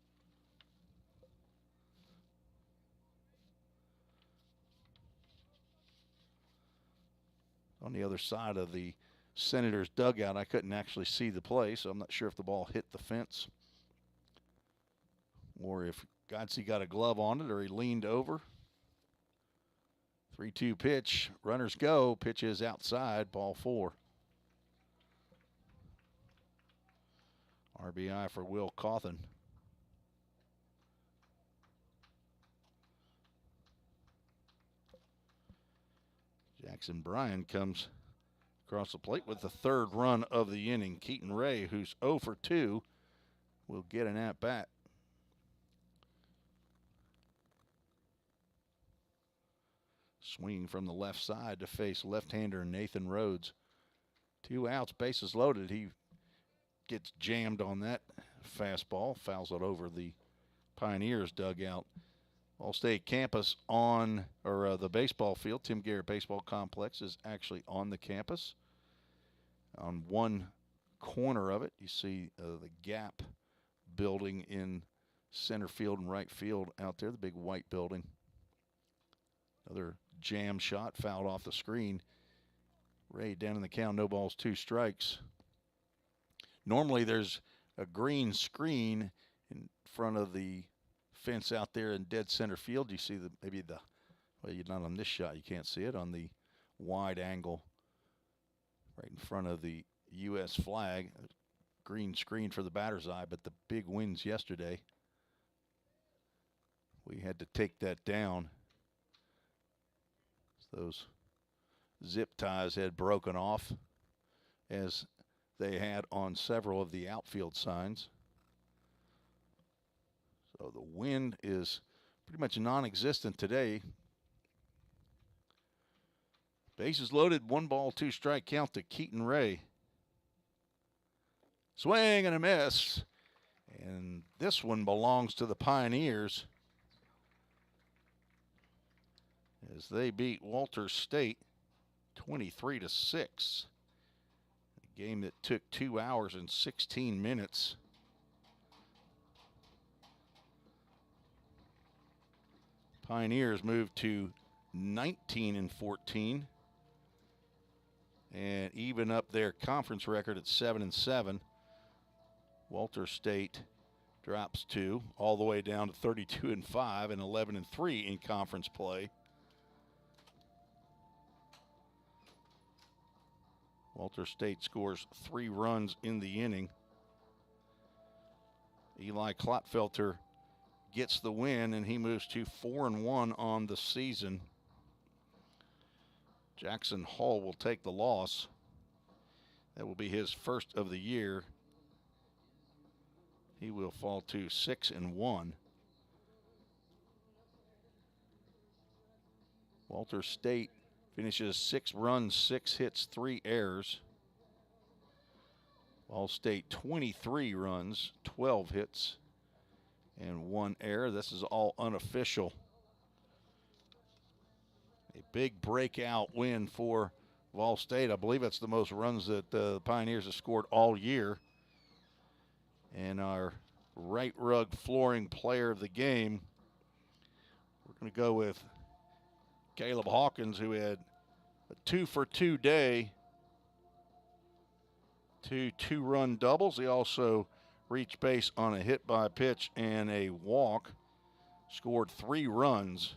on the other side of the Senators' dugout. I couldn't actually see the play, so I'm not sure if the ball hit the fence or if Godsey got a glove on it or he leaned over. 3-2 pitch. Runners go. Pitch is outside. Ball 4. RBI for Will Cawthon. Jackson Bryan comes across the plate with the 3rd run of the inning. Keaton Ray, who's 0 for 2, will get an at-bat. Swinging from the left side to face left-hander Nathan Rhodes. 2 outs, bases loaded. He gets jammed on that fastball, fouls it over the Pioneers dugout. All-State campus on, or the baseball field, Tim Garrett Baseball Complex is actually on the campus. On one corner of it, you see the Gap building in center field and right field out there, the big white building. Another jam shot, fouled off the screen. Ray down in the count, no balls, 2 strikes. Normally there's a green screen in front of the fence out there in dead center field. You see well, you're not on this shot, you can't see it, on the wide angle right in front of the U.S. flag. Green screen for the batter's eye, but the big winds yesterday, we had to take that down. Those zip ties had broken off, as they had on several of the outfield signs. So the wind is pretty much non-existent today. Bases loaded, 1 ball, 2 strike count to Keaton Ray. Swing and a miss. And this one belongs to the Pioneers, as they beat Walter State 23-6. A game that took 2 hours and 16 minutes. Pioneers moved to 19-14 and even up their conference record at 7-7. Walter State drops 2 all the way down to 32-5 and 11-3 in conference play. Walter State scores 3 runs in the inning. Eli Klopfelter gets the win, and he moves to 4-1 on the season. Jackson Hall will take the loss. That will be his first of the year. He will fall to 6-1. Walter State finishes 6 runs, 6 hits, 3 errors. All-State 23 runs, 12 hits, and 1 error. This is all unofficial. A big breakout win for Vol State. I believe that's the most runs that the Pioneers have scored all year. And our right rug flooring player of the game, we're going to go with Caleb Hawkins, who had a 2-for-2 day. 2 2-run doubles. He also reached base on a hit by pitch and a walk. Scored 3 runs.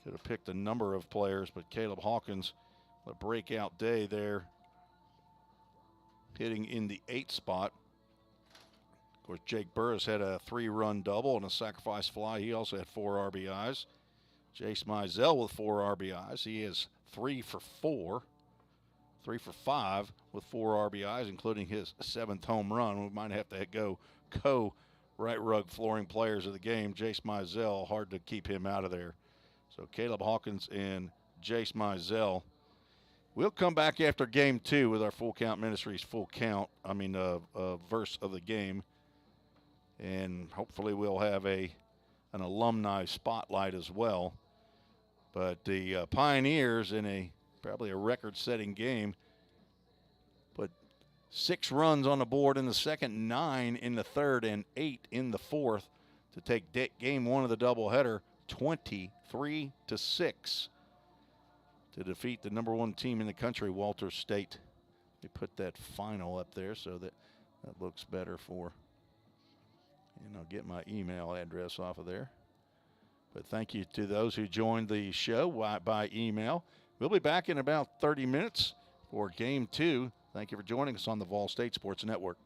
Could have picked a number of players, but Caleb Hawkins, a breakout day there, hitting in the 8th spot. Of course, Jake Burris had a 3-run double and a sacrifice fly. He also had 4 RBIs. Jace Mizell with 4 RBIs. He is 3 for 5 with 4 RBIs, including his 7th home run. We might have to go right rug flooring players of the game. Jace Mizell, hard to keep him out of there. So Caleb Hawkins and Jace Mizell. We'll come back after game 2 with our Full Count Ministries verse of the game. And hopefully we'll have an alumni spotlight as well. But the Pioneers, in probably a record-setting game, put 6 runs on the board in the second, 9 in the third, and 8 in the fourth to take game 1 of the doubleheader 23-6 to to defeat the #1 team in the country, Walter State. They put that final up there so that looks better for, and I'll get my email address off of there. But thank you to those who joined the show by email. We'll be back in about 30 minutes for Game 2. Thank you for joining us on the Vol State Sports Network.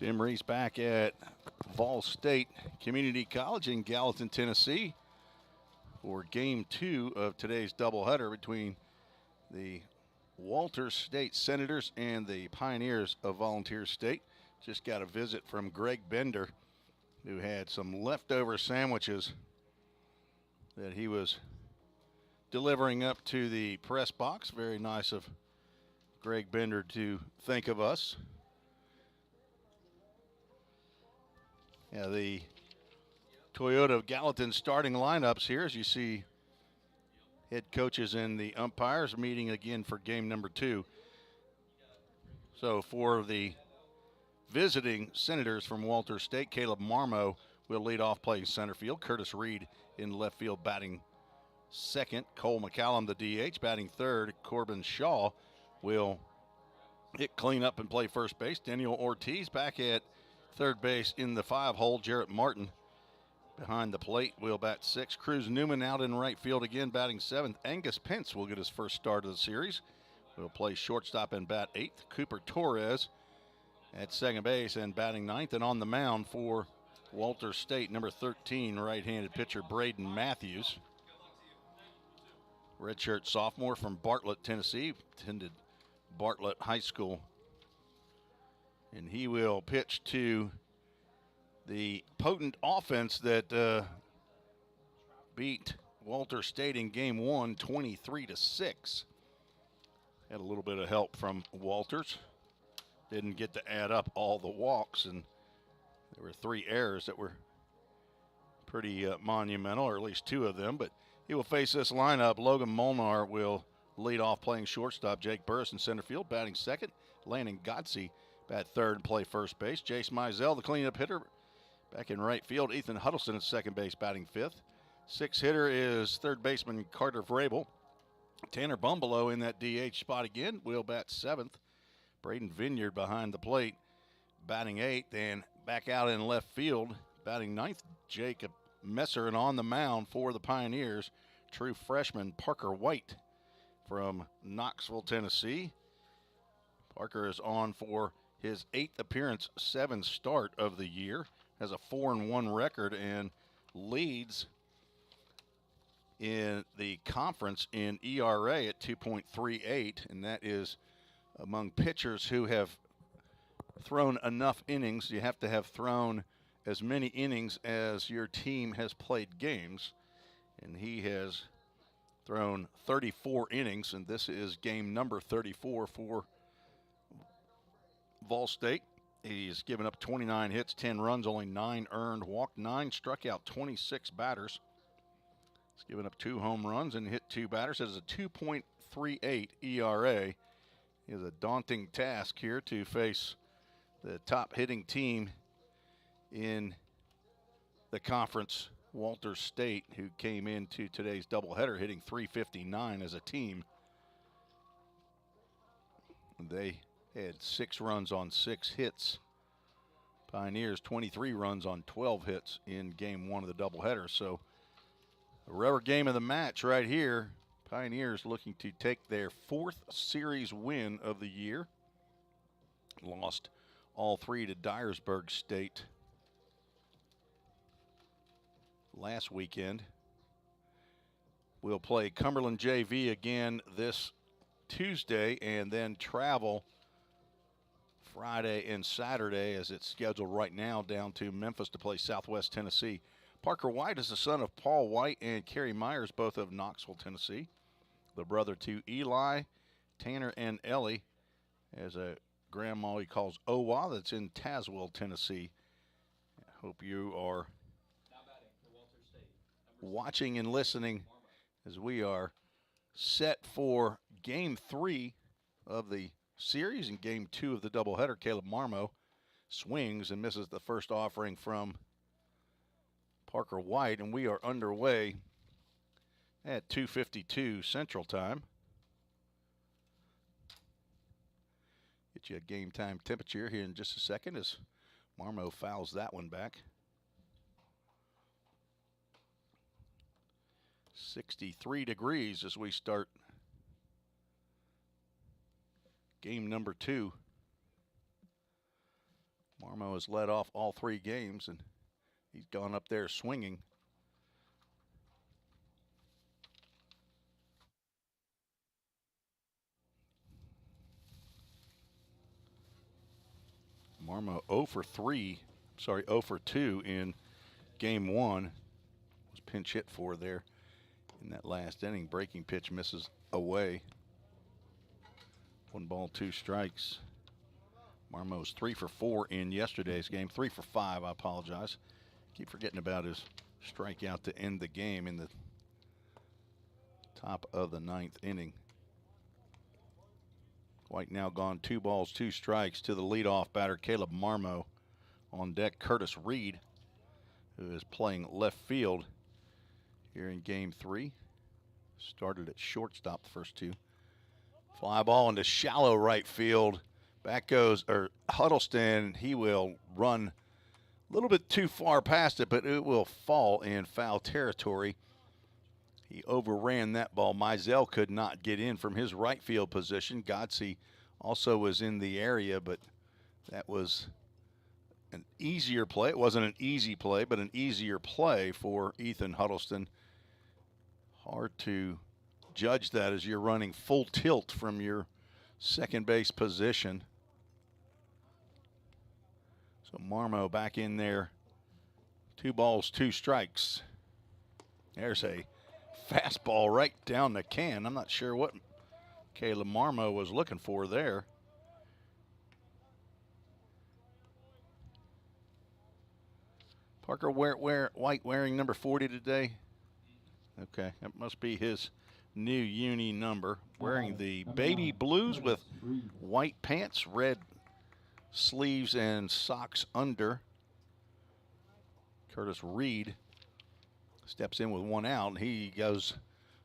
Tim Reese back at Vol State Community College in Gallatin, Tennessee for Game 2 of today's doubleheader between the Walters State Senators and the Pioneers of Volunteer State. Just got a visit from Greg Bender, who had some leftover sandwiches that he was delivering up to the press box. Very nice of Greg Bender to think of us. Yeah, the Toyota Gallatin starting lineups here, as you see head coaches and the umpires meeting again for game number 2. So for the visiting Senators from Walters State, Caleb Marmo will lead off playing center field. Curtis Reed in left field batting second. Cole McCallum, the DH, batting third. Corbin Shaw will hit cleanup and play first base. Daniel Ortiz back at third base in the 5-hole. Jarrett Martin behind the plate will bat 6th. Cruz Newman out in right field again, batting 7th. Angus Pence will get his first start of the series. Will play shortstop and bat 8th. Cooper Torres at second base and batting 9th. And on the mound for Walters State, number 13, right-handed pitcher Braden Matthews. Redshirt sophomore from Bartlett, Tennessee. Attended Bartlett High School. And he will pitch to the potent offense that beat Walters State in game 1, 23-6. Had a little bit of help from Walters. Didn't get to add up all the walks, and there were 3 errors that were pretty monumental, or at least 2 of them. But he will face this lineup. Logan Molnar will lead off playing shortstop. Jake Burris in center field, batting second. Landon Godsey bat third and play first base. Jace Mizell, the cleanup hitter, back in right field. Ethan Huddleston at second base, batting 5th. 6th hitter is third baseman Carter Vrabel. Tanner Bumbelow in that DH spot again, will bat 7th. Braden Vineyard behind the plate, batting 8th. And back out in left field, batting 9th, Jacob Messer. And on the mound for the Pioneers, true freshman Parker White from Knoxville, Tennessee. Parker is on for his 8th appearance, 7th start of the year. Has a 4-1 record and leads in the conference in ERA at 2.38, and that is among pitchers who have thrown enough innings. You have to have thrown as many innings as your team has played games, and he has thrown 34 innings, and this is game number 34 for Vol State. He's given up 29 hits, 10 runs, only 9 earned, walked 9, struck out 26 batters. He's given up 2 home runs and hit 2 batters. It is a 2.38 ERA. It is a daunting task here to face the top hitting team in the conference, Walters State, who came into today's doubleheader hitting .359 as a team. They had 6 runs on 6 hits. Pioneers 23 runs on 12 hits in game 1 of the doubleheader. So a rubber game of the match right here. Pioneers looking to take their 4th series win of the year. Lost all 3 to Dyersburg State last weekend. We'll play Cumberland JV again this Tuesday and then travel Friday and Saturday, as it's scheduled right now, down to Memphis to play Southwest Tennessee. Parker White is the son of Paul White and Carrie Myers, both of Knoxville, Tennessee. The brother to Eli, Tanner, and Ellie, as a grandma he calls Owa, that's in Tazewell, Tennessee. I hope you are watching and listening as we are set for game 3 of the series. In game 2 of the doubleheader, Caleb Marmo swings and misses the first offering from Parker White, and we are underway at 2:52 Central Time. Get you a game time temperature here in just a second as Marmo fouls that one back. 63 degrees as we start game number 2. Marmo has led off all 3 games, and he's gone up there swinging. Marmo 0 for 2 in game 1. Was pinch hit for there in that last inning. Breaking pitch misses away. 1 ball, 2 strikes. Marmo's 3 for 4 in yesterday's game. 3 for 5, I apologize. Keep forgetting about his strikeout to end the game in the top of the 9th inning. White now gone 2 balls, 2 strikes to the leadoff batter, Caleb Marmo. On deck, Curtis Reed, who is playing left field here in game 3. Started at shortstop the first 2. Fly ball into shallow right field. Back goes Huddleston. He will run a little bit too far past it, but it will fall in foul territory. He overran that ball. Mizell could not get in from his right field position. Godsey also was in the area, but that was an easier play. It wasn't an easy play, but an easier play for Ethan Huddleston. Hard to judge that as you're running full tilt from your second base position. So Marmo back in there. 2 balls, 2 strikes. There's a fastball right down the can. I'm not sure what Caleb Marmo was looking for there. Parker White wearing number 40 today. Okay, that must be his new uni number. Wearing the baby blues with white pants, red sleeves and socks under. Curtis Reed steps in with 1 out. He goes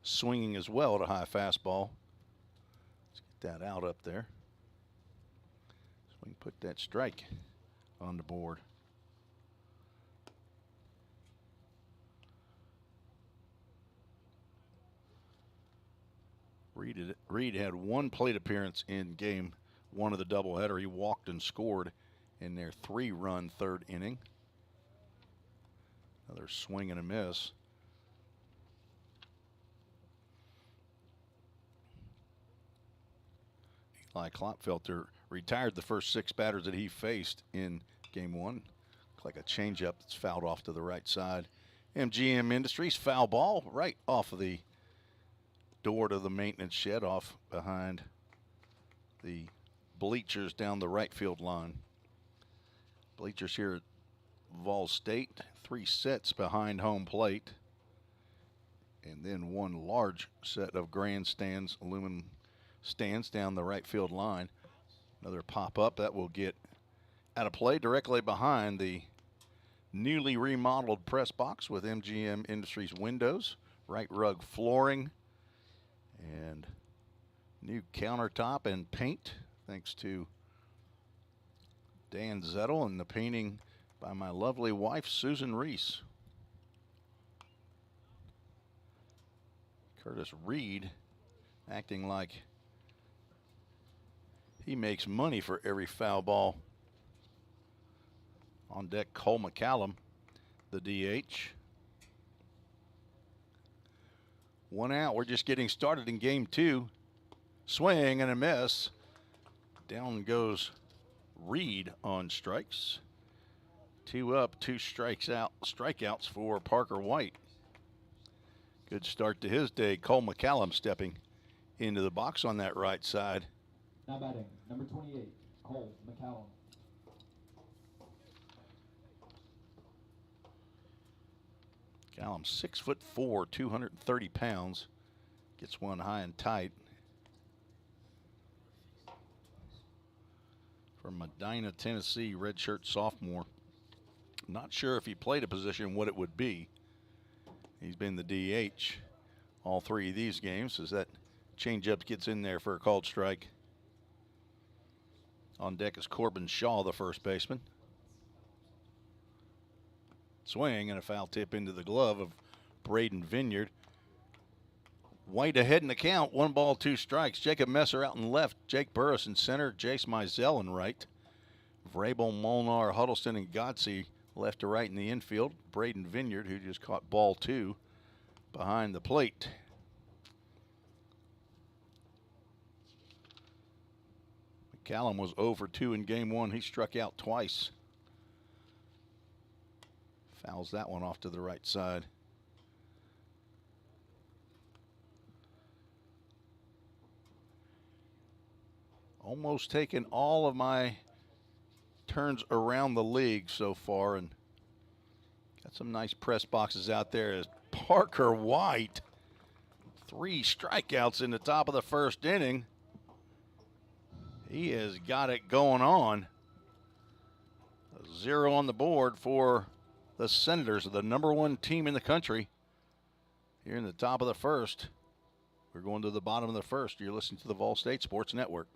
swinging as well at a high fastball. Let's get that out up there so we can put that strike on the board. Reed had 1 plate appearance in game 1 of the doubleheader. He walked and scored in their 3-run 3rd inning. Another swing and a miss. Eli Klopfelter retired the first 6 batters that he faced in game 1. Looks like a changeup that's fouled off to the right side. MGM Industries foul ball right off of the door to the maintenance shed, off behind the bleachers down the right field line. Bleachers here at Vol State, 3 sets behind home plate, and then 1 large set of grandstands, aluminum stands down the right field line. Another pop up that will get out of play directly behind the newly remodeled press box with MGM Industries windows, right rug flooring, and new countertop and paint thanks to Dan Zettel, and the painting by my lovely wife, Susan Reese. Curtis Reed acting like he makes money for every foul ball. On deck, Cole McCallum, the DH. 1 out. We're just getting started in game 2. Swing and a miss. Down goes Reed on strikes. 2 up, 2 strikeouts for Parker White. Good start to his day. Cole McCallum stepping into the box on that right side. Now batting, number 28, Cole McCallum. Callum, 6'4", 230 pounds. Gets one high and tight. From Medina, Tennessee, redshirt sophomore. Not sure if he played a position, what it would be. He's been the DH all 3 of these games as that changeup gets in there for a called strike. On deck is Corbin Shaw, the first baseman. Swing and a foul tip into the glove of Braden Vineyard. White ahead in the count, 1 ball, 2 strikes. Jacob Messer out in left, Jake Burris in center, Jace Mizell in right. Vrabel, Molnar, Huddleston, and Godsey left to right in the infield. Braden Vineyard, who just caught ball 2 behind the plate. McCallum was 0 for 2 in game 1. He struck out twice. Fouls that one off to the right side. Almost taken all of my turns around the league so far, and got some nice press boxes out there. As Parker White, 3 strikeouts in the top of the first inning. He has got it going on. 0 on the board for the Senators, the #1 team in the country. Here in the top of the first. We're going to the bottom of the first. You're listening to the Vol State Sports Network.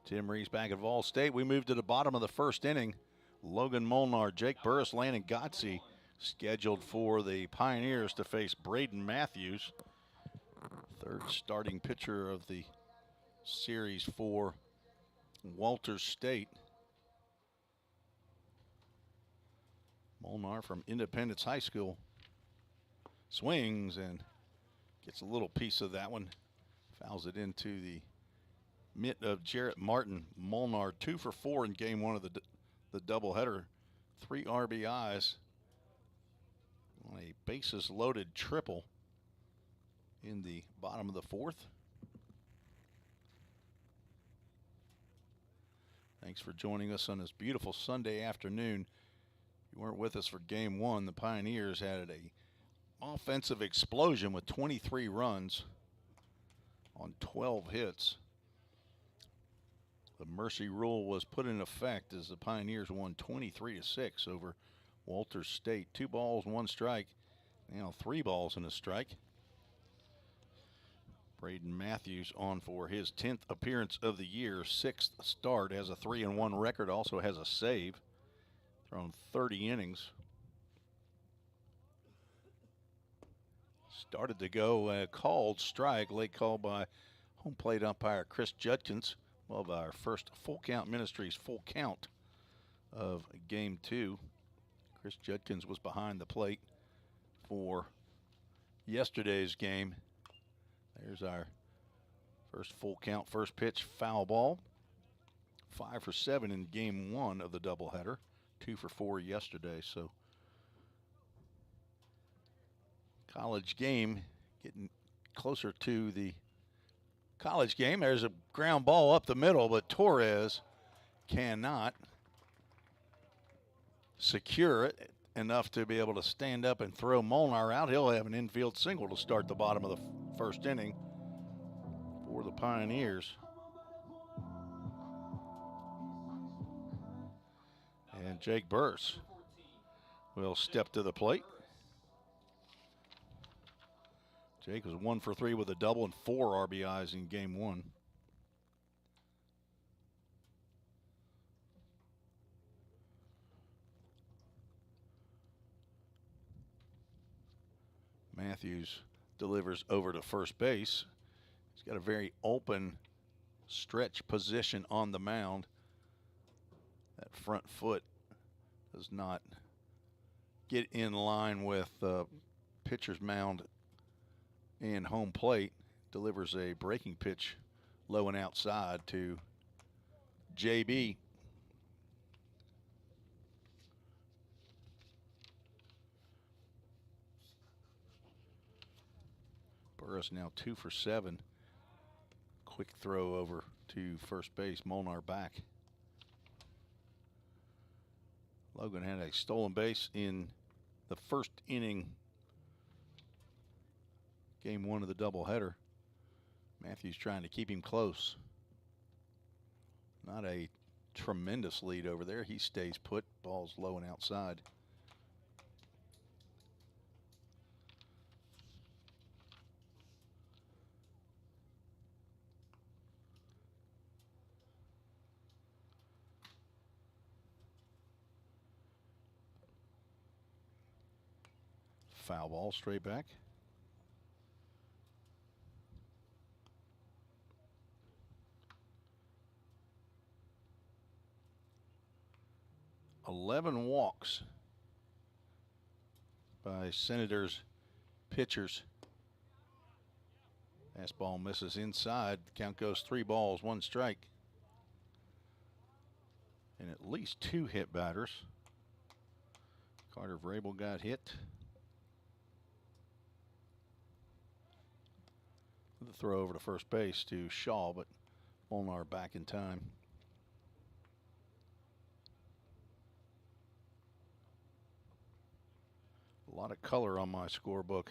Tim Rees back at Vol State. We move to the bottom of the first inning. Logan Molnar, Jake Burris, Landon Godsey scheduled for the Pioneers to face Braden Matthews, third starting pitcher of the series for Walters State. Molnar from Independence High School swings and gets a little piece of that one. Fouls it into the mitt of Jarrett Martin. Molnar 2 for 4 in game 1 of the doubleheader. 3 RBIs on a bases loaded triple in the bottom of the 4th. Thanks for joining us on this beautiful Sunday afternoon. If you weren't with us for game 1, the Pioneers had an offensive explosion with 23 runs on 12 hits. The mercy rule was put in effect as the Pioneers won 23-6 over Walters State. 2 balls, 1 strike. Now 3 balls and a strike. Braden Matthews on for his 10th appearance of the year, 6th start, has a 3-1 record, also has a save. Thrown 30 innings. Started to go called strike, late call by home plate umpire Chris Judkins. Of our first Full Count Ministries full count of game 2. Chris Judkins was behind the plate for yesterday's game. There's our first full count, first pitch, foul ball. 5 for 7 in game 1 of the doubleheader. 2 for 4 yesterday. So college game getting closer to the college game. There's a ground ball up the middle, but Torres cannot secure it enough to be able to stand up and throw Molnar out. He'll have an infield single to start the bottom of the first inning for the Pioneers. And Jake Burris will step to the plate. Jake was 1 for 3 with a double and 4 RBIs in game 1. Matthews delivers over to first base. He's got a very open stretch position on the mound. That front foot does not get in line with the pitcher's mound and home plate. Delivers a breaking pitch low and outside to JB. Burris now 2 for 7. Quick throw over to first base. Molnar back. Logan had a stolen base in the first inning, game 1 of the doubleheader. Matthews trying to keep him close. Not a tremendous lead over there. He stays put. Ball's low and outside. Foul ball straight back. "11 walks by Senators pitchers. Fastball misses inside. Count goes 3 balls, 1 strike. And at least 2 hit batters. Carter Vrabel got hit. The throw over to first base to Shaw, but Molnar back in time. A lot of color on my scorebook.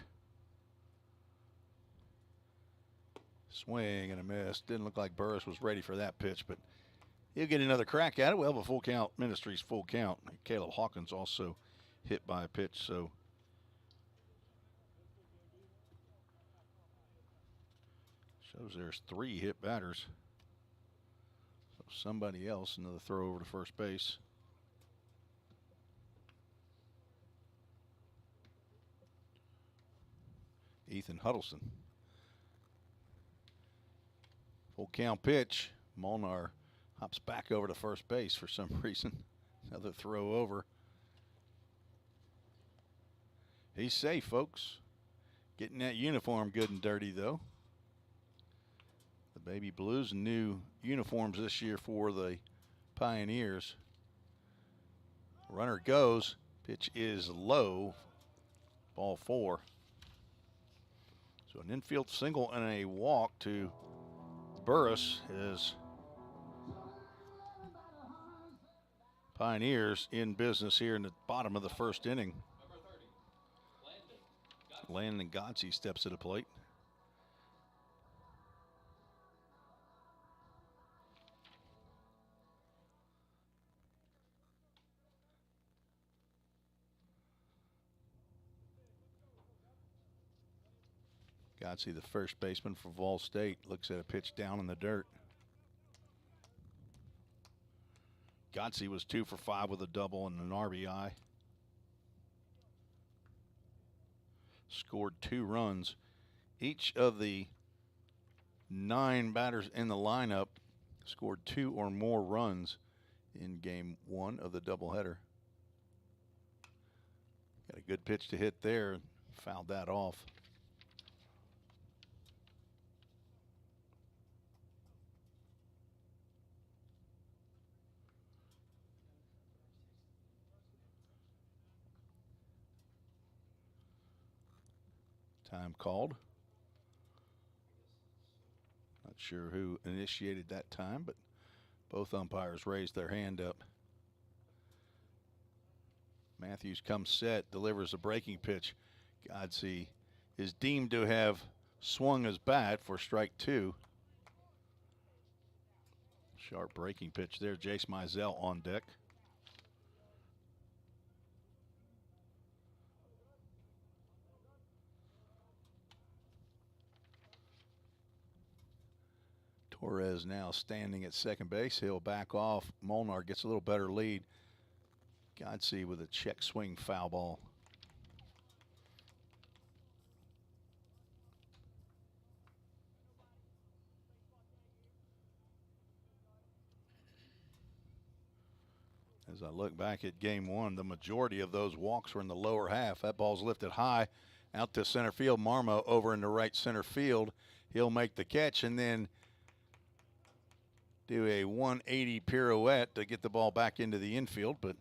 Swing and a miss. Didn't look like Burris was ready for that pitch, but he'll get another crack at it. We'll have a full count. Ministries full count. Caleb Hawkins also hit by a pitch, so shows there's 3 hit batters. So somebody else, another throw over to first base. Ethan Huddleston. Full count pitch. Molnar hops back over to first base for some reason. Another throw over. He's safe, folks. Getting that uniform good and dirty, though. The Baby Blues, new uniforms this year for the Pioneers. Runner goes. Pitch is low. Ball 4. So an infield single and a walk to Burris as Pioneers in business here in the bottom of the first inning. Landon Godsey steps to the plate. Godsey, the first baseman for Vol State, looks at a pitch down in the dirt. Godsey was 2 for 5 with a double and an RBI. Scored 2 runs. Each of the 9 batters in the lineup scored 2 or more runs in game 1 of the doubleheader. Got a good pitch to hit there. Fouled that off. Time called. Not sure who initiated that time, but both umpires raised their hand up. Matthews comes set, delivers a breaking pitch. Godsey is deemed to have swung his bat for strike 2. Sharp breaking pitch there. Jace Mizell on deck. Torres now standing at second base. He'll back off. Molnar gets a little better lead. Godsey with a check swing foul ball. As I look back at game one, the majority of those walks were in the lower half. That ball's lifted high out to center field. Marmo over in the right center field. He'll make the catch and then do a 180 pirouette to get the ball back into the infield. But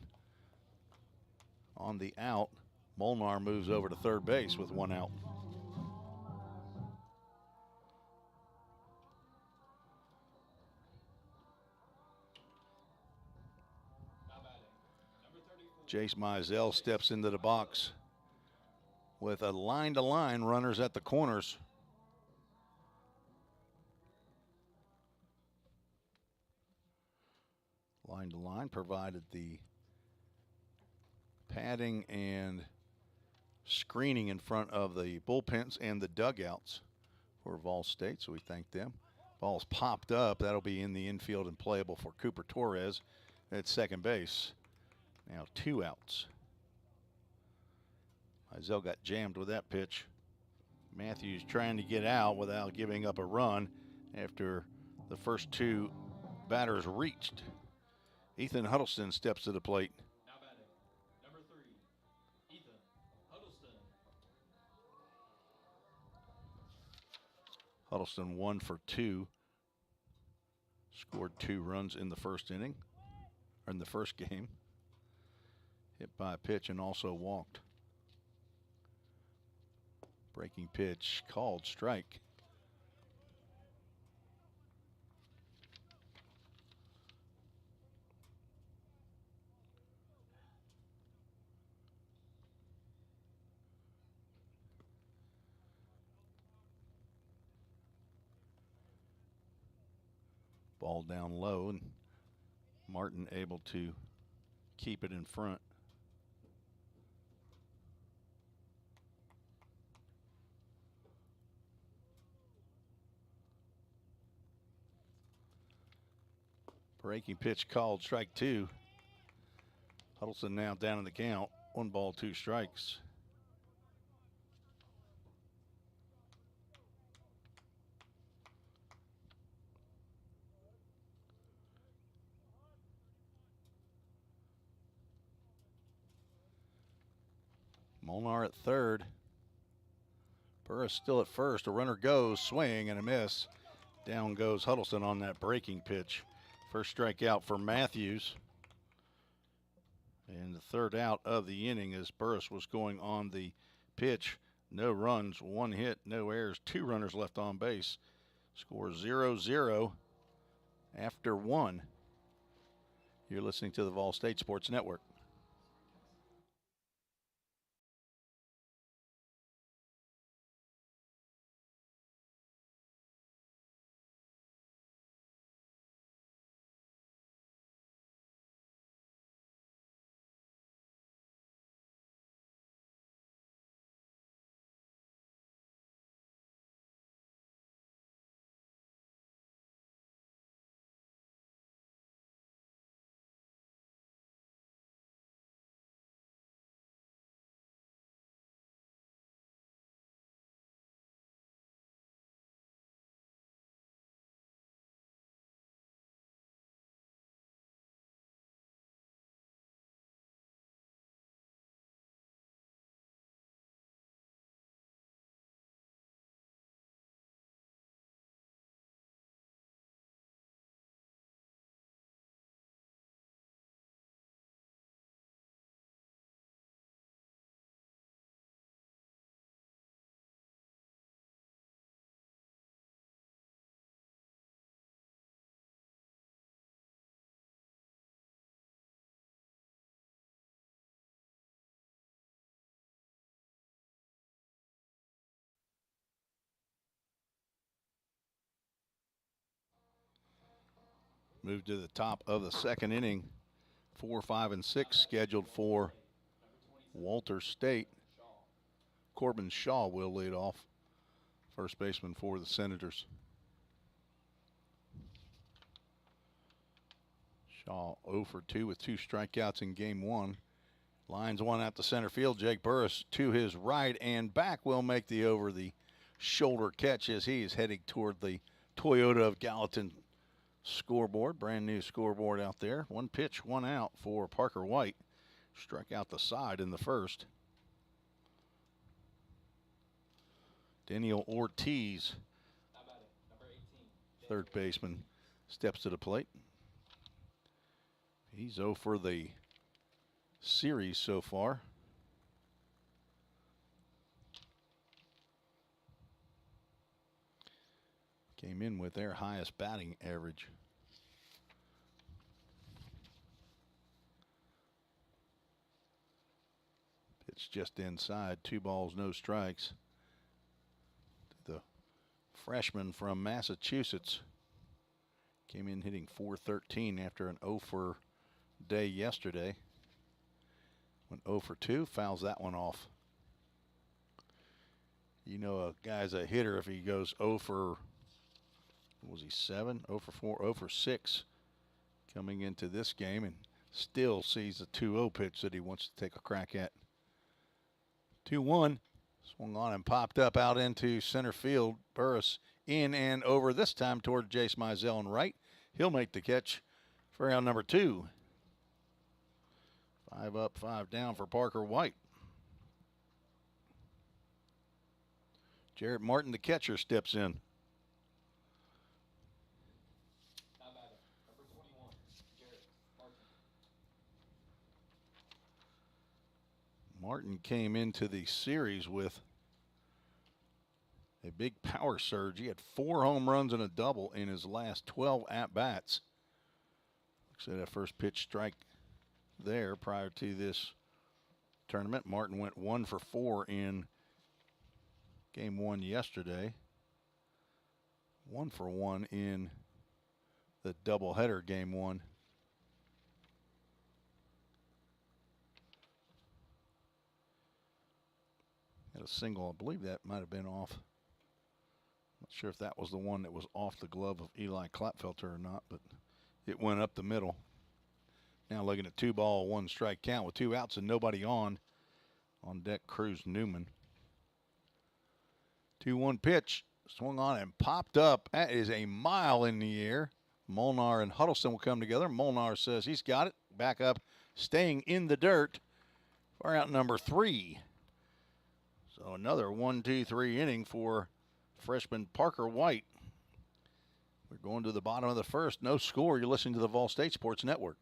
on the out, Molnar moves over to third base with one out. Jace Mizell steps into the box with a line-to-line, runners at the corners. Line-to-line provided the padding and screening in front of the bullpens and the dugouts for Vol State, so we thank them. Ball's popped up. That'll be in the infield and playable for Cooper Torres at second base. Now 2 outs. Mizell got jammed with that pitch. Matthews trying to get out without giving up a run after the first 2 batters reached. Ethan Huddleston steps to the plate. Now batting, number 3, Ethan Huddleston. Huddleston 1 for 2. Scored 2 runs in the first inning, or in the first game. Hit by a pitch and also walked. Breaking pitch called strike. Ball down low, and Martin able to keep it in front. Breaking pitch called strike 2. Huddleston now down in the count. 1 ball, 2 strikes. Molnar at third. Burris still at first. A runner goes, swing and a miss. Down goes Huddleston on that breaking pitch. First strikeout for Matthews. And the third out of the inning as Burris was going on the pitch. No runs, 1 hit, no errors, 2 runners left on base. Score 0-0 after 1. You're listening to the Vol State Sports Network. Move to the top of the second inning. 4, 5, and 6 scheduled for Walter State. Corbin Shaw will lead off. First baseman for the Senators. Shaw 0 for 2 with 2 strikeouts in game 1. Lines one out to center field. Jake Burris to his right and back will make the over the shoulder catch as he is heading toward the Toyota of Gallatin scoreboard. Brand new scoreboard out there. 1 pitch, 1 out for Parker White. Struck out the side in the first. Daniel Ortiz, third baseman, steps to the plate. He's 0 for the series so far. Came in with their highest batting average. Pitch just inside. 2 balls, no strikes. The freshman from Massachusetts came in hitting .413 after an 0 for day yesterday. Went 0 for 2, fouls that one off. You know a guy's a hitter if he goes 0 for, what was he, 7? 0 for 4, 0 for 6 coming into this game and still sees a 2-0 pitch that he wants to take a crack at. 2-1, swung on and popped up out into center field. Burris in and over, this time toward Jace Mizell and right. He'll make the catch for out number 2. 5 up, 5 down for Parker White. Jarrett Martin, the catcher, steps in. Number 21, Jarrett Martin. Martin came into the series with a big power surge. He had 4 home runs and a double in his last 12 at-bats. Looks like that first pitch strike there prior to this tournament. Martin went 1 for 4 in game 1 yesterday. 1 for 1 in the doubleheader game 1. Had a single, I believe that might have been off. Not sure if that was the one that was off the glove of Eli Klapfelter or not, but it went up the middle. Now looking at 2 ball, 1 strike count with 2 outs and nobody on. On deck, Cruz Newman. 2-1 pitch, swung on and popped up. That is a mile in the air. Molnar and Huddleston will come together. Molnar says he's got it. Back up, staying in the dirt. Far out number 3. So another 1-2-3 inning for freshman Parker White. We're going to the bottom of the first. No score. You're listening to the Vol State Sports Network.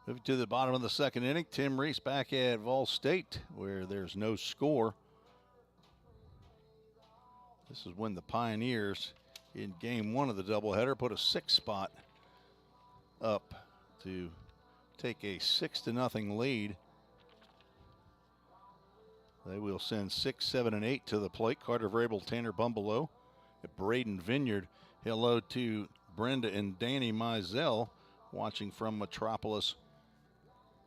Moving to the bottom of the second inning, Tim Reese back at Vol State where there's no score. This is when the Pioneers in game 1 of the doubleheader put a 6 spot up to take a 6-0 lead. They will send 6, 7, and 8 to the plate. Carter Vrabel, Tanner Bumbleau at Braden Vineyard. Hello to Brenda and Danny Mizell watching from Metropolis,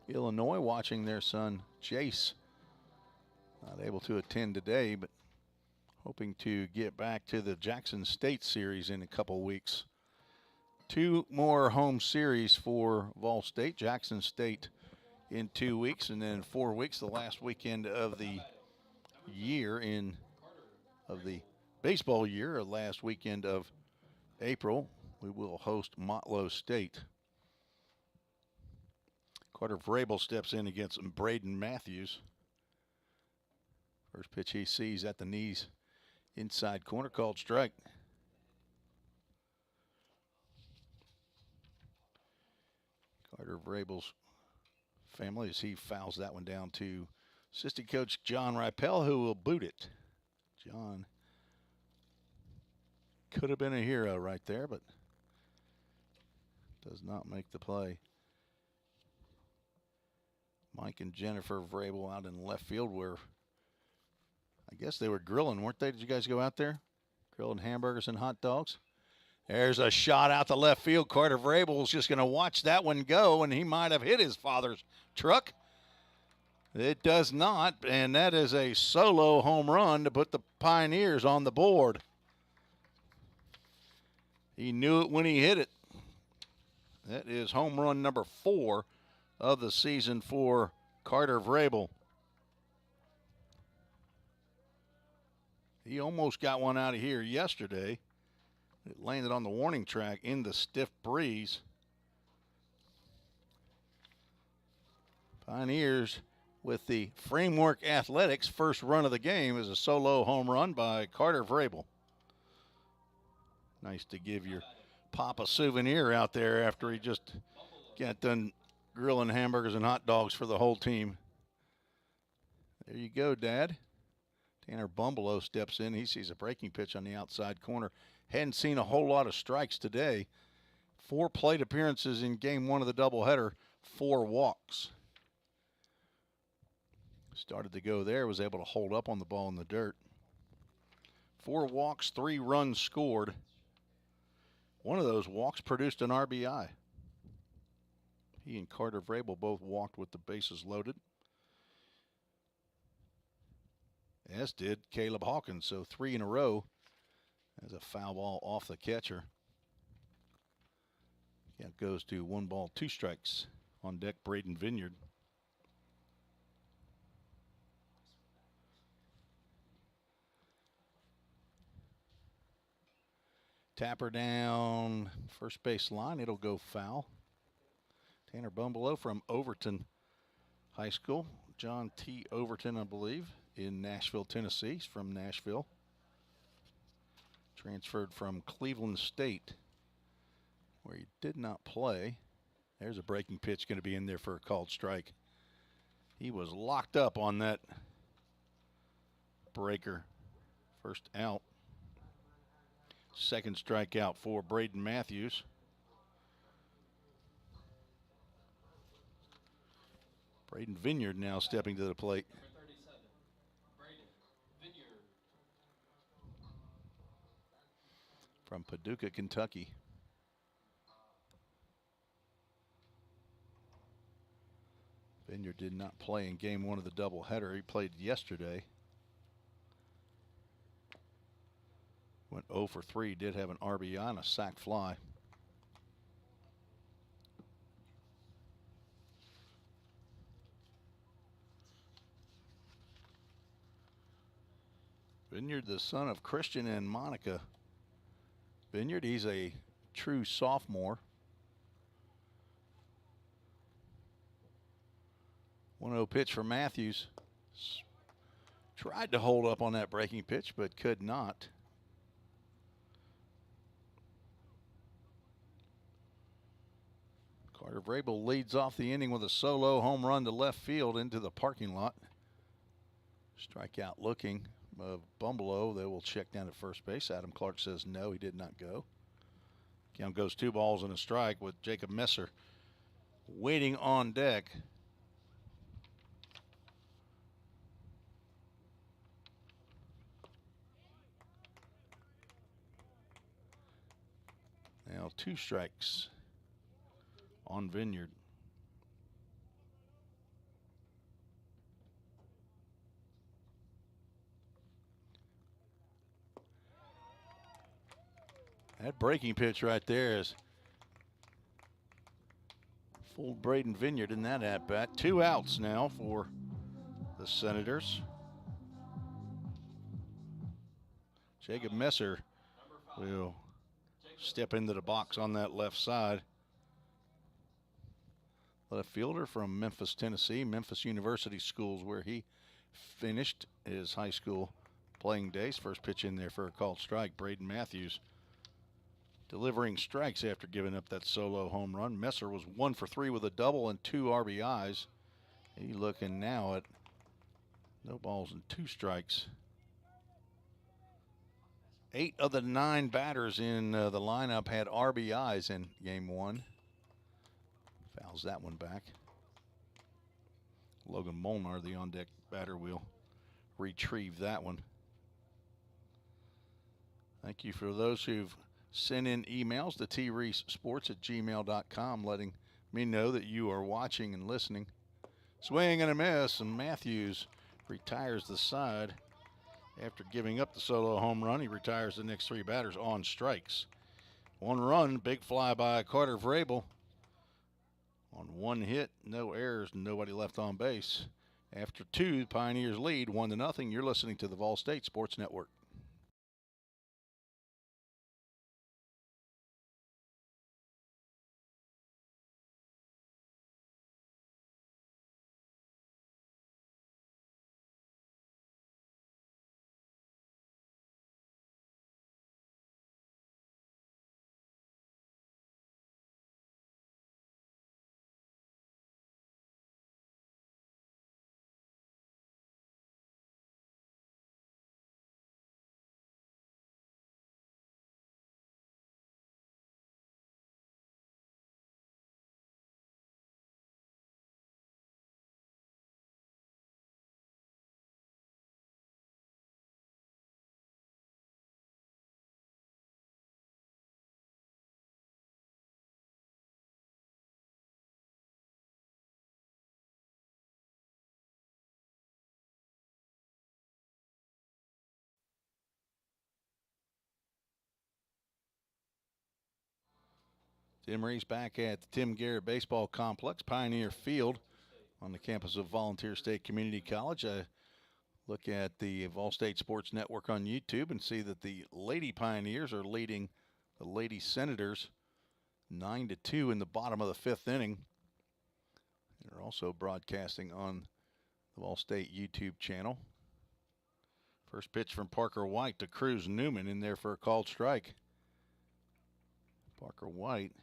Illinois, watching their son Jace. Not able to attend today, but hoping to get back to the Jackson State series in a couple weeks. 2 more home series for Vol State. Jackson State in 2 weeks, and then 4 weeks, the last weekend of the year of the baseball year, last weekend of April, we will host Motlow State. Carter Vrabel steps in against Braden Matthews. First pitch he sees at the knees, inside corner, called strike. Carter Vrabel's family, as he fouls that one down to assistant coach John Ripel, who will boot it. John could have been a hero right there, but does not make the play. Mike and Jennifer Vrabel out in left field where I guess they were grilling, weren't they? Did you guys go out there? Grilling hamburgers and hot dogs? There's a shot out the left field. Carter Vrabel was just going to watch that one go, and he might have hit his father's truck. It does not, and that is a solo home run to put the Pioneers on the board. He knew it when he hit it. That is home run number 4 of the season for Carter Vrabel. He almost got one out of here yesterday. It landed on the warning track in the stiff breeze. Pioneers with the Framework Athletics first run of the game is a solo home run by Carter Vrabel. Nice to give your pop a souvenir out there after he just got done grilling hamburgers and hot dogs for the whole team. There you go, Dad. Tanner Bumbleow steps in. He sees a breaking pitch on the outside corner. Hadn't seen a whole lot of strikes today. 4 plate appearances in game 1 of the doubleheader, 4 walks. Started to go there, was able to hold up on the ball in the dirt. 4 walks, 3 runs scored. One of those walks produced an RBI. He and Carter Vrabel both walked with the bases loaded, as did Caleb Hawkins. So 3 in a row as a foul ball off the catcher. Count goes to 1 ball, 2 strikes. On deck, Braden Vineyard. Tapper down first base line. It'll go foul. Tanner Bumbleow from Overton High School. John T. Overton, I believe, in Nashville, Tennessee. He's from Nashville. Transferred from Cleveland State, where he did not play. There's a breaking pitch going to be in there for a called strike. He was locked up on that breaker. First out. Second strikeout for Braden Matthews. Braden Vineyard now stepping to the plate. Number 37, Braden Vineyard. From Paducah, Kentucky. Vineyard did not play in game 1 of the doubleheader. He played yesterday. Went 0 for 3. Did have an RBI and a sac fly. Vineyard, the son of Christian and Monica Vineyard. He's a true sophomore. 1-0 pitch for Matthews. Tried to hold up on that breaking pitch, but could not. Carter Vrabel leads off the inning with a solo home run to left field into the parking lot. Strikeout looking of Bumbleow. They will check down at first base. Adam Clark says no, he did not go. Count goes 2 balls and a strike with Jacob Messer waiting on deck. Now 2 strikes on Vineyard. That breaking pitch right there is Fooled Braden Vineyard in that at-bat. 2 outs now for the Senators. Jacob Messer will step into the box on that left side. Left fielder from Memphis, Tennessee, Memphis University Schools, where he finished his high school playing days. First pitch in there for a called strike. Braden Matthews delivering strikes after giving up that solo home run. Messer was 1 for 3 with a double and 2 RBIs. He looking now at no balls and 2 strikes. 8 of the 9 batters in the lineup had RBIs in game 1. Fouls that one back. Logan Molnar, the on-deck batter, will retrieve that one. Thank you for those who've sent in emails to treesesports@gmail.com letting me know that you are watching and listening. Swing and a miss, and Matthews retires the side. After giving up the solo home run, he retires the next 3 batters on strikes. 1 run, big fly by Carter Vrabel. On 1 hit, no errors, nobody left on base. After 2, Pioneers lead 1-0. You're listening to the Vol State Sports Network. Tim Reese back at the Tim Garrett Baseball Complex, Pioneer Field, on the campus of Volunteer State Community College. I look at the Vol State Sports Network on YouTube and see that the Lady Pioneers are leading the Lady Senators 9-2 in the bottom of the 5th inning. They're also broadcasting on the Vol State YouTube channel. First pitch from Parker White to Cruz Newman in there for a called strike. Parker White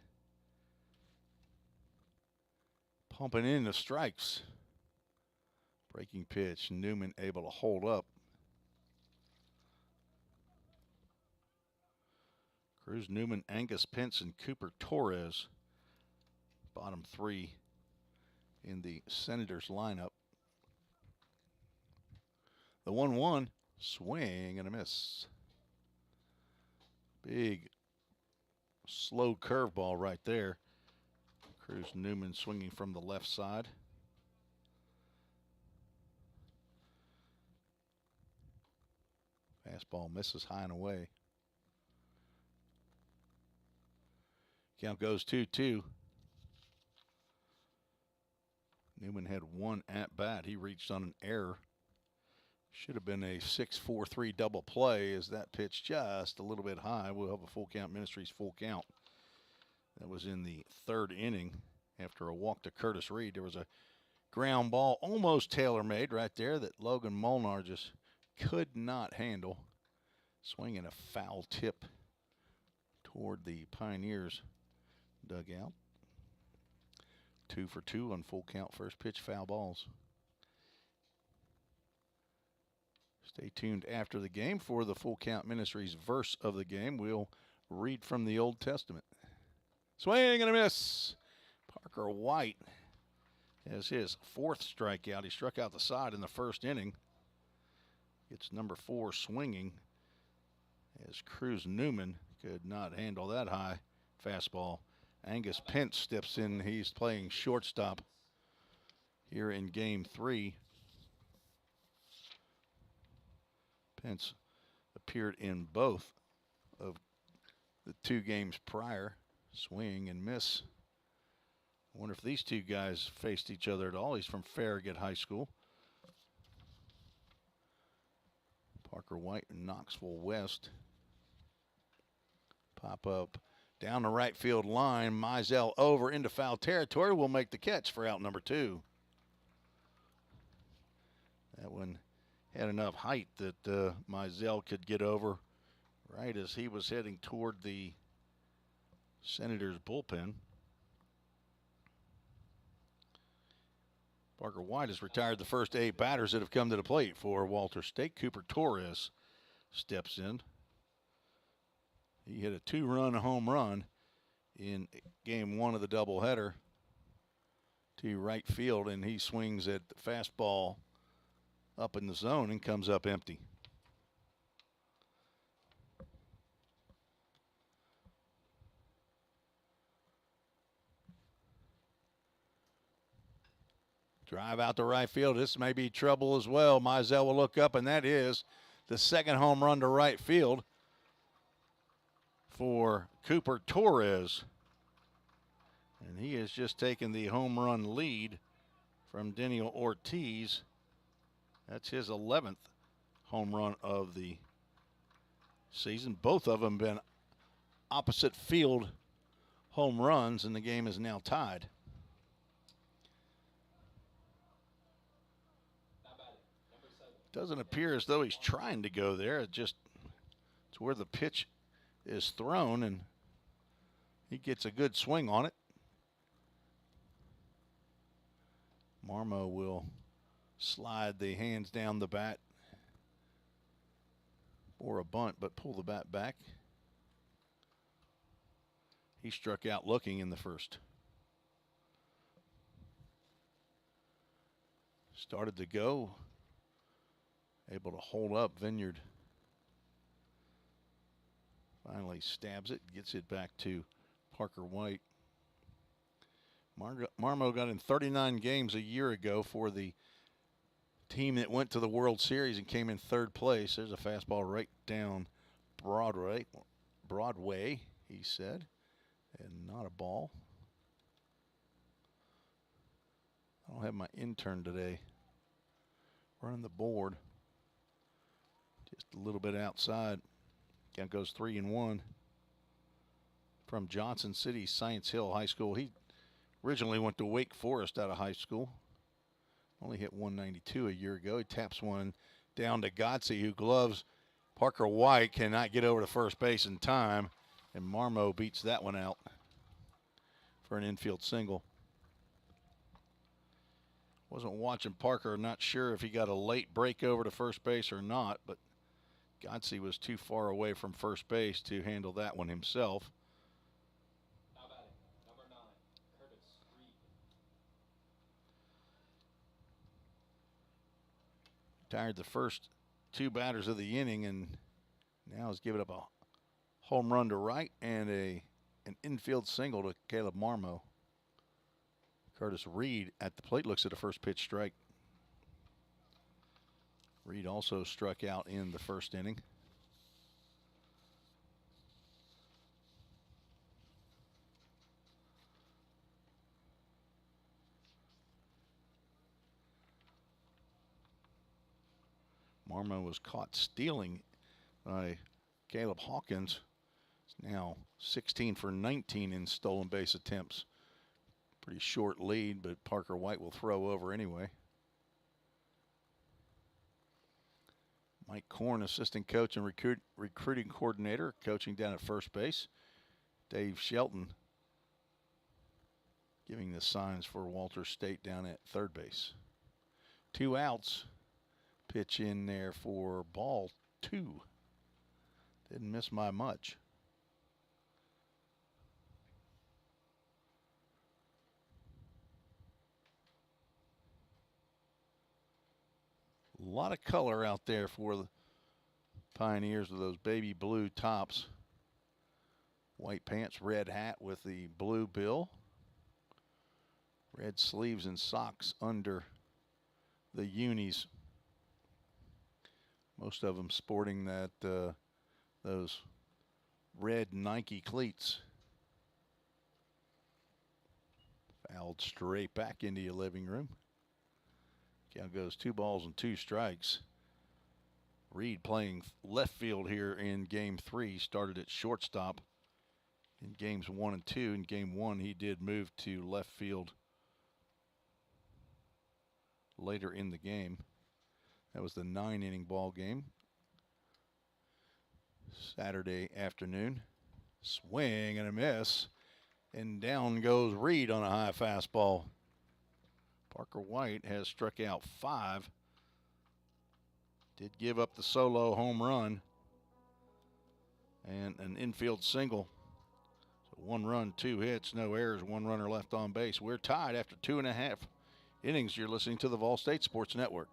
pumping in the strikes. Breaking pitch, Newman able to hold up. Cruz Newman, Angus Pence, and Cooper Torres, bottom 3 in the Senators lineup. The 1-1, swing and a miss. Big, slow curveball right there. Cruz Newman swinging from the left side. Fastball misses high and away. Count goes 2-2. Newman had 1 at-bat. He reached on an error. Should have been a 6-4-3 double play as that pitch just a little bit high. We'll have a full count, Ministries full count. That was in the 3rd inning after a walk to Curtis Reed. There was a ground ball almost tailor-made right there that Logan Molnar just could not handle. Swinging a foul tip toward the Pioneers dugout. 2 for 2 on full count, first pitch, foul balls. Stay tuned after the game for the Full Count Ministries verse of the game. We'll read from the Old Testament. Swing and a miss. Parker White has his 4th strikeout. He struck out the side in the 1st inning. Gets number 4 swinging as Cruz Newman could not handle that high fastball. Angus Pence steps in. He's playing shortstop here in game 3. Pence appeared in both of the 2 games prior. Swing and miss. I wonder if these two guys faced each other at all. He's from Farragut High School. Parker White in Knoxville West. Pop up down the right field line. Mizell over into foul territory will make the catch for out number 2. That one had enough height that Mizell could get over right as he was heading toward the Senators bullpen. Parker White has retired the first 8 batters that have come to the plate for Walter State. Cooper Torres steps in. He hit a 2-run home run in game 1 of the doubleheader to right field, and he swings at the fastball up in the zone and comes up empty. Drive out to right field. This may be trouble as well. Mizell will look up, and that is the second home run to right field for Cooper Torres. And he has just taken the home run lead from Daniel Ortiz. That's his 11th home run of the season. Both of them been opposite field home runs, and the game is now tied. Doesn't appear as though he's trying to go there. It's where the pitch is thrown, and he gets a good swing on it. Marmo will slide the hands down the bat for a bunt, but pull the bat back. He struck out looking in the first. Started to go. Able to hold up. Vineyard finally stabs it, gets it back to Parker White. Marmo got in 39 games a year ago for the team that went to the World Series and came in 3rd place. There's a fastball right down Broadway, he said, and not a ball. I don't have my intern today running the board. Just a little bit outside. Count goes 3-1 from Johnson City Science Hill High School. He originally went to Wake Forest out of high school. Only hit 192 a year ago. He taps one down to Godsey, who gloves Parker White. Cannot get over to first base in time, and Marmo beats that one out for an infield single. Wasn't watching Parker, not sure if he got a late break over to first base or not, but Godsey was too far away from first base to handle that one himself. Now batting, number 9, Curtis Reed. Tired the first 2 batters of the inning, and now has given up a home run to right and an infield single to Caleb Marmo. Curtis Reed at the plate looks at a first pitch strike. Reed also struck out in the first inning. Marmo was caught stealing by Caleb Hawkins. It's now 16 for 19 in stolen base attempts. Pretty short lead, but Parker White will throw over anyway. Mike Korn, assistant coach and recruiting coordinator, coaching down at first base. Dave Shelton giving the signs for Walter State down at third base. 2 outs. Pitch in there for ball 2. Didn't miss by much. A lot of color out there for the Pioneers with those baby blue tops. White pants, red hat with the blue bill. Red sleeves and socks under the unis. Most of them sporting that those red Nike cleats. Foul Fouled straight back into your living room. Count goes 2 balls and 2 strikes. Reed playing left field here in game 3. Started at shortstop in games 1 and 2. In game 1, he did move to left field later in the game. That was the 9-inning ball game. Saturday afternoon. Swing and a miss. And down goes Reed on a high fastball. Parker White has struck out 5. Did give up the solo home run and an infield single. So 1 run, 2 hits, no errors, 1 runner left on base. We're tied after 2.5 innings. You're listening to the Vol State Sports Network.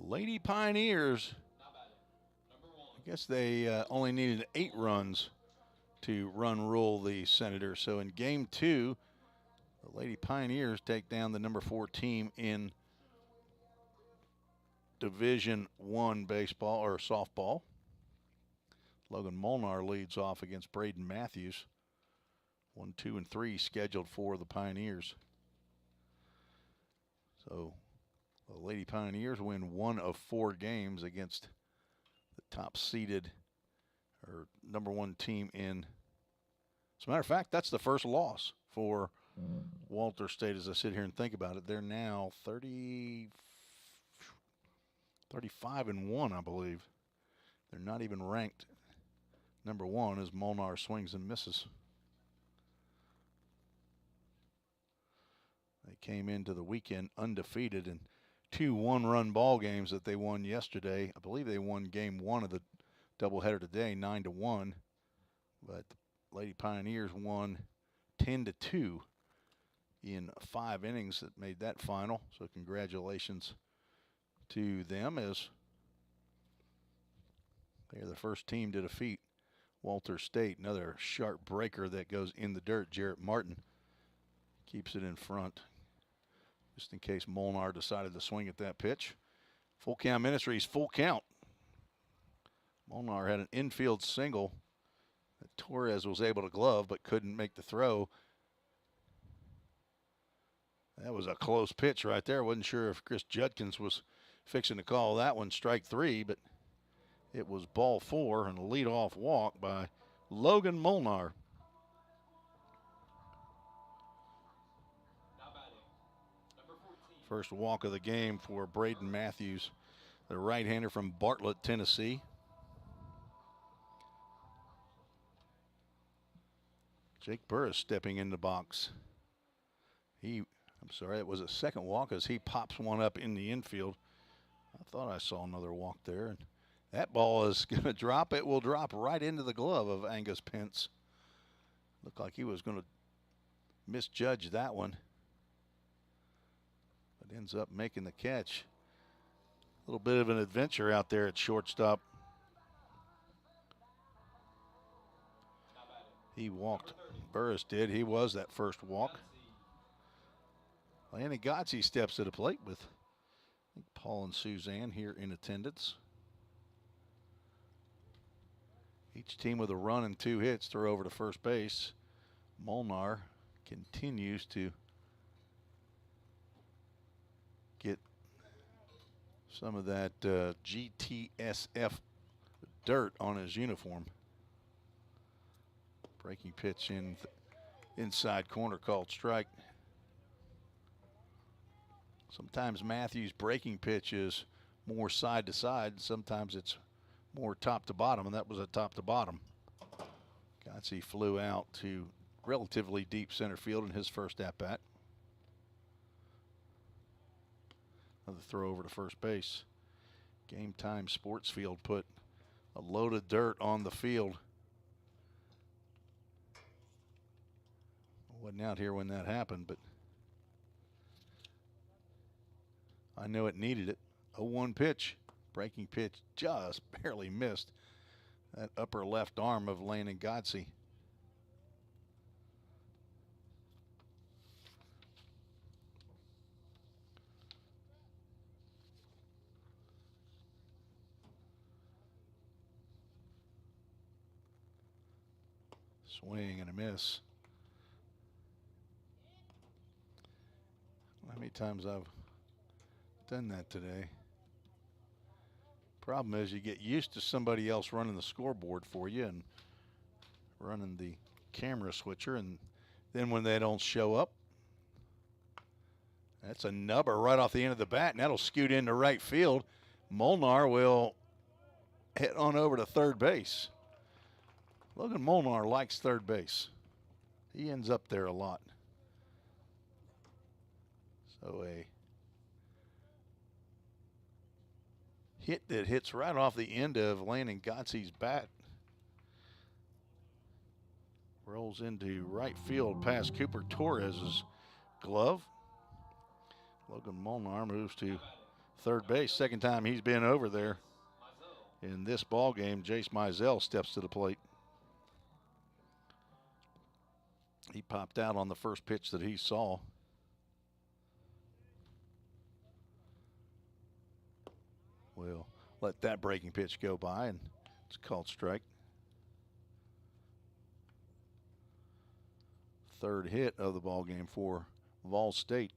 Lady Pioneers, I guess they only needed 8 runs to run rule the Senators. So in game 2, the Lady Pioneers take down the number 4 team in Division I baseball or softball. Logan Molnar leads off against Braden Matthews. 1, 2, and 3 scheduled for the Pioneers. So the Lady Pioneers win 1 of 4 games against the top seeded or number 1 team in. As a matter of fact, that's the first loss for Walter State as I sit here and think about it. They're now 35-1, I believe. They're not even ranked number 1 as Molnar swings and misses. They came into the weekend undefeated in 2 one-run ball games that they won yesterday. I believe they won game 1 of the doubleheader today, 9-1. But the Lady Pioneers won 10-2 in 5 innings that made that final. So congratulations to them as they're the first team to defeat Walter State. Another sharp breaker that goes in the dirt. Jarrett Martin keeps it in front, just in case Molnar decided to swing at that pitch. Full Count Ministries, full count. Molnar had an infield single that Torres was able to glove but couldn't make the throw. That was a close pitch right there. Wasn't sure if Chris Judkins was fixing to call that one strike 3, but it was ball 4 and a leadoff walk by Logan Molnar. First walk of the game for Braden Matthews, the right-hander from Bartlett, Tennessee. Jake Burris stepping in the box. It was a second walk as he pops one up in the infield. I thought I saw another walk there. And that ball is going to drop. It will drop right into the glove of Angus Pence. Looked like he was going to misjudge that one, but ends up making the catch. A little bit of an adventure out there at shortstop. He walked Burris did. He was that first walk. Landon Godsey steps to the plate with, I think, Paul and Suzanne here in attendance. Each team with a run and 2 hits throw over to first base. Molnar continues to get some of that GTSF dirt on his uniform. Breaking pitch in inside corner called strike. Sometimes Matthews' breaking pitch is more side to side. Sometimes it's more top to bottom, and that was a top to bottom. Godsey flew out to relatively deep center field in his first at-bat. Another throw over to first base. Game Time Sports Field put a load of dirt on the field. I wasn't out here when that happened, but I know it needed it. 0-1 pitch. Breaking pitch just barely missed that upper left arm of Landon Godsey. Swing and a miss. How many times I've done that today? Problem is you get used to somebody else running the scoreboard for you and running the camera switcher, and then when they don't show up, that's a nubber right off the end of the bat, and that'll scoot into right field. Molnar will head on over to third base. Logan Molnar likes third base. He ends up there a lot. So a hit that hits right off the end of Landon Godsey's bat. Rolls into right field past Cooper Torres's glove. Logan Molnar moves to third base. Second time he's been over there in this ball game. Jace Mizell steps to the plate. He popped out on the first pitch that he saw. We'll let that breaking pitch go by, and it's called strike. Third hit of the ball game for Vol State.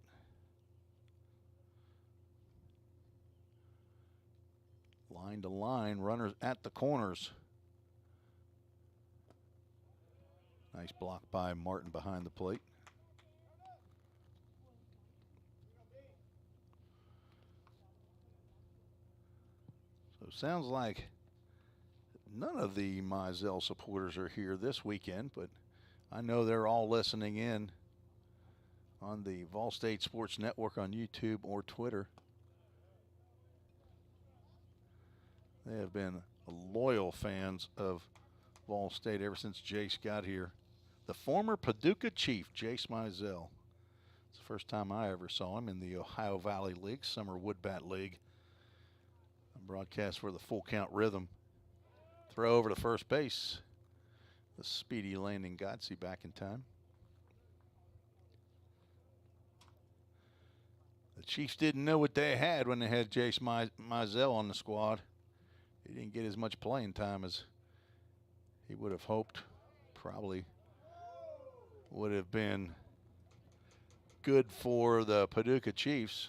Line to line, runners at the corners. Nice block by Martin behind the plate. So sounds like none of the Mizell supporters are here this weekend, but I know they're all listening in on the Vol State Sports Network on YouTube or Twitter. They have been loyal fans of Vol State ever since Jace got here. The former Paducah Chief, Jace Mizell. It's the first time I ever saw him in the Ohio Valley League, Summer Woodbat League. Broadcast for the Full Count Rhythm. Throw over to first base. The speedy Landon Godsey back in time. The Chiefs didn't know what they had when they had Jace Mizell on the squad. He didn't get as much playing time as he would have hoped. Probably would have been good for the Paducah Chiefs,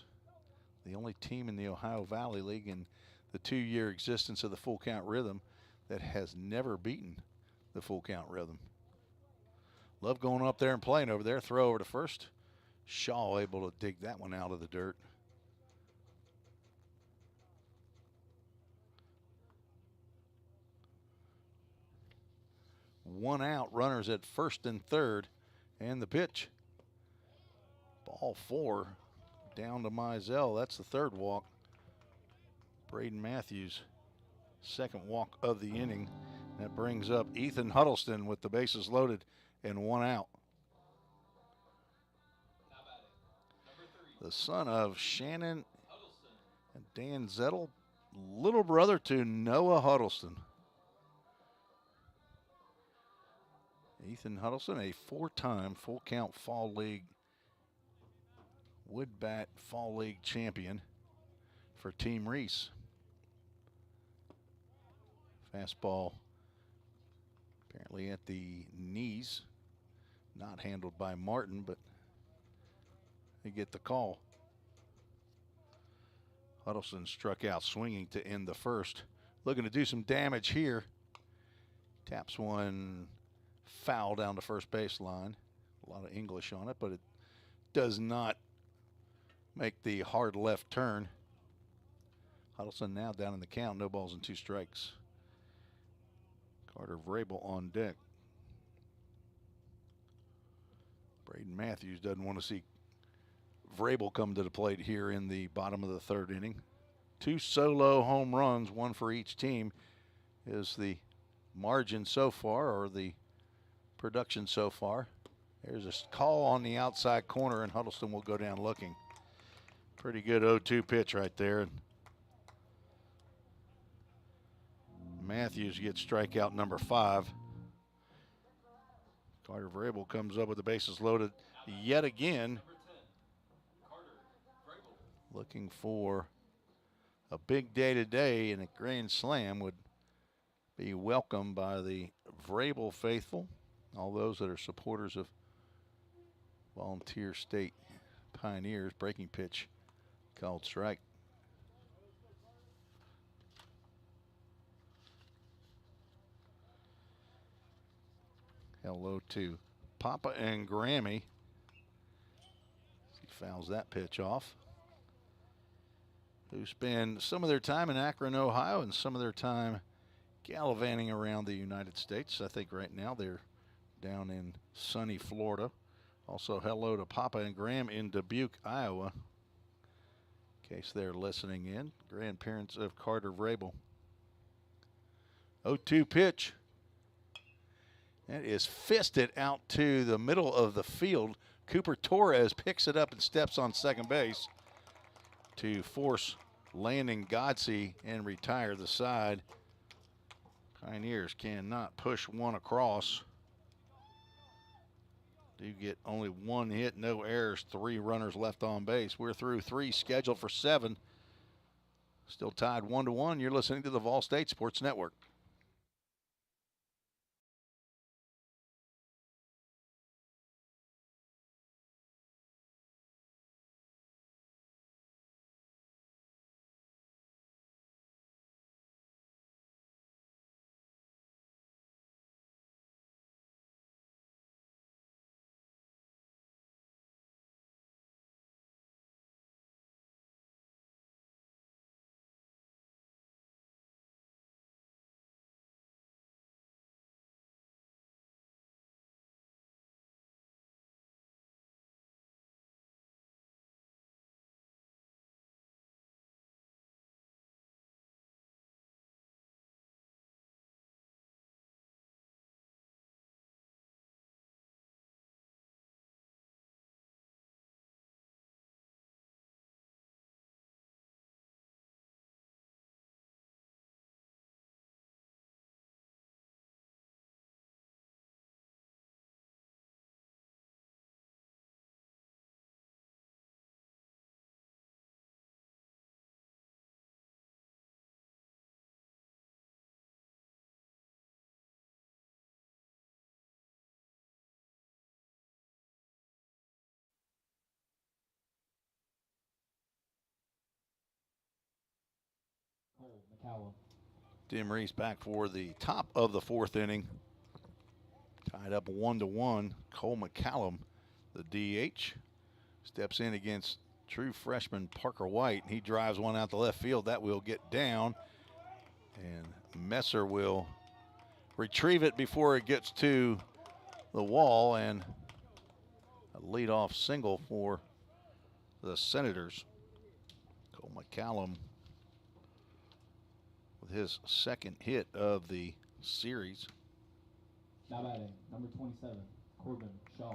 the only team in the Ohio Valley League in the 2-year existence of the Full Count Rhythm that has never beaten the Full Count Rhythm. Love going up there and playing over there. Throw over to first. Shaw able to dig that one out of the dirt. One out, runners at first and third, and the pitch. Ball 4 down to Mizell. That's the third walk. Braden Matthews, second walk of the inning. That brings up Ethan Huddleston with the bases loaded and 1 out. The son of Shannon and Dan Zettel, little brother to Noah Huddleston. Ethan Huddleston, a 4-time full count Fall League Wood Bat Fall League champion for Team Reese. Fastball apparently at the knees, not handled by Martin, but they get the call. Huddleston struck out swinging to end the first. Looking to do some damage here. Taps one foul down the first baseline. A lot of English on it, but it does not make the hard left turn. Huddleston now down in the count, no balls and 2 strikes. Carter Vrabel on deck. Braden Matthews doesn't want to see Vrabel come to the plate here in the bottom of the 3rd inning. 2 solo home runs, 1 for each team, is the margin so far, or the production so far. There's a call on the outside corner, and Huddleston will go down looking. Pretty good 0-2 pitch right there. Matthews gets strikeout number 5. Carter Vrabel comes up with the bases loaded yet again. Looking for a big day today, and a grand slam would be welcomed by the Vrabel faithful, all those that are supporters of Volunteer State Pioneers. Breaking pitch called strike. Hello to Papa and Grammy. He fouls that pitch off. Who spend some of their time in Akron, Ohio, and some of their time gallivanting around the United States. I think right now they're down in sunny Florida. Also, hello to Papa and Graham in Dubuque, Iowa, in case they're listening in. Grandparents of Carter Vrabel. 0-2 pitch. That is fisted out to the middle of the field. Cooper Torres picks it up and steps on second base to force Landon Godsey and retire the side. Pioneers cannot push one across. Do get only 1 hit, no errors, 3 runners left on base. We're through 3, scheduled for 7. Still tied 1-1. You're listening to the Vol State Sports Network. Cole McCallum. Tim Reese back for the top of the 4th inning. Tied up 1-1. Cole McCallum, the DH, steps in against true freshman Parker White. He drives one out the left field. That will get down. And Messer will retrieve it before it gets to the wall. And a leadoff single for the Senators. Cole McCallum with his 2nd hit of the series. Now batting, number 27, Corbin Shaw.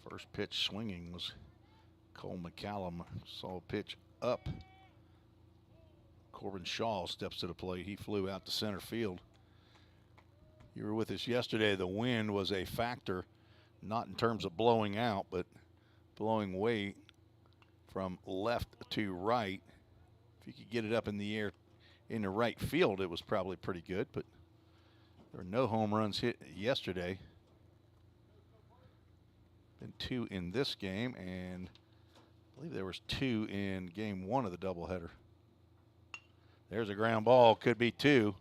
First pitch swinging was Cole McCallum. Saw a pitch up. Corbin Shaw steps to the plate. He flew out to center field. You were with us yesterday. The wind was a factor, not in terms of blowing out, but blowing way from left to right. If you could get it up in the air in the right field, it was probably pretty good, but there were no home runs hit yesterday. Been 2 in this game, and I believe there was 2 in game 1 of the doubleheader. There's a ground ball, could be 2,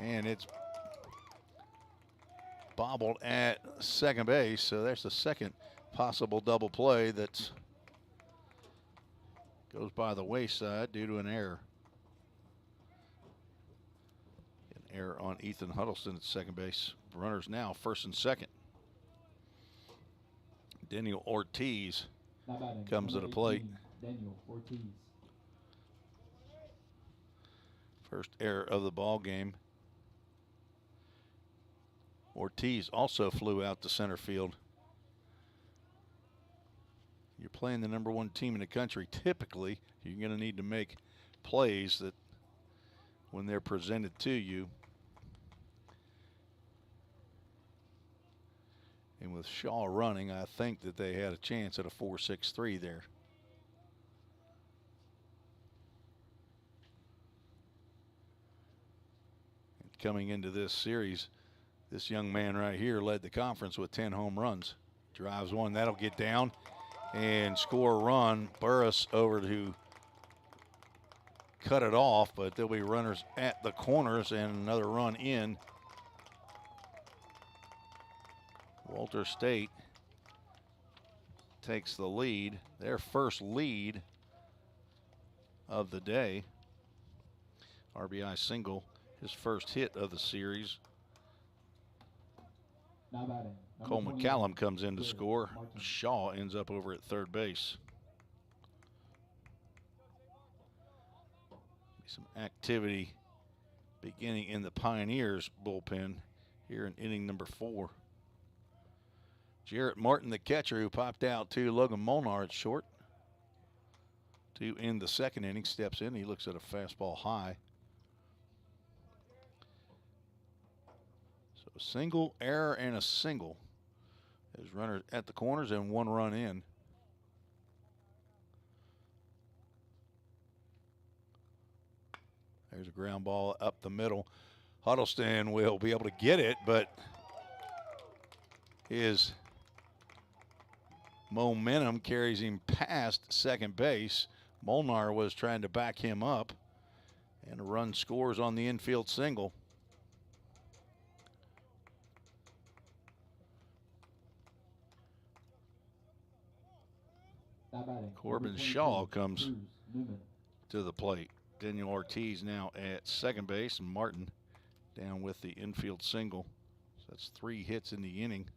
and it's bobbled at second base. So there's the second possible double play that goes by the wayside due to an error. An error on Ethan Huddleston at second base. Runners now first and second. Daniel Ortiz comes to the plate. Daniel Ortiz. First error of the ball game. Ortiz also flew out to center field. You're playing the #1 team in the country. Typically, you're going to need to make plays that when they're presented to you. And with Shaw running, I think that they had a chance at a 4-6-3 there. And coming into this series, this young man right here led the conference with 10 home runs. Drives one, that'll get down and score a run. Burris over to cut it off, but there'll be runners at the corners and another run in. Walter State takes the lead, their first lead of the day. RBI single, his first hit of the series. Now batting. Cole McCallum comes in to score. Shaw ends up over at third base. Some activity beginning in the Pioneers bullpen here in inning number 4. Jarrett Martin, the catcher, who popped out to Logan Molnar at short. To end the second inning, steps in. He looks at a fastball high. So a single, error, and a single. There's runners at the corners and 1 run in. There's a ground ball up the middle. Huddleston will be able to get it, but his momentum carries him past second base. Molnar was trying to back him up, and a run scores on the infield single. Corbin Shaw comes to the plate. Daniel Ortiz now at second base, and Martin down with the infield single. So that's 3 hits in the inning.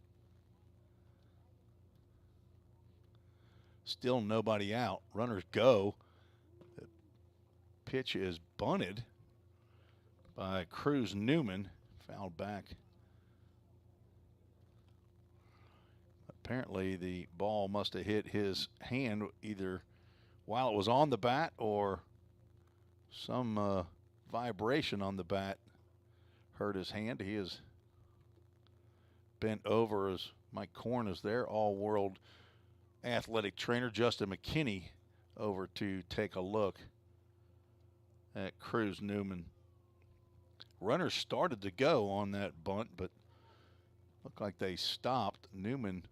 Still nobody out. Runners go. The pitch is bunted by Cruz Newman. Fouled back. Apparently the ball must have hit his hand either while it was on the bat or some vibration on the bat hurt his hand. He is bent over as Mike Korn is there, all-world athletic trainer Justin McKinney over to take a look at Cruz Newman. Runners started to go on that bunt, but looked like they stopped. Newman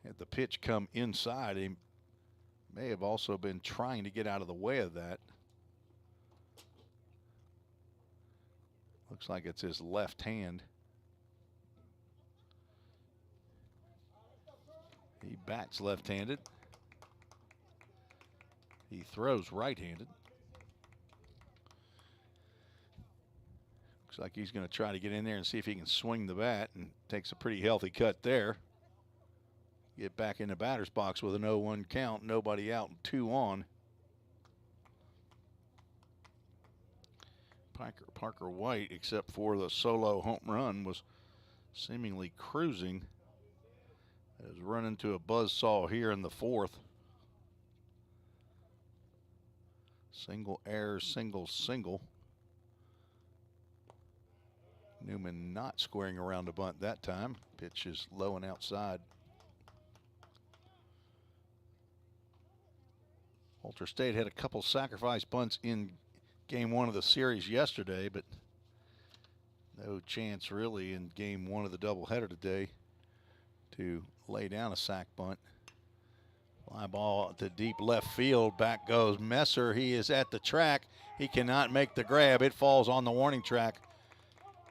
had the pitch come inside. He may have also been trying to get out of the way of that. Looks like it's his left hand. He bats left-handed. He throws right-handed. Looks like he's going to try to get in there and see if he can swing the bat, and takes a pretty healthy cut there. Get back in the batter's box with an 0-1 count. Nobody out and 2 on. Parker White, except for the solo home run, was seemingly cruising. Has run into a buzzsaw here in the 4th. Single error, single, single. Newman not squaring around the bunt that time. Pitch is low and outside. Walter State had a couple sacrifice bunts in game one of the series yesterday, but no chance really in game one of the doubleheader today to lay down a sac bunt. Fly ball to deep left field. Back goes Messer. He is at the track. He cannot make the grab. It falls on the warning track.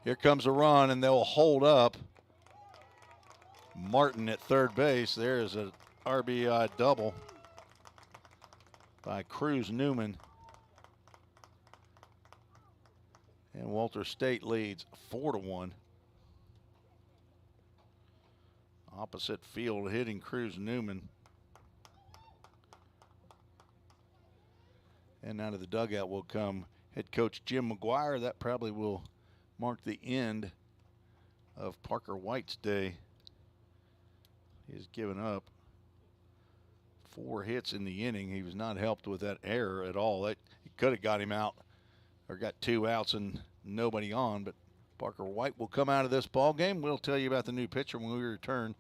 Here comes a run, and they'll hold up Martin at third base. There is an RBI double by Cruz Newman. And Walter State leads 4-1. Opposite field hitting Cruz Newman. And out of the dugout will come head coach Jim McGuire. That probably will mark the end of Parker White's day. He has given up 4 hits in the inning. He was not helped with that error at all. He could have got him out or got 2 outs and nobody on, but Parker White will come out of this ball game. We'll tell you about the new pitcher when we return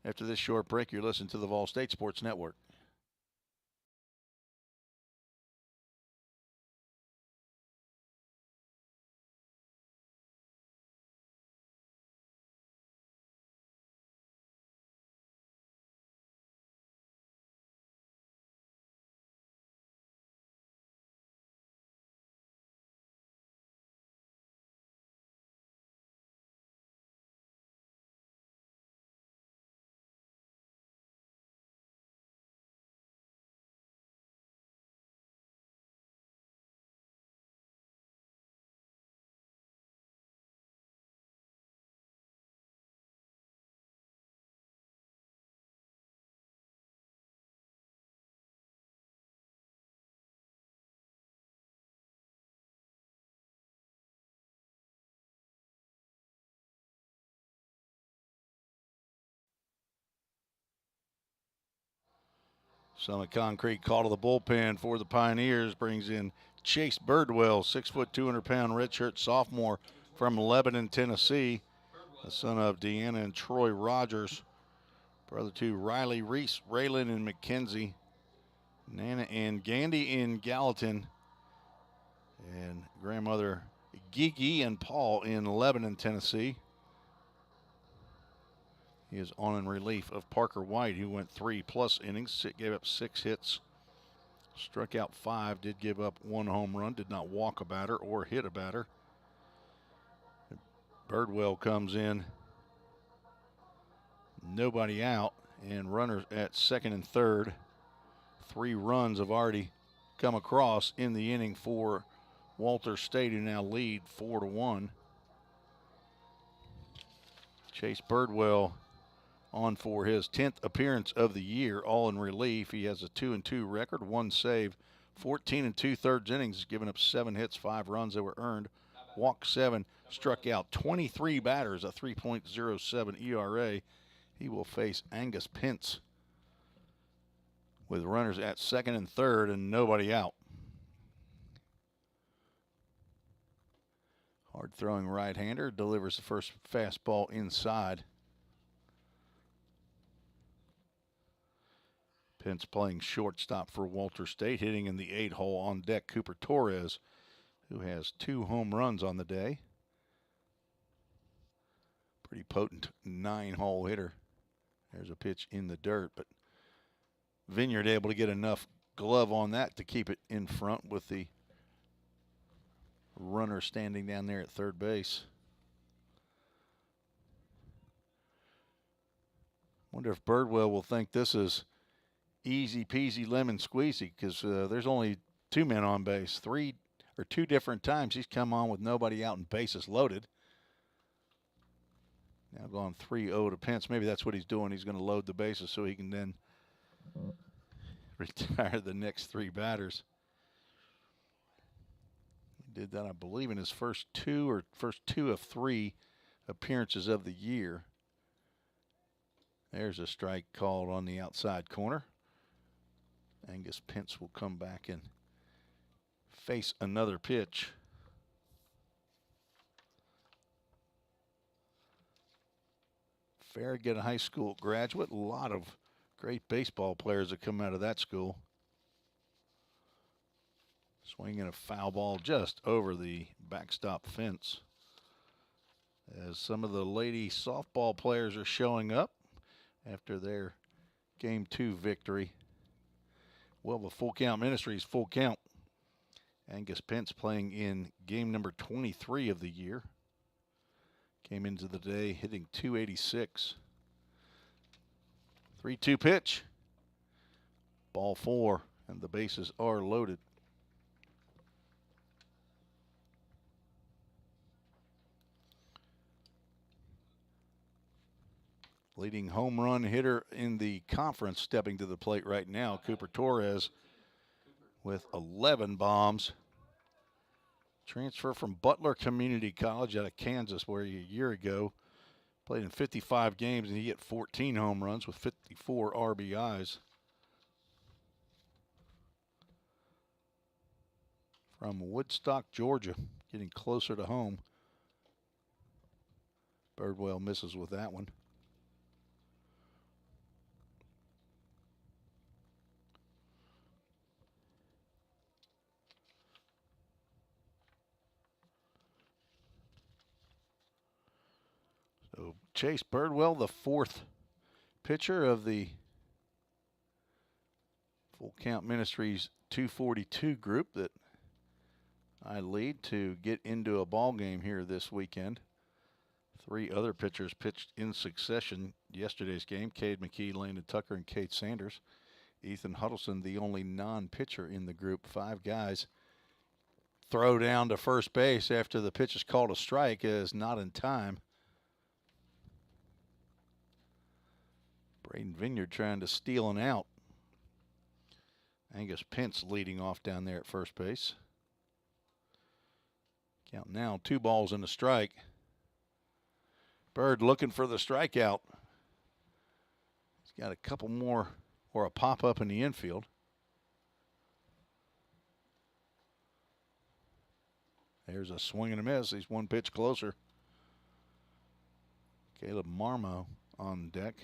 after this short break. You're listening to the Vol State Sports Network. Summit Concrete call to the bullpen for the Pioneers brings in Chase Birdwell, 6 foot 200-pound redshirt sophomore from Lebanon, Tennessee, the son of Deanna and Troy Rogers, brother to Riley Reese, Raylan and Mackenzie, Nana and Gandy in Gallatin, and grandmother Gigi and Paul in Lebanon, Tennessee. He is on in relief of Parker White, who went 3+ innings, gave up 6 hits, struck out 5, did give up 1 home run, did not walk a batter or hit a batter. Birdwell comes in, nobody out, and runners at second and third. 3 runs have already come across in the inning for Walter State, who now lead 4-1. Chase Birdwell on for his 10th appearance of the year, all in relief. He has a 2-2 record, 1 save, 14 2/3 innings, given up 7 hits, 5 runs that were earned, walked 7, struck out 23 batters, a 3.07 ERA. He will face Angus Pence with runners at second and third and nobody out. Hard throwing right-hander delivers the first fastball inside. Pence playing shortstop for Walter State, hitting in the 8-hole on deck. Cooper Torres, who has 2 home runs on the day. Pretty potent 9-hole hitter. There's a pitch in the dirt, but Vineyard able to get enough glove on that to keep it in front with the runner standing down there at third base. Wonder if Birdwell will think this is easy peasy lemon squeezy, because there's only 2 men on base. 2 different times he's come on with nobody out and bases loaded. Now gone 3-0 to Pence. Maybe that's what he's doing. He's going to load the bases so he can then retire the next 3 batters. He did that, I believe, in his first 2 of 3 appearances of the year. There's a strike called on the outside corner. Angus Pence will come back and face another pitch. Farragut High School graduate. A lot of great baseball players that come out of that school. Swinging a foul ball just over the backstop fence. As some of the lady softball players are showing up after their Game 2 victory. Well, the Full Count Ministries full count. Angus Pence playing in game number 23 of the year. Came into the day hitting .286. 3-2 pitch. Ball 4, and the bases are loaded. Leading home run hitter in the conference stepping to the plate right now, Cooper Torres with 11 bombs. Transfer from Butler Community College out of Kansas, where he a year ago played in 55 games and he hit 14 home runs with 54 RBIs. From Woodstock, Georgia, getting closer to home. Birdwell misses with that one. So Chase Birdwell, the fourth pitcher of the Full Count Ministries 242 group that I lead to get into a ball game here this weekend. 3 other pitchers pitched in succession yesterday's game. Cade McKee, Landon Tucker, and Kate Sanders. Ethan Huddleston, the only non-pitcher in the group. 5 guys throw down to first base after the pitch is called a strike is not in time. Braden Vineyard trying to steal an out. Angus Pence leading off down there at first base. Count now 2 balls and a strike. Bird looking for the strikeout. He's got a couple more or a pop-up in the infield. There's a swing and a miss. He's one pitch closer. Caleb Marmo on deck.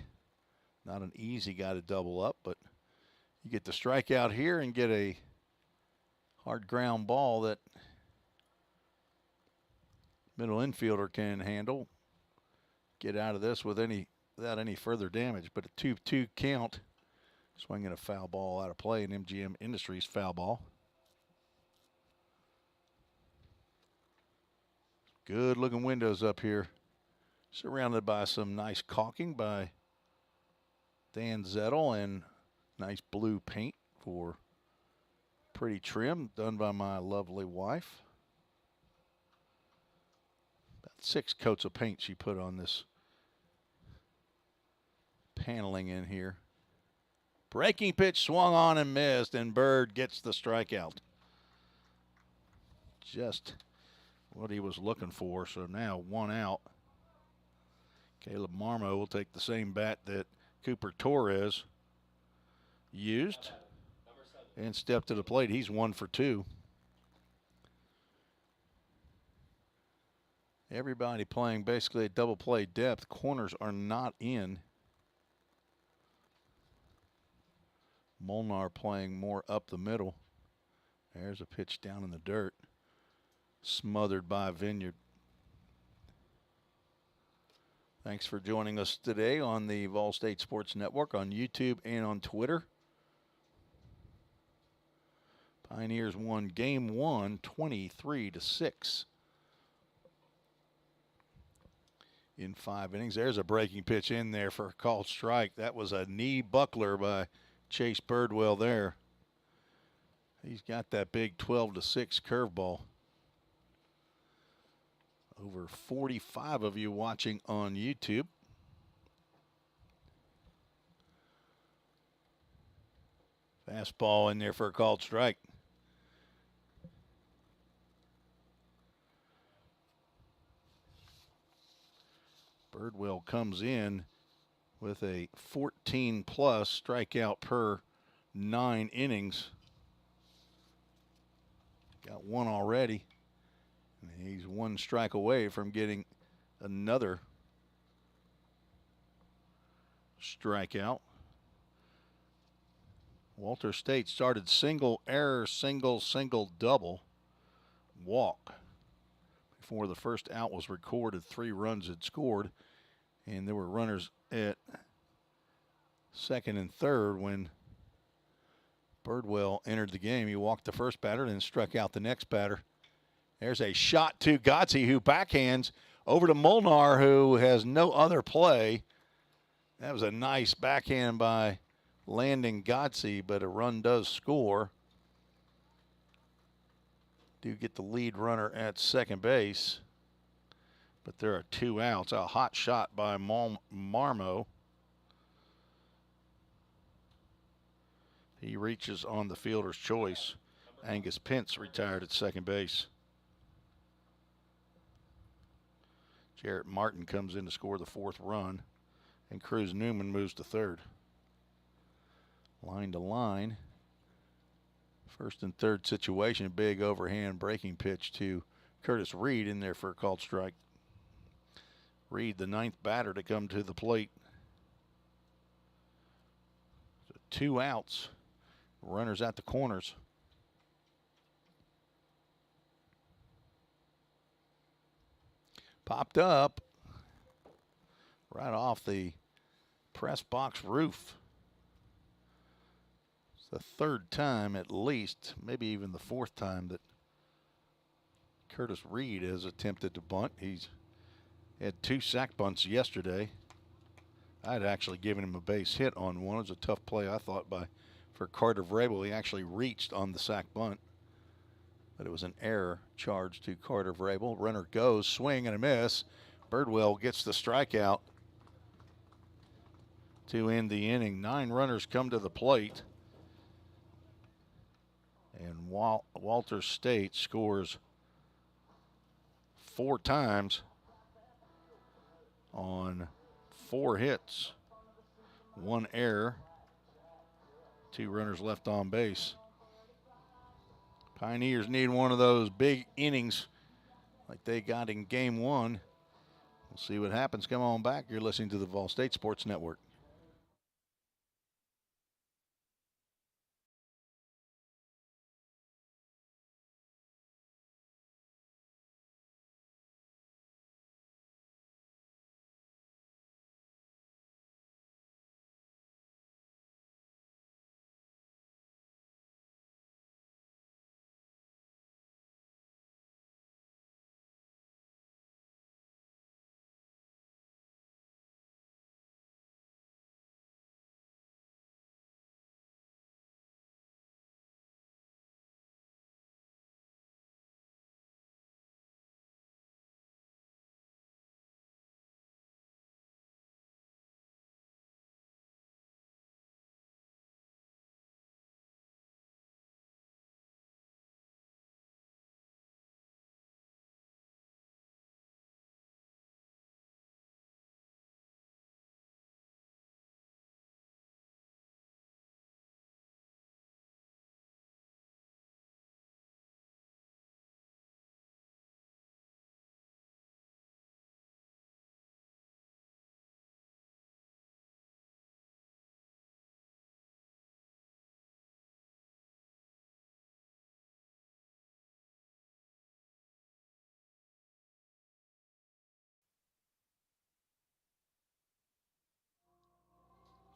Not an easy guy to double up, but you get the strikeout here and get a hard ground ball that middle infielder can handle. Get out of this without any further damage. But a 2-2 count. Swinging a foul ball out of play in MGM Industries foul ball. Good looking windows up here. Surrounded by some nice caulking by Dan Zettel and nice blue paint for pretty trim done by my lovely wife. About 6 coats of paint she put on this paneling in here. Breaking pitch swung on and missed, and Bird gets the strikeout. Just what he was looking for. So now 1 out. Caleb Marmo will take the same bat that Cooper Torres used and step to the plate. He's 1 for 2. Everybody playing basically a double play depth. Corners are not in. Molnar playing more up the middle. There's a pitch down in the dirt. Smothered by Vineyard. Thanks for joining us today on the Vol State Sports Network on YouTube and on Twitter. Pioneers won game 1, 23-6. In 5 innings. There's a breaking pitch in there for a called strike. That was a knee buckler by Chase Birdwell there. He's got that big 12-6 curveball. Over 45 of you watching on YouTube. Fastball in there for a called strike. Birdwell comes in with a 14-plus strikeout per 9 innings. Got 1 already. And he's 1 strike away from getting another strikeout. Walter State started single, error, single, single, double, walk. Before the first out was recorded, 3 runs had scored, and there were runners at second and third when Birdwell entered the game. He walked the first batter, then struck out the next batter. There's a shot to Gotze, who backhands over to Molnar, who has no other play. That was a nice backhand by Landon Gotze, but a run does score. Do get the lead runner at second base, but there are 2 outs. A hot shot by Marmo. He reaches on the fielder's choice. Angus Pence retired at second base. Jarrett Martin comes in to score the 4th run, and Cruz Newman moves to third. Line to line. First and third situation, big overhand breaking pitch to Curtis Reed in there for a called strike. Reed, the 9th batter to come to the plate. So 2 outs. Runners at the corners. Popped up right off the press box roof. It's the 3rd time at least, maybe even the 4th time that Curtis Reed has attempted to bunt. He's had 2 sac bunts yesterday. I'd actually given him a base hit on one. It was a tough play, I thought, for Carter Vrabel. He actually reached on the sac bunt, but it was an error charged to Carter Vrabel. Runner goes, swing and a miss. Birdwell gets the strikeout to end the inning. 9 runners come to the plate, and Walter State scores 4 times on 4 hits, 1 error, 2 runners left on base. Pioneers need one of those big innings like they got in game 1. We'll see what happens. Come on back. You're listening to the Vol State Sports Network.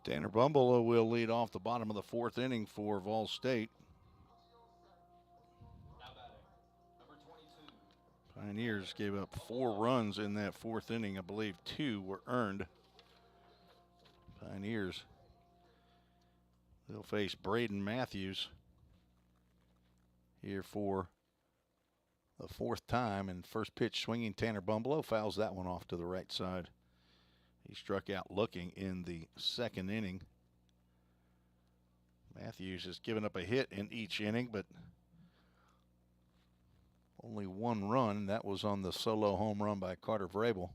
Tanner Bumble will lead off the bottom of the 4th inning for Vol State. Pioneers gave up 4 runs in that 4th inning. I believe 2 were earned. Pioneers, they'll face Braden Matthews here for the 4th time. And first pitch swinging, Tanner Bumble fouls that one off to the right side. He struck out looking in the 2nd inning. Matthews has given up a hit in each inning, but only 1 run. That was on the solo home run by Carter Vrabel.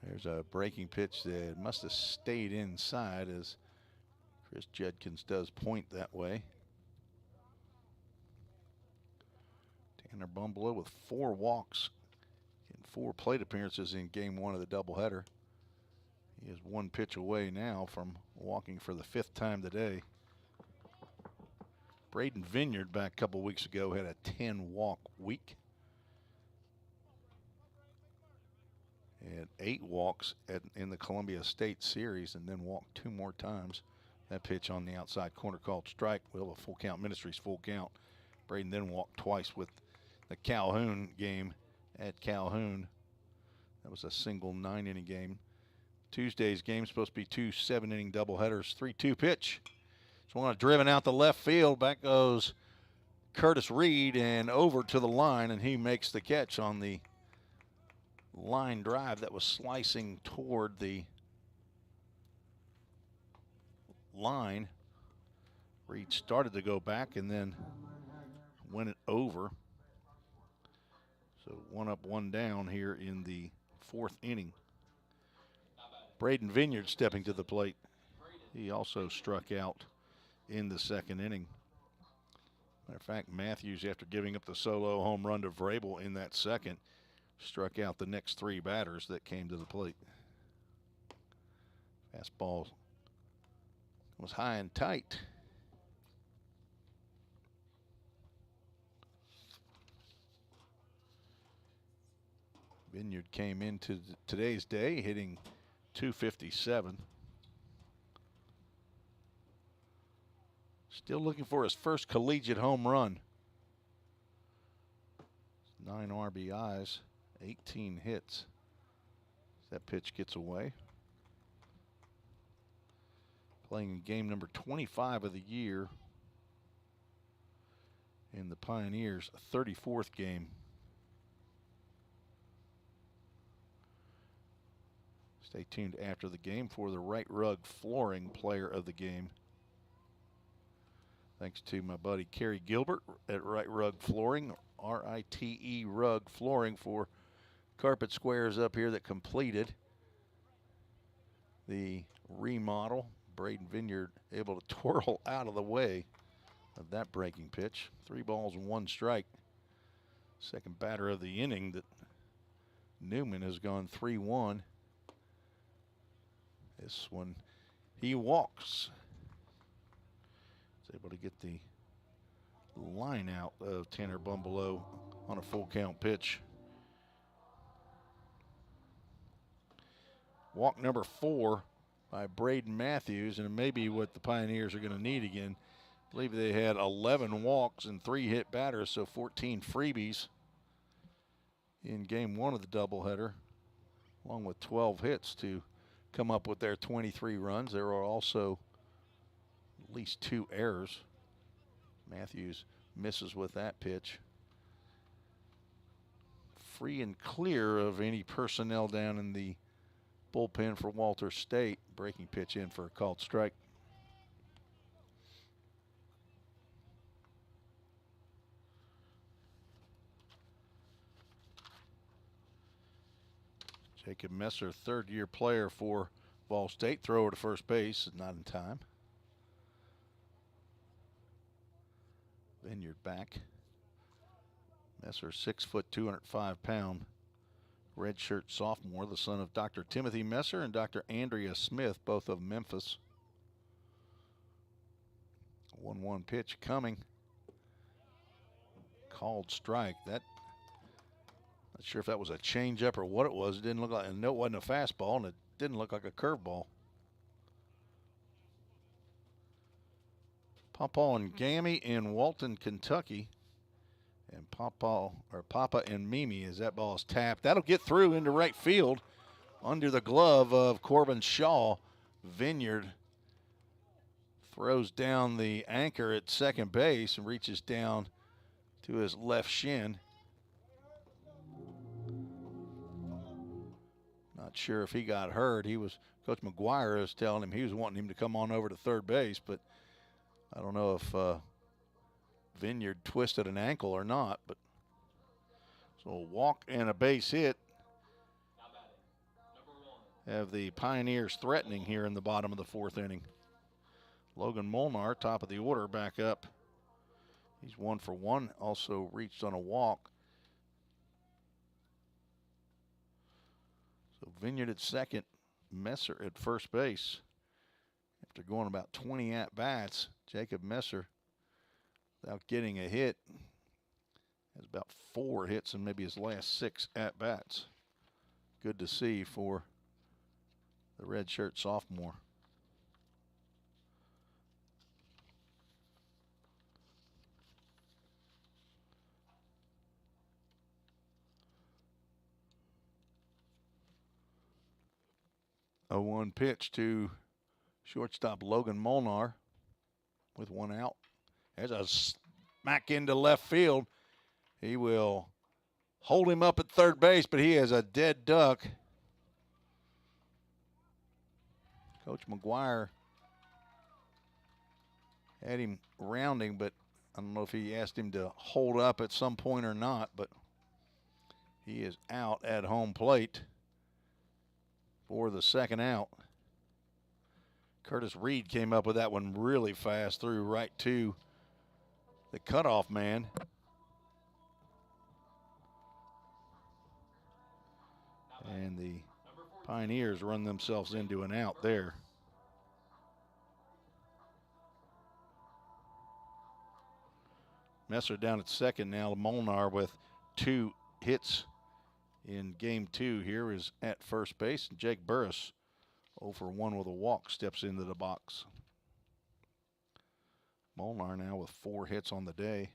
There's a breaking pitch that must have stayed inside as Chris Judkins does point that way. Tanner Bumbleau with 4 walks in 4 plate appearances in game 1 of the doubleheader. He is 1 pitch away now from walking for the 5th time today. Braden Vineyard back a couple weeks ago had a 10-walk week. Had 8 walks in the Columbia State Series and then walked 2 more times. That pitch on the outside corner called strike. We'll have a full count. Ministries full count. Braden then walked twice with the Calhoun game at Calhoun. That was a single 9-inning game. Tuesday's game is supposed to be 2 7-inning doubleheaders. 3-2 pitch. This one driven out the left field. Back goes Curtis Reed and over to the line, and he makes the catch on the line drive that was slicing toward the line. Reed started to go back and then went it over. So 1 up, 1 down here in the 4th inning. Braden Vineyard stepping to the plate. He also struck out in the 2nd inning. Matter of fact, Matthews, after giving up the solo home run to Vrabel in that 2nd, struck out the next 3 batters that came to the plate. Fastball was high and tight. Vineyard came into today's day hitting .257. Still looking for his first collegiate home run. 9 RBIs, 18 hits. That pitch gets away. Playing in game number 25 of the year in the Pioneers' 34th game. Stay tuned after the game for the Right Rug Flooring Player of the Game. Thanks to my buddy Kerry Gilbert at Right Rug Flooring, RITE Rug Flooring, for carpet squares up here that completed the remodel. Braden Vineyard able to twirl out of the way of that breaking pitch. 3 balls and 1 strike. Second batter of the inning that Newman has gone 3-1. This one, he walks. Is able to get the line out of Tanner Bumbleau on a full count pitch. Walk number 4 by Braden Matthews, and it may be what the Pioneers are going to need again. I believe they had 11 walks and 3 hit batters, so 14 freebies in game 1 of the doubleheader, along with 12 hits to come up with their 23 runs. There are also at least 2 errors. Matthews misses with that pitch. Free and clear of any personnel down in the bullpen for Walter State. Breaking pitch in for a called strike. Jacob Messer, 3rd-year player for Vol State. Thrower to first base, not in time. Vineyard back. Messer, 6 foot, 205-pound redshirt sophomore, the son of Dr. Timothy Messer and Dr. Andrea Smith, both of Memphis. 1-1 pitch coming. Called strike. That, not sure if that was a changeup or what it was. It didn't look like, and no, it wasn't a fastball, and it didn't look like a curveball. Papa and Gammy in Walton, Kentucky. And Papa and Mimi, as that ball is tapped. That'll get through into right field under the glove of Corbin Shaw. Vineyard throws down the anchor at second base and reaches down to his left shin. Not sure if he got hurt. Coach McGuire is telling him he was wanting him to come on over to third base, but I don't know if Vineyard twisted an ankle or not. But so a walk and a base hit have the Pioneers threatening here in the bottom of the 4th inning. Logan Molnar, top of the order, back up. He's 1 for 1, also reached on a walk. So Vineyard at second, Messer at first base. After going about 20 at-bats, Jacob Messer, without getting a hit, has about 4 hits in maybe his last 6 at-bats. Good to see for the redshirt sophomore. A 1 pitch to shortstop Logan Molnar with 1 out. There's a smack into left field. He will hold him up at third base, but he has a dead duck. Coach McGuire had him rounding, but I don't know if he asked him to hold up at some point or not, but he is out at home plate for the second out. Curtis Reed came up with that one really fast, threw right to the cutoff man. And the Pioneers run themselves into an out there. Messer down at second now. Molnar with 2 hits in game 2 here is at first base. Jake Burris, 0 for 1 with a walk, steps into the box. Molnar now with 4 hits on the day.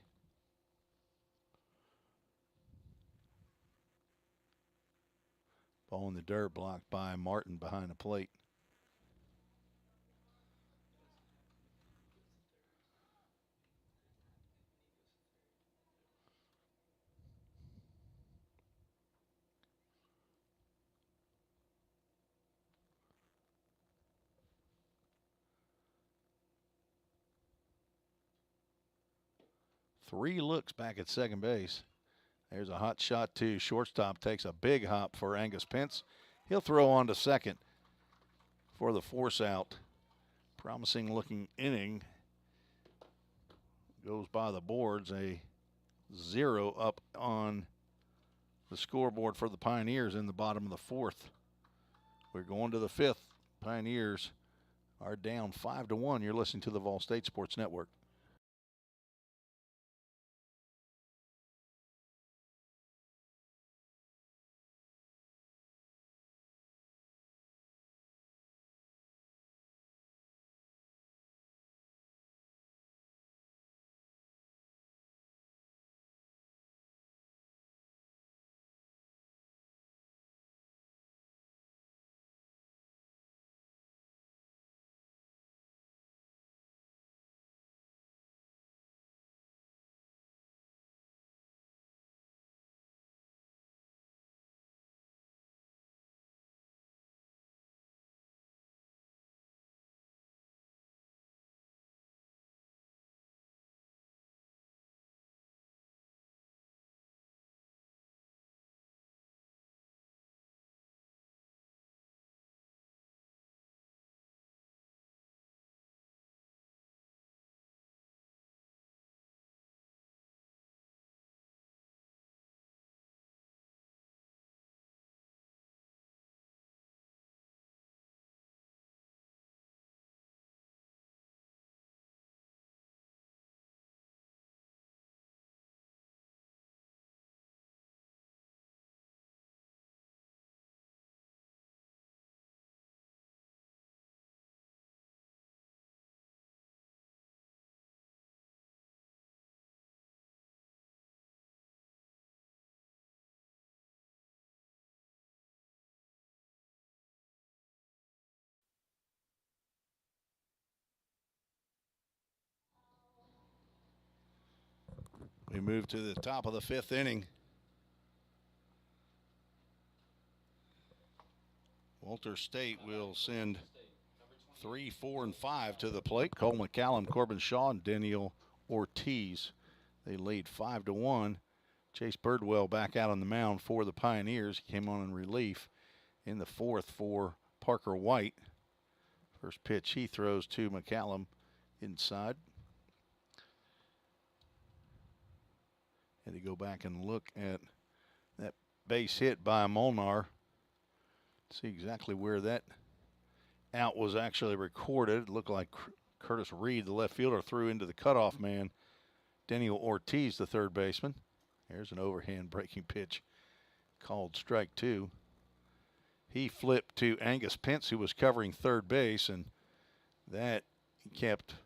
Ball in the dirt, blocked by Martin behind the plate. Three looks back at second base. There's a hot shot to shortstop. Takes a big hop for Angus Pence. He'll throw on to second for the force out. Promising looking inning. Goes by the boards. A 0 up on the scoreboard for the Pioneers in the bottom of the 4th. We're going to the 5th. Pioneers are down 5-1. You're listening to the Vol State Sports Network. We move to the top of the 5th inning. Walter State will send 3, 4, and 5 to the plate. Cole McCallum, Corbin Shaw, and Daniel Ortiz. They lead 5-1. Chase Birdwell back out on the mound for the Pioneers. He came on in relief in the 4th for Parker White. First pitch he throws to McCallum inside. Had to go back and look at that base hit by Molnar. See exactly where that out was actually recorded. It looked like Curtis Reed, the left fielder, threw into the cutoff man, Daniel Ortiz, the third baseman. There's an overhand breaking pitch called strike 2. He flipped to Angus Pence, who was covering third base, and that kept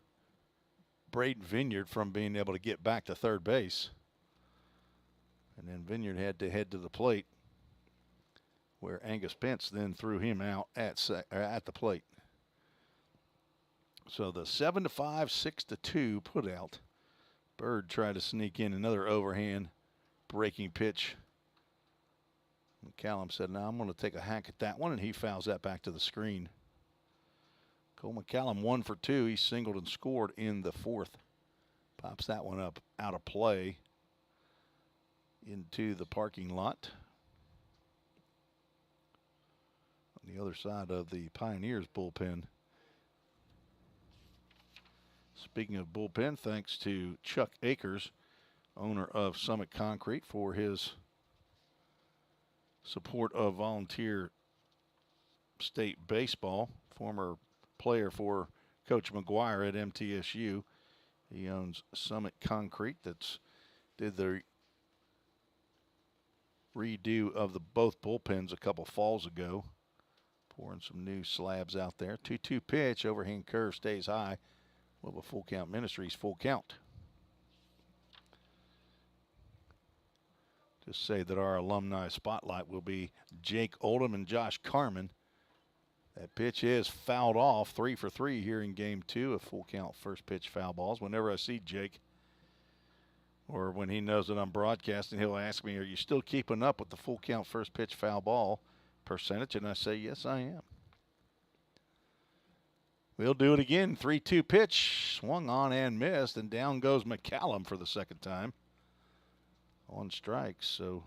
Braden Vineyard from being able to get back to third base. And then Vineyard had to head to the plate, where Angus Pence then threw him out at the plate. So the 7-5, 6-2 put out. Bird tried to sneak in another overhand breaking pitch. McCallum said, "No, I'm going to take a hack at that one," and he fouls that back to the screen. Cole McCallum 1 for 2. He singled and scored in the fourth. Pops that one up out of play into the parking lot. On the other side of the Pioneers bullpen. Speaking of bullpen, thanks to Chuck Akers, owner of Summit Concrete, for his support of volunteer state baseball. Former player for Coach McGuire at MTSU. He owns Summit Concrete. That's did the redo of both bullpens a couple falls ago. Pouring some new slabs out there. 2-2 pitch. Overhand curve stays high. Well, a Full Count Ministries full count. Just say that our alumni spotlight will be Jake Oldham and Josh Carmen. That pitch is fouled off. 3 for 3 here in game 2 of full count first pitch foul balls. Whenever I see Jake, or when he knows that I'm broadcasting, he'll ask me, "Are you still keeping up with the full count first pitch foul ball percentage?" And I say, "Yes, I am." We'll do it again. 3-2 pitch. Swung on and missed. And down goes McCallum for the second time on strikes. So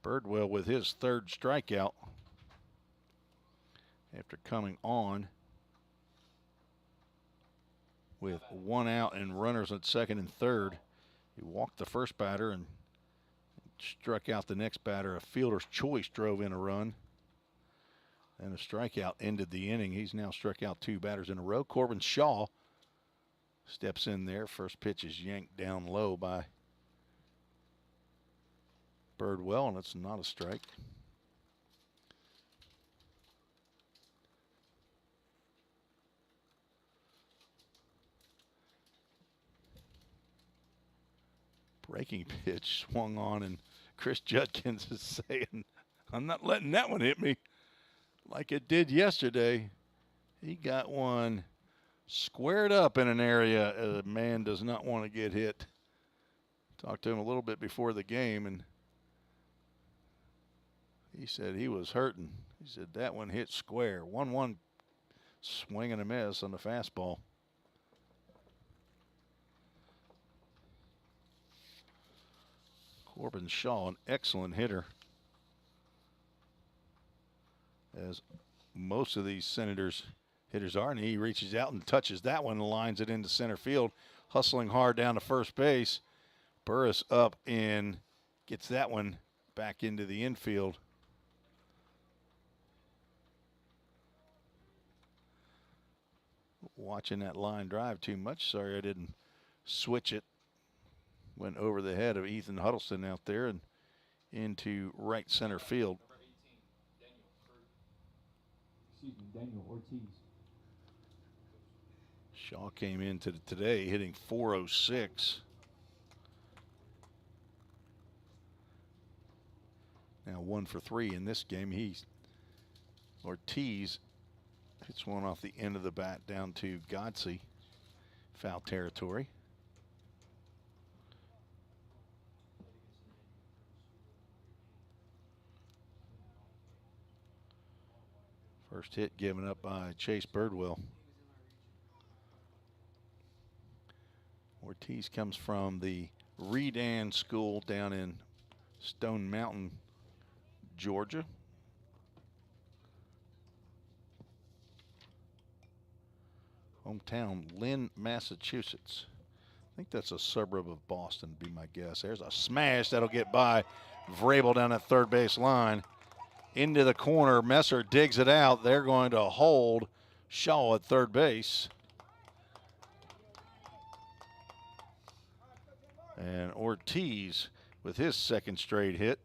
Birdwell with his third strikeout after coming on with 1 out and runners at second and third. He walked the first batter and struck out the next batter. A fielder's choice drove in a run. And a strikeout ended the inning. He's now struck out 2 batters in a row. Corbin Shaw steps in there. First pitch is yanked down low by Birdwell, and it's not a strike. Breaking pitch swung on, and Chris Judkins is saying, "I'm not letting that one hit me like it did yesterday." He got one squared up in an area a man does not want to get hit. Talked to him a little bit before the game, and he said he was hurting. He said that one hit square. 1-1 swing and a miss on the fastball. Corbin Shaw, an excellent hitter, as most of these Senators hitters are, and he reaches out and touches that one and lines it into center field, hustling hard down to first base. Burris up and gets that one back into the infield. Watching that line drive too much. Sorry I didn't switch it. Went over the head of Ethan Huddleston out there and into right center field. Daniel Ortiz. Shaw came into today hitting .406. Now 1 for 3 in this game. Ortiz hits one off the end of the bat down to Godsey. Foul territory. First hit given up by Chase Birdwell. Ortiz comes from the Redan School down in Stone Mountain, Georgia. Hometown, Lynn, Massachusetts. I think that's a suburb of Boston, would be my guess. There's a smash that'll get by Vrabel down that third base line. Into the corner, Messer digs it out. They're going to hold Shaw at third base. And Ortiz with his second straight hit.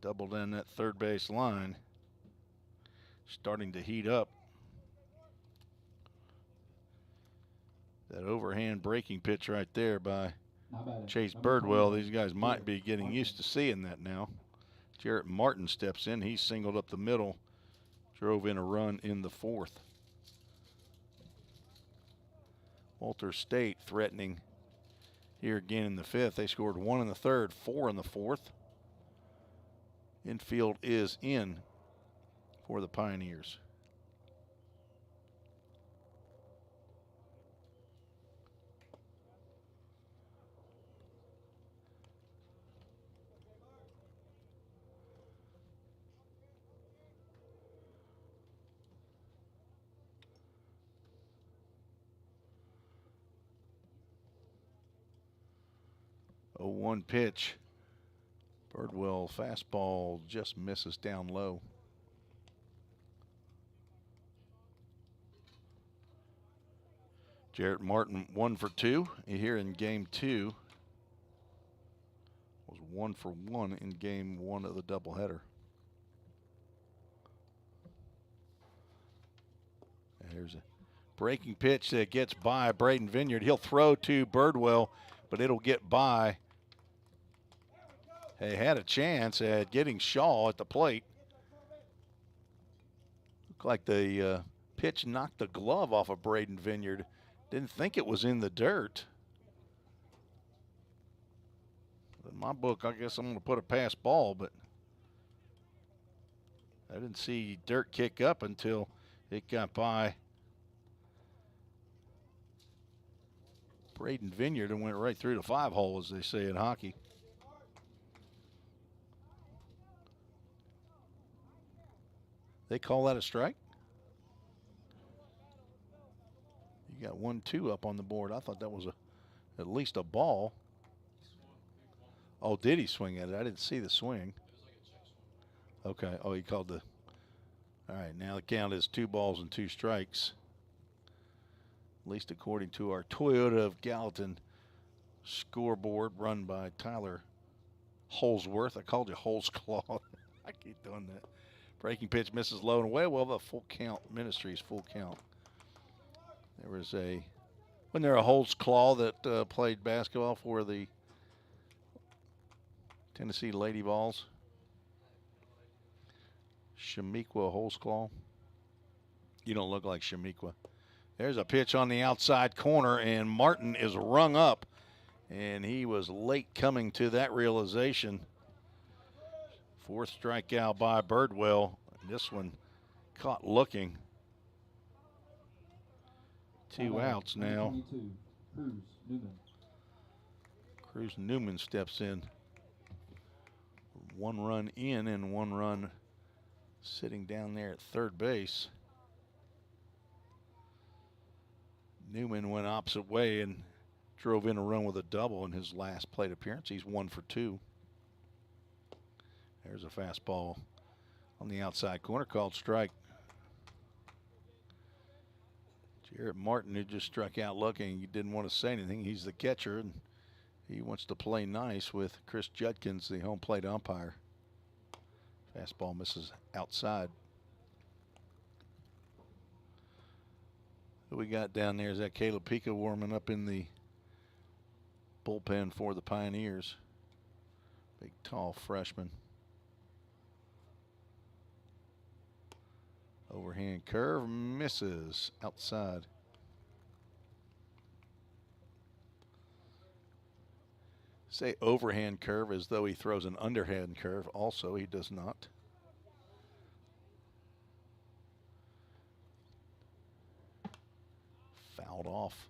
Doubled in that third base line. Starting to heat up. That overhand breaking pitch right there by Chase Birdwell. These guys might be getting used to seeing that now. Jarrett Martin steps in. He singled up the middle. Drove in a run in the fourth. Walter State threatening here again in the fifth. They scored 1 in the third, 4 in the fourth. Infield is in for the Pioneers. A 1 pitch. Birdwell fastball just misses down low. Jarrett Martin 1 for 2 here in game 2. Was 1 for 1 in game 1 of the doubleheader. There's a breaking pitch that gets by Braden Vineyard. He'll throw to Birdwell, but it'll get by. They had a chance at getting Shaw at the plate. Looked like the pitch knocked the glove off of Braden Vineyard. Didn't think it was in the dirt. In my book, I guess I'm going to put a pass ball, but I didn't see dirt kick up until it got by Braden Vineyard and went right through the 5-hole, as they say in hockey. They call that a strike? You got 1-2 up on the board. I thought that was at least a ball. Oh, did he swing at it? I didn't see the swing. Okay. Oh, he called the. All right. Now the count is 2 balls and 2 strikes. At least according to our Toyota of Gallatin scoreboard run by Tyler Holsworth. I called you Holsclaw. I keep doing that. Breaking pitch misses low and away. Well, the full count. Ministries full count. There was wasn't there a Holsclaw that played basketball for the Tennessee Lady Vols? Shamiqua Holsclaw. You don't look like Shamiqua. There's a pitch on the outside corner, and Martin is rung up, and he was late coming to that realization. 4th strikeout by Birdwell. This one caught looking. 2 outs now. Cruz Newman steps in. 1 run in and 1 run sitting down there at third base. Newman went opposite way and drove in a run with a double in his last plate appearance. He's 1 for 2. There's a fastball on the outside corner called strike. Jarrett Martin, who just struck out looking, he didn't want to say anything. He's the catcher, and he wants to play nice with Chris Judkins, the home plate umpire. Fastball misses outside. Who we got down there? Is that Caleb Pica warming up in the bullpen for the Pioneers? Big, tall freshman. Overhand curve misses outside. Say overhand curve as though he throws an underhand curve. Also, he does not. Fouled off.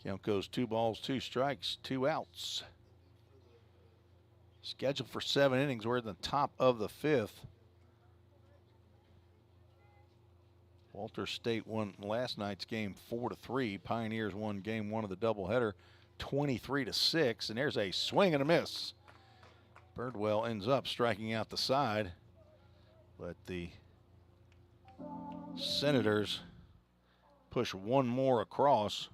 Count goes 2 balls, 2 strikes, 2 outs. Scheduled for 7 innings. We're at the top of the 5th. Walter State won last night's game 4-3. Pioneers won game 1 of the doubleheader 23-6. And there's a swing and a miss. Birdwell ends up striking out the side, but the Senators push one more across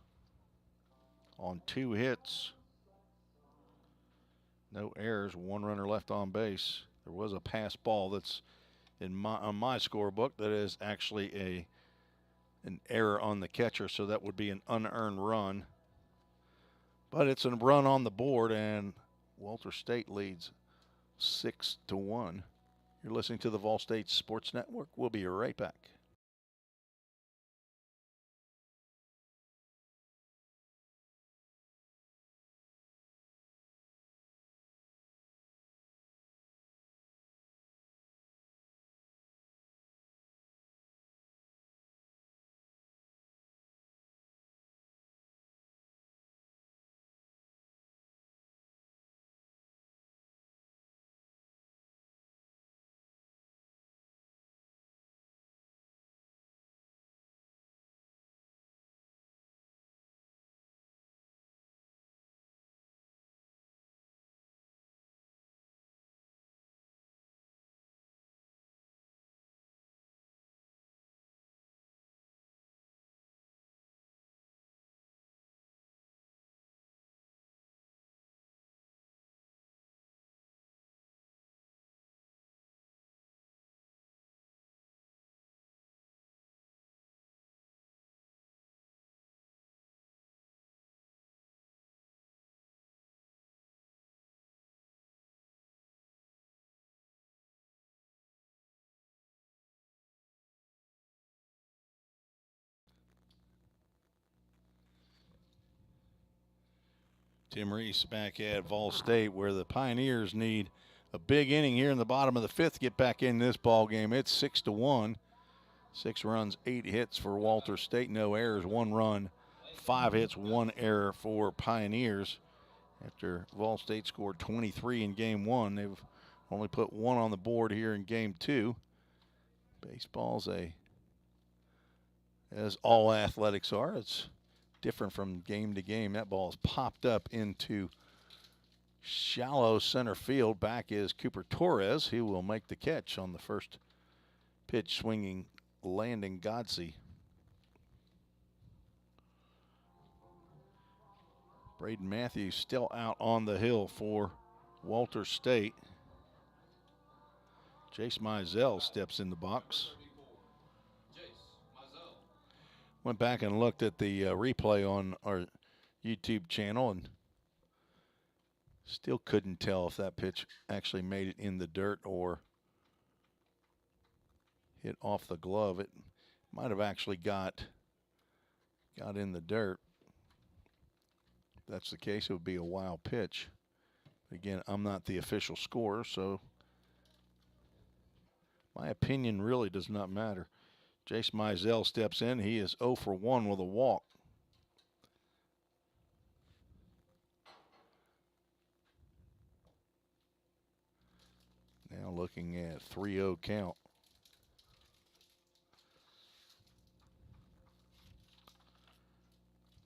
on 2 hits. No errors, 1 runner left on base. There was a pass ball that's on my scorebook that is actually an error on the catcher, so that would be an unearned run. But it's a run on the board, and Walter State leads 6-1. You're listening to the Vol State Sports Network. We'll be right back. Tim Reese back at Vol State, where the Pioneers need a big inning here in the bottom of the 5th to get back in this ball game. It's 6-1. 6 runs, 8 hits for Walter State. No errors, 1 run, 5 hits, 1 error for Pioneers. After Vol State scored 23 in game 1, they've only put 1 on the board here in game 2. Baseball's as all athletics are, it's different from game to game. That ball is popped up into shallow center field. Back is Cooper Torres. He will make the catch on the first pitch, swinging Landon Godsey. Braden Matthews still out on the hill for Walter State. Jace Mizell steps in the box. Went back and looked at the replay on our YouTube channel and still couldn't tell if that pitch actually made it in the dirt or hit off the glove. It might have actually got in the dirt. If that's the case, it would be a wild pitch. Again, I'm not the official scorer, so my opinion really does not matter. Jace Mizell steps in. He is 0 for 1 with a walk. Now looking at 3-0 count.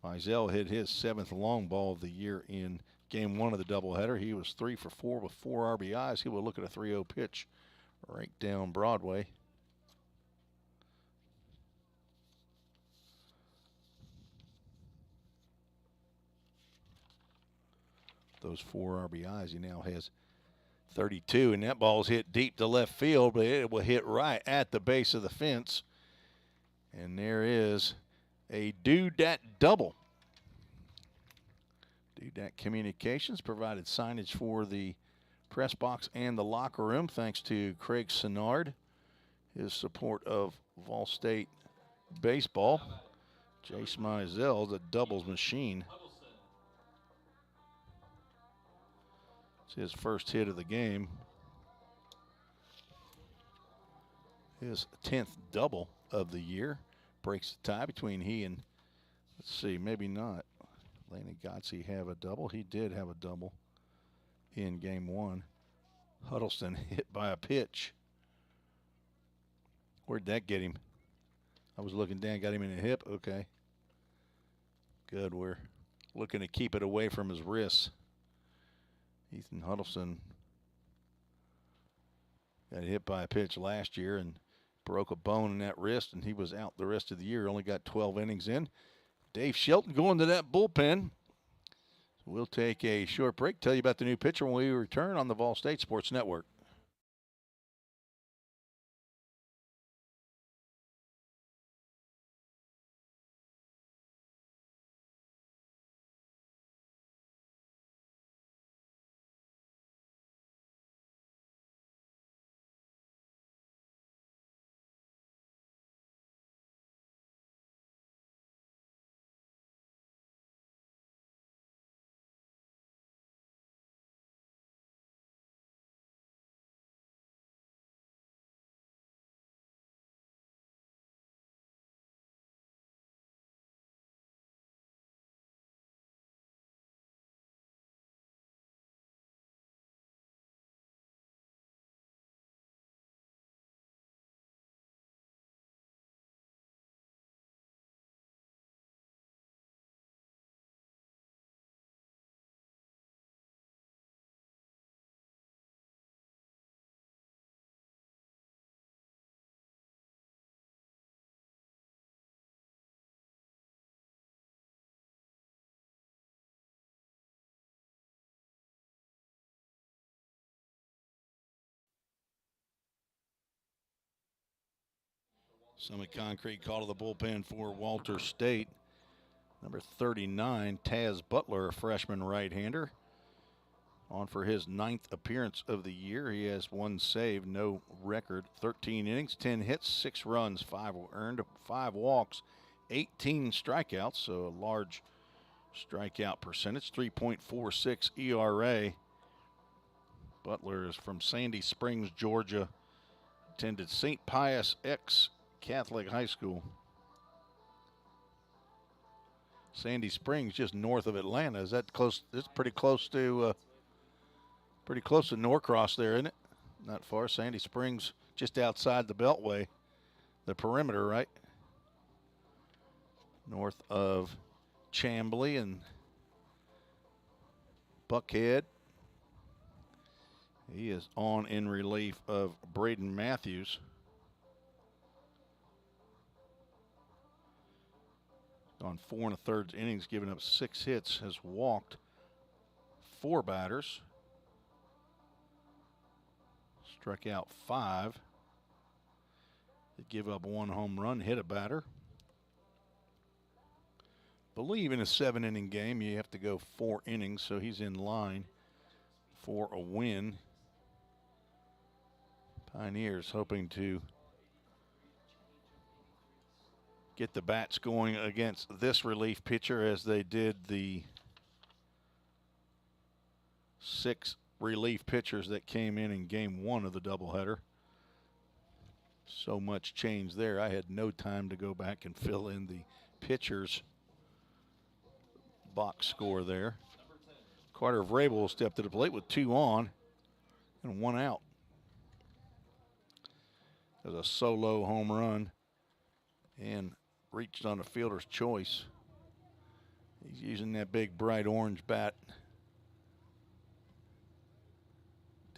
Mizell hit his 7th long ball of the year in game 1 of the doubleheader. He was 3 for 4 with 4 RBIs. He will look at a 3-0 pitch right down Broadway. Those 4 RBIs, he now has 32, and that ball's hit deep to left field, but it will hit right at the base of the fence. And there is a Dudat double. Dudat Communications provided signage for the press box and the locker room, thanks to Craig Senard, his support of Vol State baseball. Jace Mizell, the doubles machine. It's his first hit of the game. His 10th double of the year. Breaks the tie between he and, let's see, maybe not. Landon Godsey have a double. He did have a double in game 1. Huddleston hit by a pitch. Where'd that get him? I was looking down, got him in the hip. Okay. Good. We're looking to keep it away from his wrists. Ethan Huddleston got hit by a pitch last year and broke a bone in that wrist, and he was out the rest of the year. Only got 12 innings in. Dave Shelton going to that bullpen. We'll take a short break, tell you about the new pitcher when we return on the Vol State Sports Network. Summit Concrete call to the bullpen for Walter State. Number 39, Taz Butler, a freshman right-hander. On for his 9th appearance of the year. He has 1 save, no record. 13 innings, 10 hits, 6 runs, 5 earned, 5 walks, 18 strikeouts. So a large strikeout percentage, 3.46 ERA. Butler is from Sandy Springs, Georgia. Attended St. Pius X Catholic High School. Sandy Springs, just north of Atlanta. Is that close? It's pretty close to Norcross there, isn't it? Not far. Sandy Springs, just outside the Beltway, the perimeter, right? North of Chamblee and Buckhead. He is on in relief of Braden Matthews. On 4 1/3 innings, giving up 6 hits, has walked 4 batters. Struck out 5. They give up 1 home run, hit a batter. Believe in a 7-inning game, you have to go 4 innings, so he's in line for a win. Pioneers hoping to get the bats going against this relief pitcher as they did the 6 relief pitchers that came in game 1 of the doubleheader. So much change there. I had no time to go back and fill in the pitchers' box score there. Carter Vrabel stepped to the plate with 2 on and 1 out. It was a solo home run and reached on a fielder's choice. He's using that big bright orange bat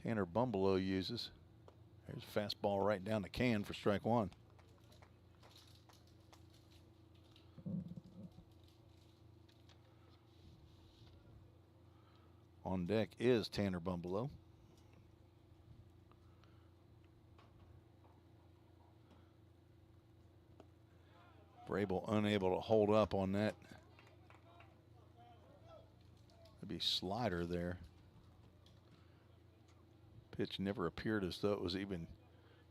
Tanner Bumbelow uses. There's a fastball right down the can for strike 1. On deck is Tanner Bumbelow. Vrabel unable to hold up on that. Maybe slider there. Pitch never appeared as though it was even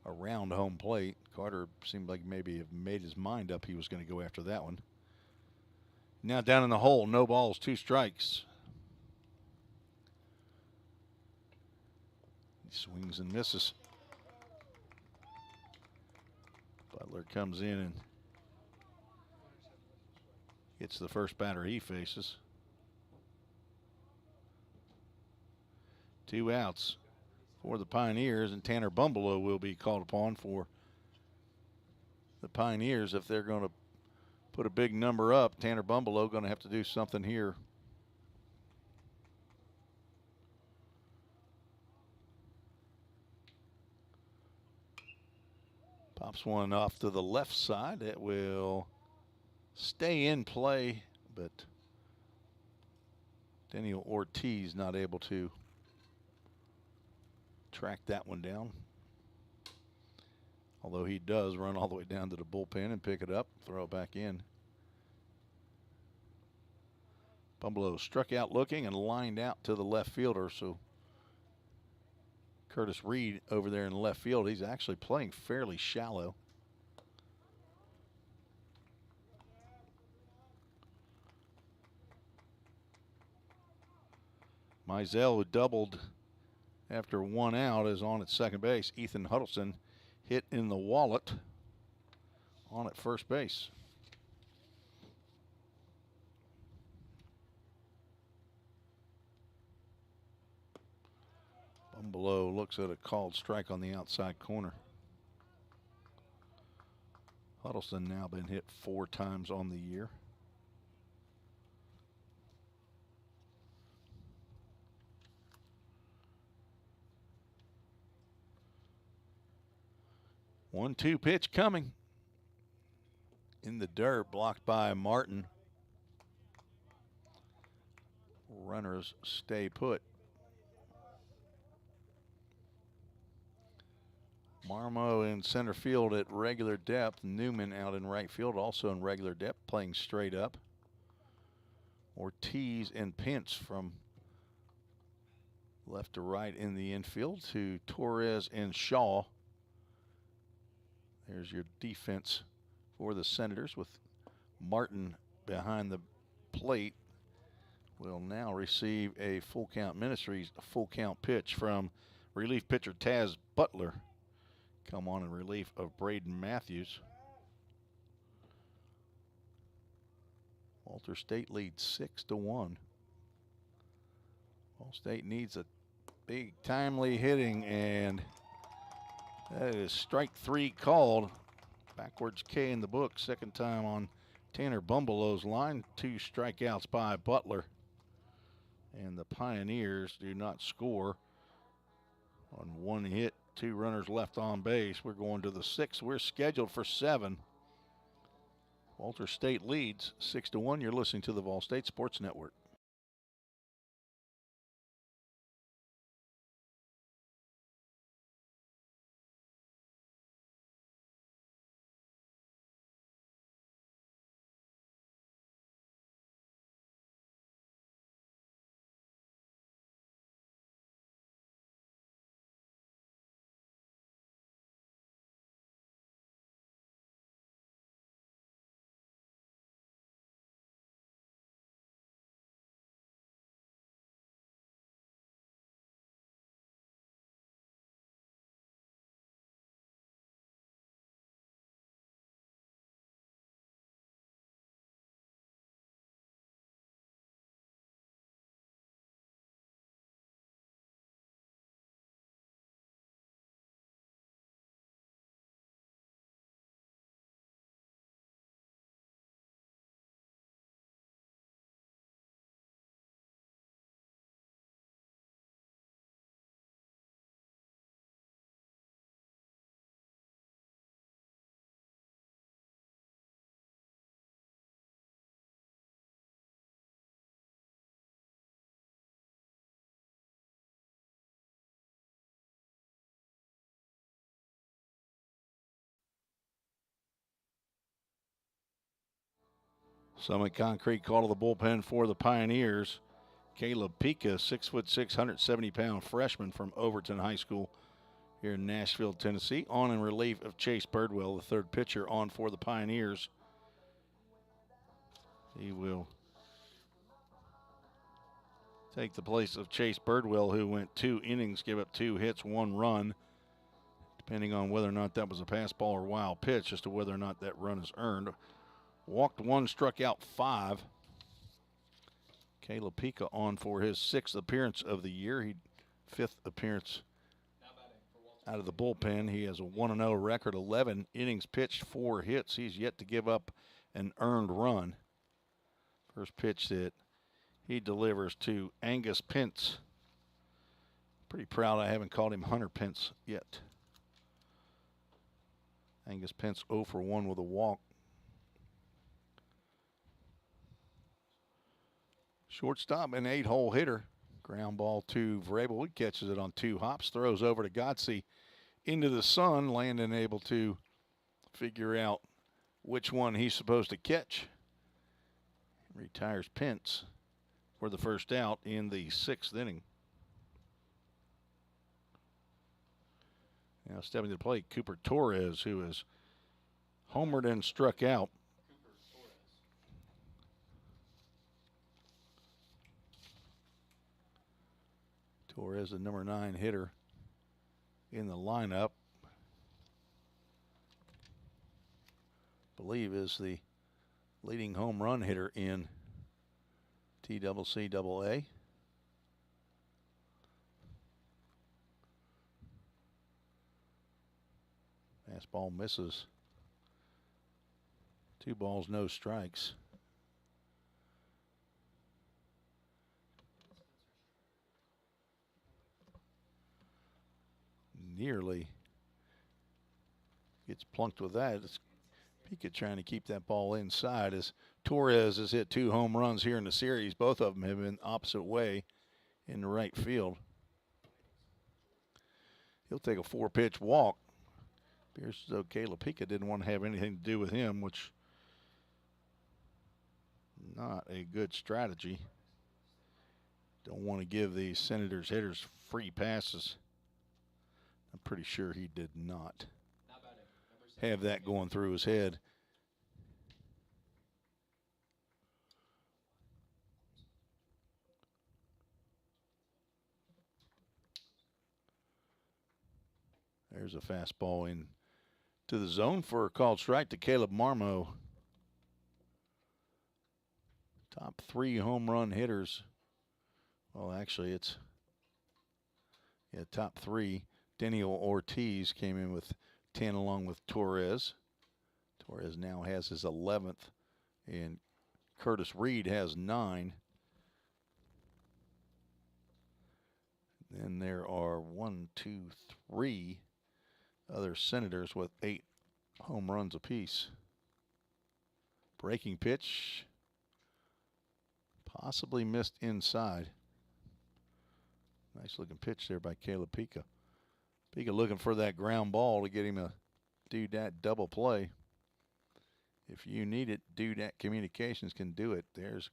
around home plate. Carter seemed like maybe have made his mind up he was going to go after that one. Now down in the hole, no balls, 2 strikes. He swings and misses. Butler comes in and gets the first batter he faces. 2 outs for the Pioneers, and Tanner Bumbelow will be called upon for the Pioneers, if they're going to put a big number up, Tanner Bumbelow going to have to do something here. Pops one off to the left side. It will stay in play, but Daniel Ortiz not able to track that one down. Although he does run all the way down to the bullpen and pick it up, throw it back in. Bumbelow struck out looking and lined out to the left fielder. So Curtis Reed over there in left field, he's actually playing fairly shallow. Mizell, who doubled after one out, is on at second base. Ethan Huddleston hit in the wallet on at first base. Bumbelow looks at a called strike on the outside corner. Huddleston now been hit 4 times on the year. One-two pitch coming. In the dirt, blocked by Martin. Runners stay put. Marmo in center field at regular depth. Newman out in right field, also in regular depth, playing straight up. Ortiz and Pence from left to right in the infield to Torres and Shaw. There's your defense for the Senators with Martin behind the plate. Will now receive a full count Ministries, a full count pitch from relief pitcher Taz Butler. Come on in relief of Braden Matthews. Walter State leads 6-1. Ball State needs a big timely hitting, and that is strike 3 called. Backwards K in the book, second time on Tanner Bumbelow's line. 2 strikeouts by Butler. And the Pioneers do not score on 1 hit, 2 runners left on base. We're going to the 6th. We're scheduled for 7. Walter State leads 6-1. You're listening to the Vol State Sports Network. Summit Concrete call to the bullpen for the Pioneers. Caleb Pica, 6'6", 170-pound freshman from Overton High School here in Nashville, Tennessee. On in relief of Chase Birdwell, the third pitcher on for the Pioneers. He will take the place of Chase Birdwell, who went 2 innings, gave up 2 hits, 1 run, depending on whether or not that was a pass ball or wild pitch, as to whether or not that run is earned. Walked 1, struck out 5. Caleb Pica on for his 6th appearance of the year. 5th appearance out of the bullpen. He has a 1-0 record, 11 innings pitched, 4 hits. He's yet to give up an earned run. First pitch that he delivers to Angus Pence. Pretty proud I haven't called him Hunter Pence yet. Angus Pence 0 for 1 with a walk. Shortstop, an 8-hole hitter. Ground ball to Vrabel. He catches it on 2 hops. Throws over to Godsey into the sun. Landon able to figure out which one he's supposed to catch. Retires Pence for the first out in the 6th inning. Now stepping to the plate, Cooper Torres, who has homered and struck out. Torres, the number 9 hitter in the lineup. I believe is the leading home run hitter in TCCAA. Fastball misses. 2 balls, no strikes. Nearly gets plunked with that. It's Pika trying to keep that ball inside as Torres has hit 2 home runs here in the series. Both of them have been opposite way in the right field. He'll take a 4-pitch walk. Appears as though Caleb Pika didn't want to have anything to do with him, which not a good strategy. Don't want to give these Senators hitters free passes. I'm pretty sure he did not have that going through his head. There's a fastball in to the zone for a called strike to Caleb Marmo. Top 3 home run hitters. Well, actually, it's top 3. Daniel Ortiz came in with 10 along with Torres. Torres now has his 11th, and Curtis Reed has 9. Then there are 1, 2, 3 other Senators with 8 home runs apiece. Breaking pitch, possibly missed inside. Nice looking pitch there by Caleb Pika. Pika looking for that ground ball to get him a Doodat double play. If you need it, Doodat Communications can do it. There's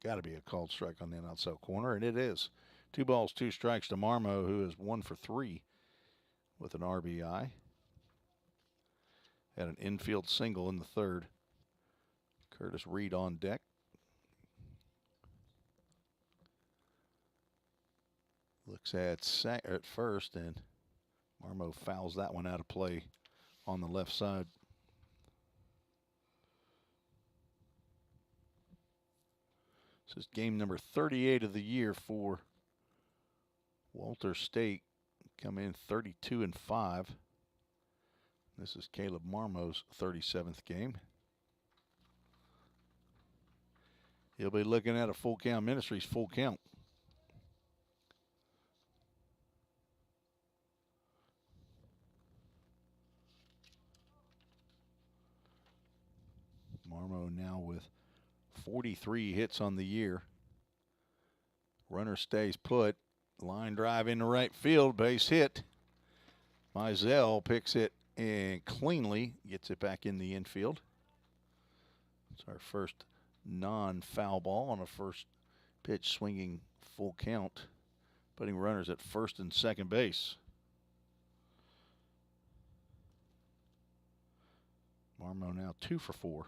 got to be a called strike on the outside corner, and it is. 2 balls, 2 strikes to Marmo, who is 1 for 3 with an RBI. Had an infield single in the 3rd. Curtis Reed on deck. Looks at first, and Marmo fouls that one out of play on the left side. This is game number 38 of the year for Walter State. Come in 32-5. This is Caleb Marmo's 37th game. He'll be looking at a full count. Ministries full count. Marmo now with 43 hits on the year. Runner stays put. Line drive into right field. Base hit. Mizell picks it and cleanly gets it back in the infield. It's our first non-foul ball on a first pitch swinging full count, putting runners at first and second base. Marmo now 2 for 4.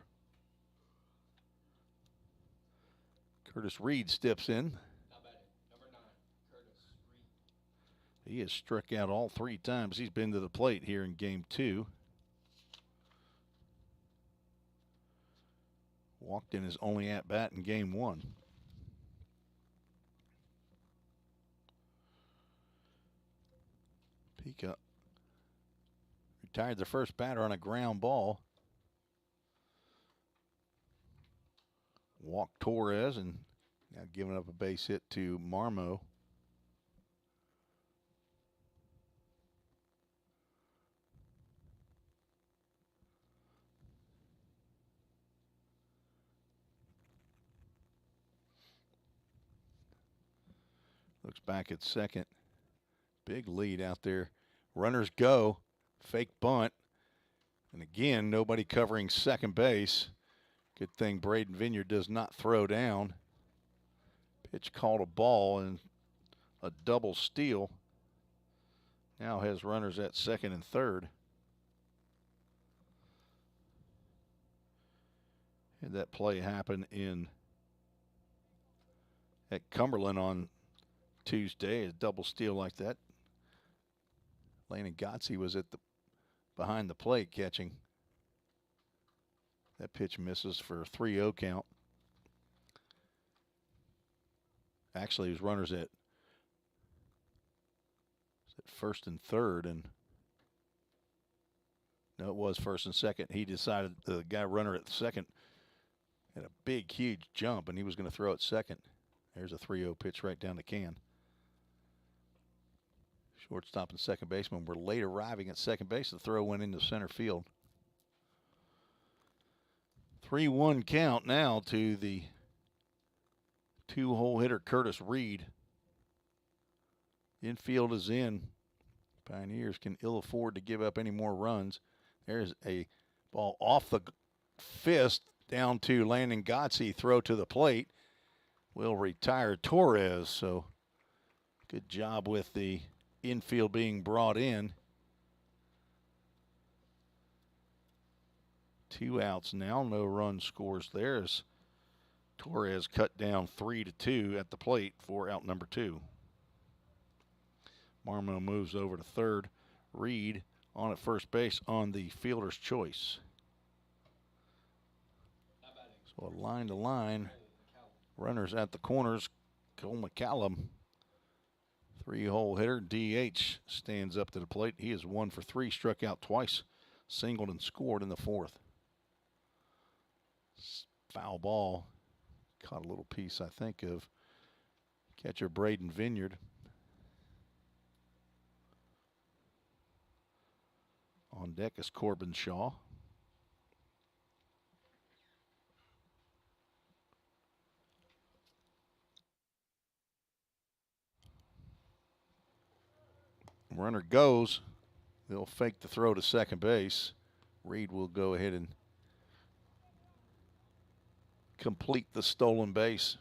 Curtis Reed steps in. Number 9, Curtis Reed. He has struck out all 3 times he's been to the plate here in game 2. Walked in his only at-bat in game 1. Pika Retired the first batter on a ground ball. Walked Torres and now giving up a base hit to Marmo. Looks back at second. Big lead out there. Runners go. Fake bunt. And again, nobody covering second base. Good thing Braden Vineyard does not throw down. Pitch called a ball and a double steal. Now has runners at second and third. Had that play happen at Cumberland on Tuesday, a double steal like that. Landon Gotze was behind the plate catching. That pitch misses for a 3-0 count. Actually, his runners at first and third, and no, it was first and second. He decided the guy runner at second had a big, huge jump, and he was going to throw at second. There's a 3-0 pitch right down the can. Shortstop and second baseman were late arriving at second base. The throw went into center field. 3-1 count now to the two-hole hitter Curtis Reed. Infield is in. Pioneers can ill afford to give up any more runs. There's a ball off the fist down to Landon Gotze. Throw to the plate. Will retire Torres. So good job with the infield being brought in. 2 outs now. No run scores there as Torres cut down 3-2 at the plate for out number 2. Marmo moves over to third. Reed on at first base on the fielder's choice. So a line to line. Runners at the corners. Cole McCallum, 3-hole hitter. DH stands up to the plate. He is 1 for 3, struck out twice, singled and scored in the 4th. Foul ball. Caught a little piece, I think, of catcher Braden Vineyard. On deck is Corbin Shaw. Runner goes. They'll fake the throw to second base. Reed will go ahead and complete the stolen base.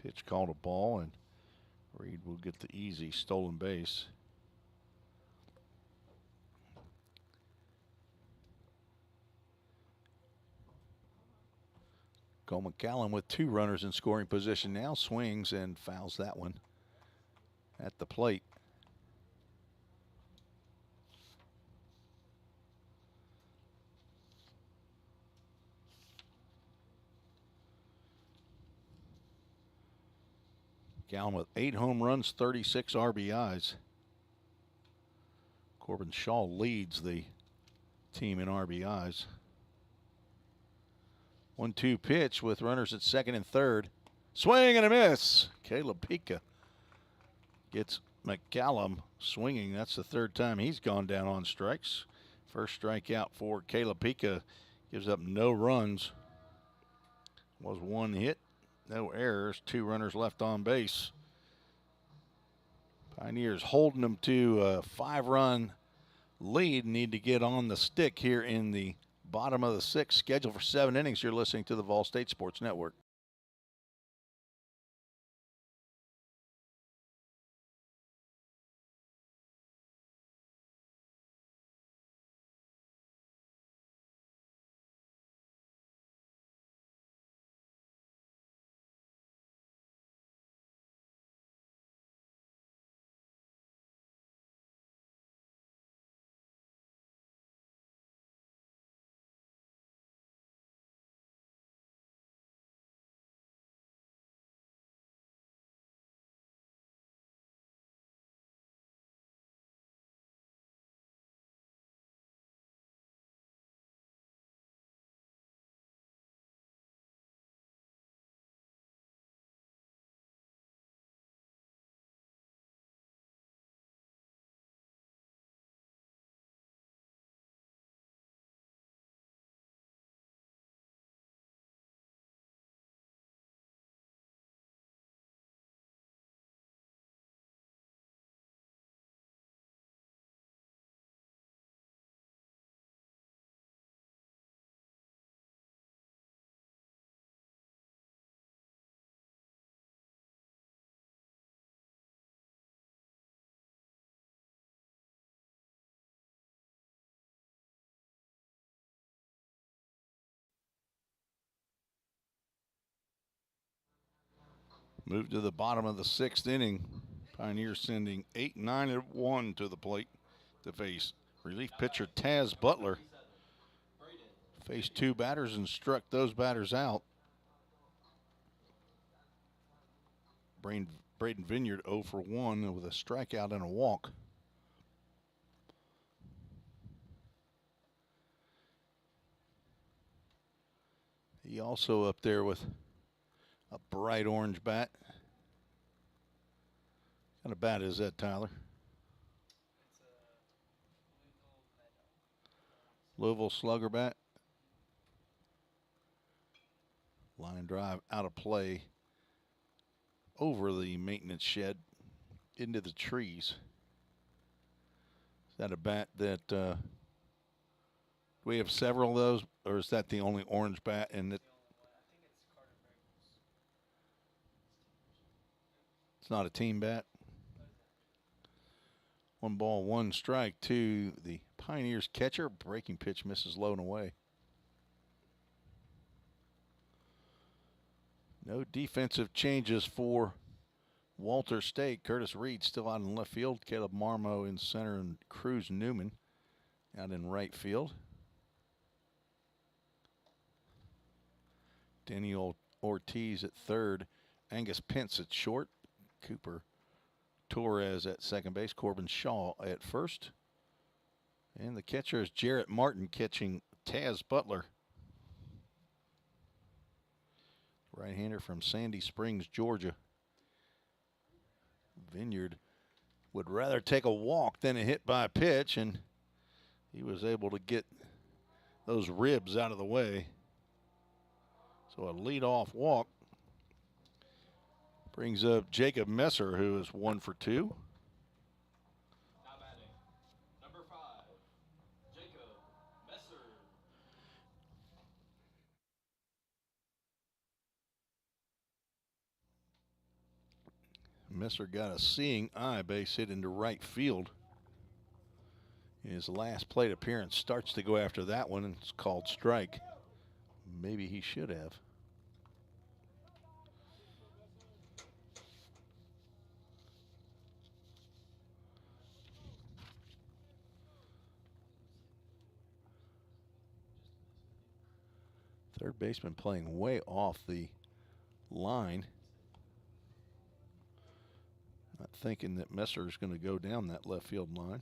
Pitch called a ball, and Reed will get the easy stolen base. Cole McCallum with 2 runners in scoring position now swings and fouls that one at the plate. McCallum with 8 home runs, 36 RBIs. Corbin Shaw leads the team in RBIs. 1-2 pitch with runners at second and third. Swing and a miss. Caleb Pika gets McCallum swinging. That's the 3rd time he's gone down on strikes. First strikeout for Caleb Pika. Gives up no runs. Was 1 hit. No errors. 2 runners left on base. Pioneers holding them to a 5-run lead. Need to get on the stick here in the bottom of the 6th. Scheduled for 7 innings. You're listening to the Vol State Sports Network. Move to the bottom of the 6th inning. Pioneers sending 8, 9, and 1 to the plate to face relief pitcher Taz Butler. Faced 2 batters and struck those batters out. Braden Vineyard 0 for 1 with a strikeout and a walk. He also up there with a bright orange bat. What kind of bat is that, Tyler? Louisville Slugger bat. Line drive out of play over the maintenance shed into the trees. Is that a bat that do we have several of those, or is that the only orange bat? And it's not a team bat. 1 ball, 1 strike to the Pioneers catcher. Breaking pitch misses low and away. No defensive changes for Walter State. Curtis Reed still out in left field. Caleb Marmo in center, and Cruz Newman out in right field. Denny Ortiz at third. Angus Pence at short. Cooper Torres at second base. Corbin Shaw at first. And the catcher is Jarrett Martin catching Taz Butler. Right-hander from Sandy Springs, Georgia. Vineyard would rather take a walk than a hit by a pitch, and he was able to get those ribs out of the way. So a leadoff walk brings up Jacob Messer, who is 1 for 2. Now batting, number 5, Jacob Messer. Messer got a seeing eye base hit into right field. His last plate appearance starts to go after that one, and it's called strike. Maybe he should have. Third baseman playing way off the line. Not thinking that Messer is going to go down that left field line.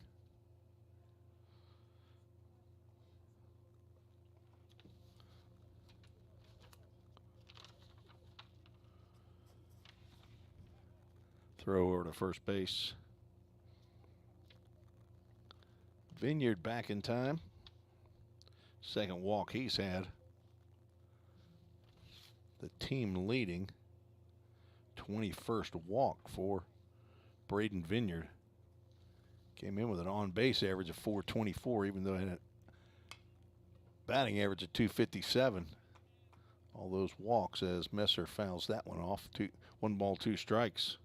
Throw over to first base. Vineyard back in time. Second walk he's had. The team leading 21st walk for Braden Vineyard. Came in with an on-base average of 424, even though he had a batting average of 257. All those walks as Messer fouls that one off. 1 ball, 2 strikes.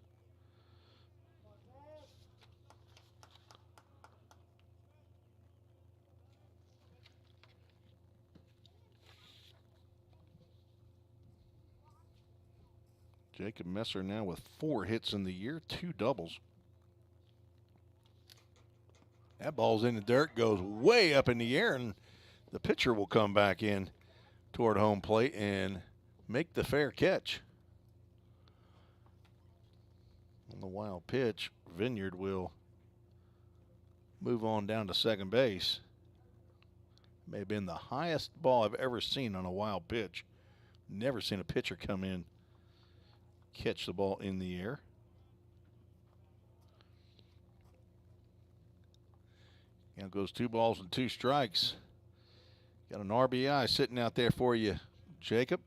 Jacob Messer now with 4 hits in the year, 2 doubles. That ball's in the dirt, goes way up in the air, and the pitcher will come back in toward home plate and make the fair catch. On the wild pitch, Vineyard will move on down to second base. May have been the highest ball I've ever seen on a wild pitch. Never seen a pitcher come in, catch the ball in the air. Now goes 2 balls and 2 strikes. Got an RBI sitting out there for you, Jacob.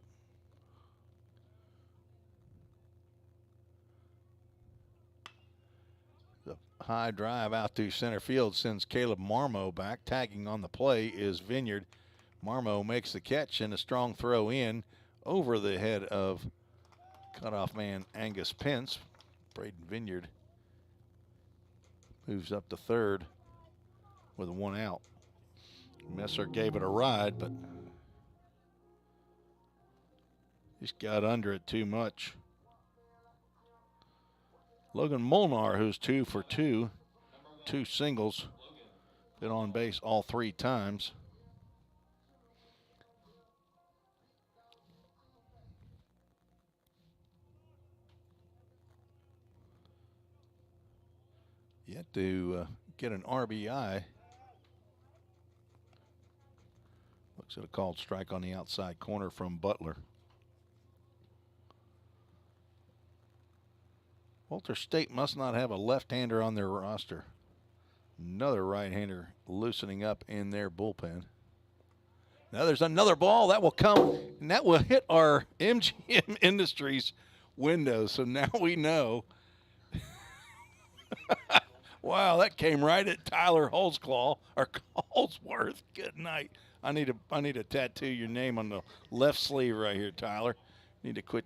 The high drive out to center field sends Caleb Marmo back. Tagging on the play is Vineyard. Marmo makes the catch and a strong throw in over the head of cutoff man Angus Pence. Braden Vineyard moves up to third with 1 out. Messer gave it a ride, but just got under it too much. Logan Molnar, who's 2 for 2, 2 singles, been on base all 3 times. Yet to get an RBI. Looks at a called strike on the outside corner from Butler. Walter State must not have a left-hander on their roster. Another right-hander loosening up in their bullpen. Now there's another ball that will come, and that will hit our MGM Industries window. So now we know. Wow, that came right at Tyler Holzclaw or Holsworth. Good night. I need to tattoo your name on the left sleeve right here, Tyler. Need to quit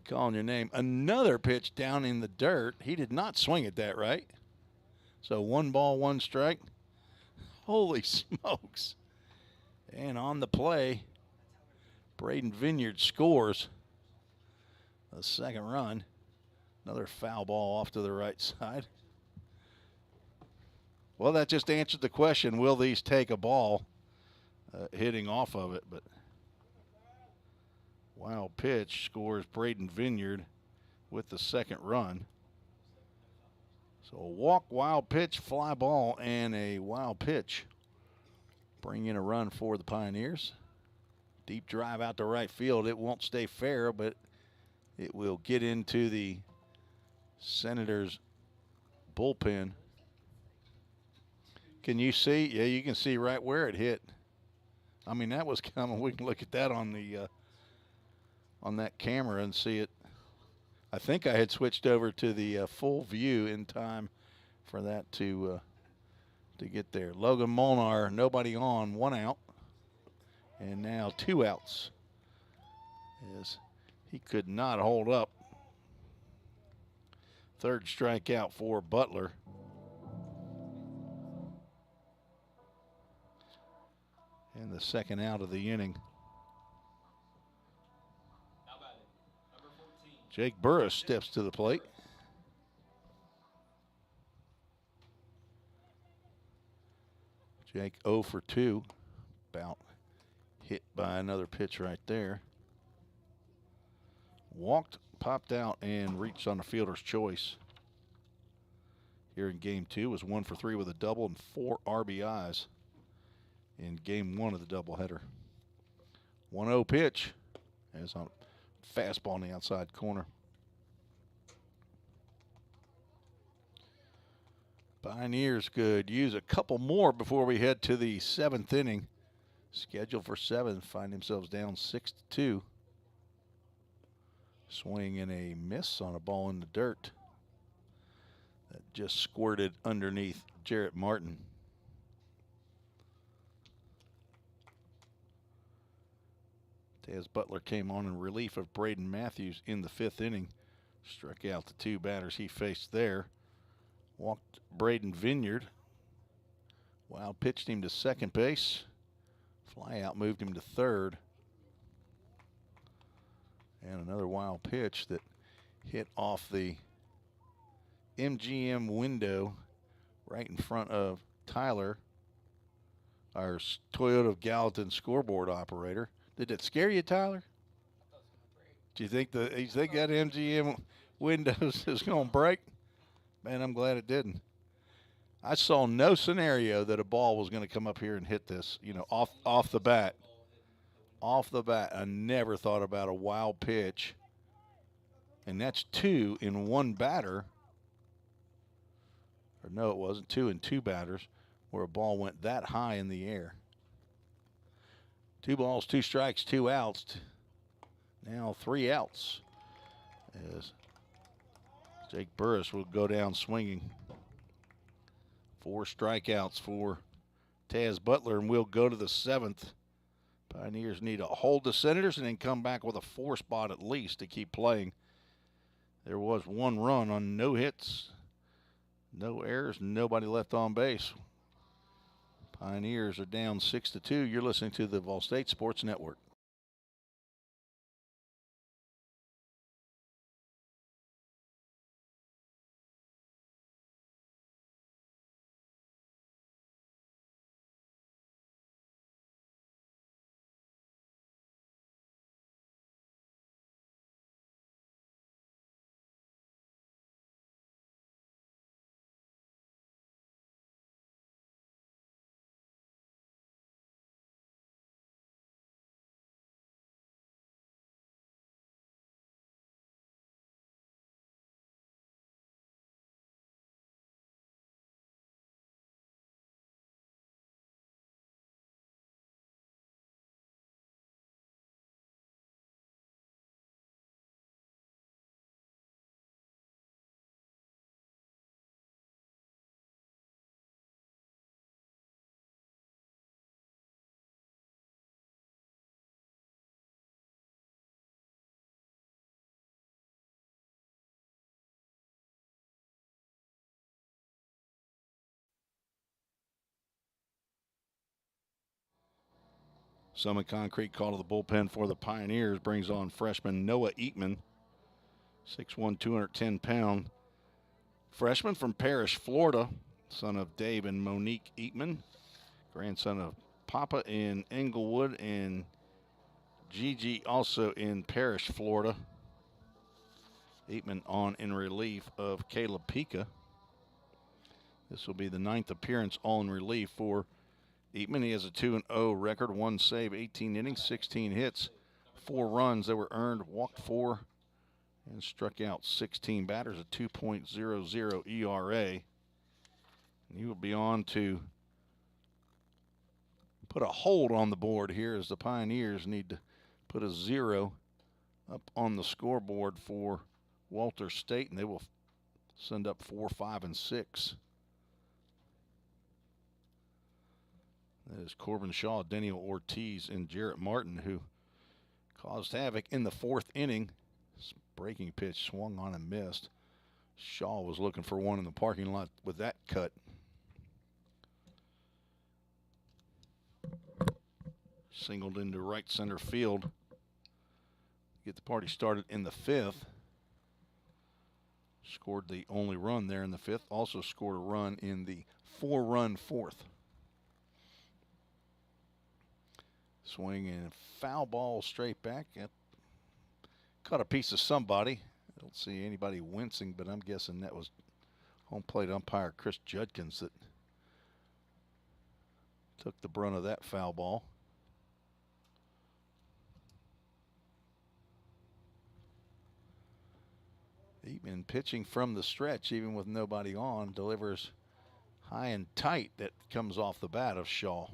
calling your name. Another pitch down in the dirt. He did not swing at that, right? So 1 ball, 1 strike. Holy smokes. And on the play, Braden Vineyard scores a second run. Another foul ball off to the right side. Well, that just answered the question, will these take a ball hitting off of it? But wild pitch scores Braden Vineyard with the second run. So a walk, wild pitch, fly ball, and a wild pitch. Bring in a run for the Pioneers. Deep drive out to right field. It won't stay fair, but it will get into the Senators' bullpen. Can you see? Yeah, you can see right where it hit. I mean, that was coming. We can look at that on the on that camera and see it. I think I had switched over to the full view in time for that to get there. Logan Molnar, nobody on, 1 out, and now 2 outs. As he could not hold up. Third strikeout for Butler. And the second out of the inning. Jake Burris steps to the plate. Jake 0 for 2. About hit by another pitch right there. Walked, popped out, and reached on the fielder's choice. Here in game 2 was 1 for 3 with a double and 4 RBIs in game 1 of the doubleheader. 1-0 pitch as on fastball on the outside corner. Pioneers could use a couple more before we head to the 7th inning. Scheduled for 7, find themselves down 6-2. Swing and a miss on a ball in the dirt that just squirted underneath Jarrett Martin. Taz Butler came on in relief of Braden Matthews in the 5th inning. Struck out the 2 batters he faced there. Walked Braden Vineyard. Wild pitched him to second base. Fly out moved him to third. And another wild pitch that hit off the MGM window right in front of Tyler, our Toyota Gallatin scoreboard operator. Did it scare you, Tyler? Do you think that MGM windows is going to break? Man, I'm glad it didn't. I saw no scenario that a ball was going to come up here and hit this, off the bat. Off the bat, I never thought about a wild pitch. And that's 2 in 1 batter. Or no, it wasn't 2 in 2 batters where a ball went that high in the air. 2 balls, 2 strikes, 2 outs. Now 3 outs. As Jake Burris will go down swinging. 4 strikeouts for Taz Butler, and we'll go to the 7th. Pioneers need to hold the Senators and then come back with a 4 spot at least to keep playing. There was 1 run on no hits, no errors, nobody left on base. Pioneers are down 6-2. You're listening to the Vol State Sports Network. Summit Concrete call to the bullpen for the Pioneers brings on freshman Noah Eatman, 6'1", 210-pound freshman from Parrish, Florida, son of Dave and Monique Eatman, grandson of Papa in Englewood and Gigi also in Parrish, Florida. Eatman on in relief of Caleb Pica. This will be the 9th appearance all in relief for Eatman. He has a 2-0 record, 1 save, 18 innings, 16 hits, 4 runs that were earned, walked 4, and struck out 16 batters, a 2.00 ERA. And he will be on to put a hold on the board here as the Pioneers need to put a 0 up on the scoreboard for Walter State, and they will send up 4, 5, and 6. That is Corbin Shaw, Daniel Ortiz, and Jarrett Martin, who caused havoc in the 4th inning. This breaking pitch swung on and missed. Shaw was looking for one in the parking lot with that cut. Singled into right center field. Get the party started in the 5th. Scored the only run there in the 5th. Also scored a run in the 4-run 4th. Swing and foul ball straight back. Caught a piece of somebody. I don't see anybody wincing, but I'm guessing that was home plate umpire Chris Judkins that took the brunt of that foul ball. Eatman pitching from the stretch, even with nobody on, delivers high and tight. That comes off the bat of Shaw.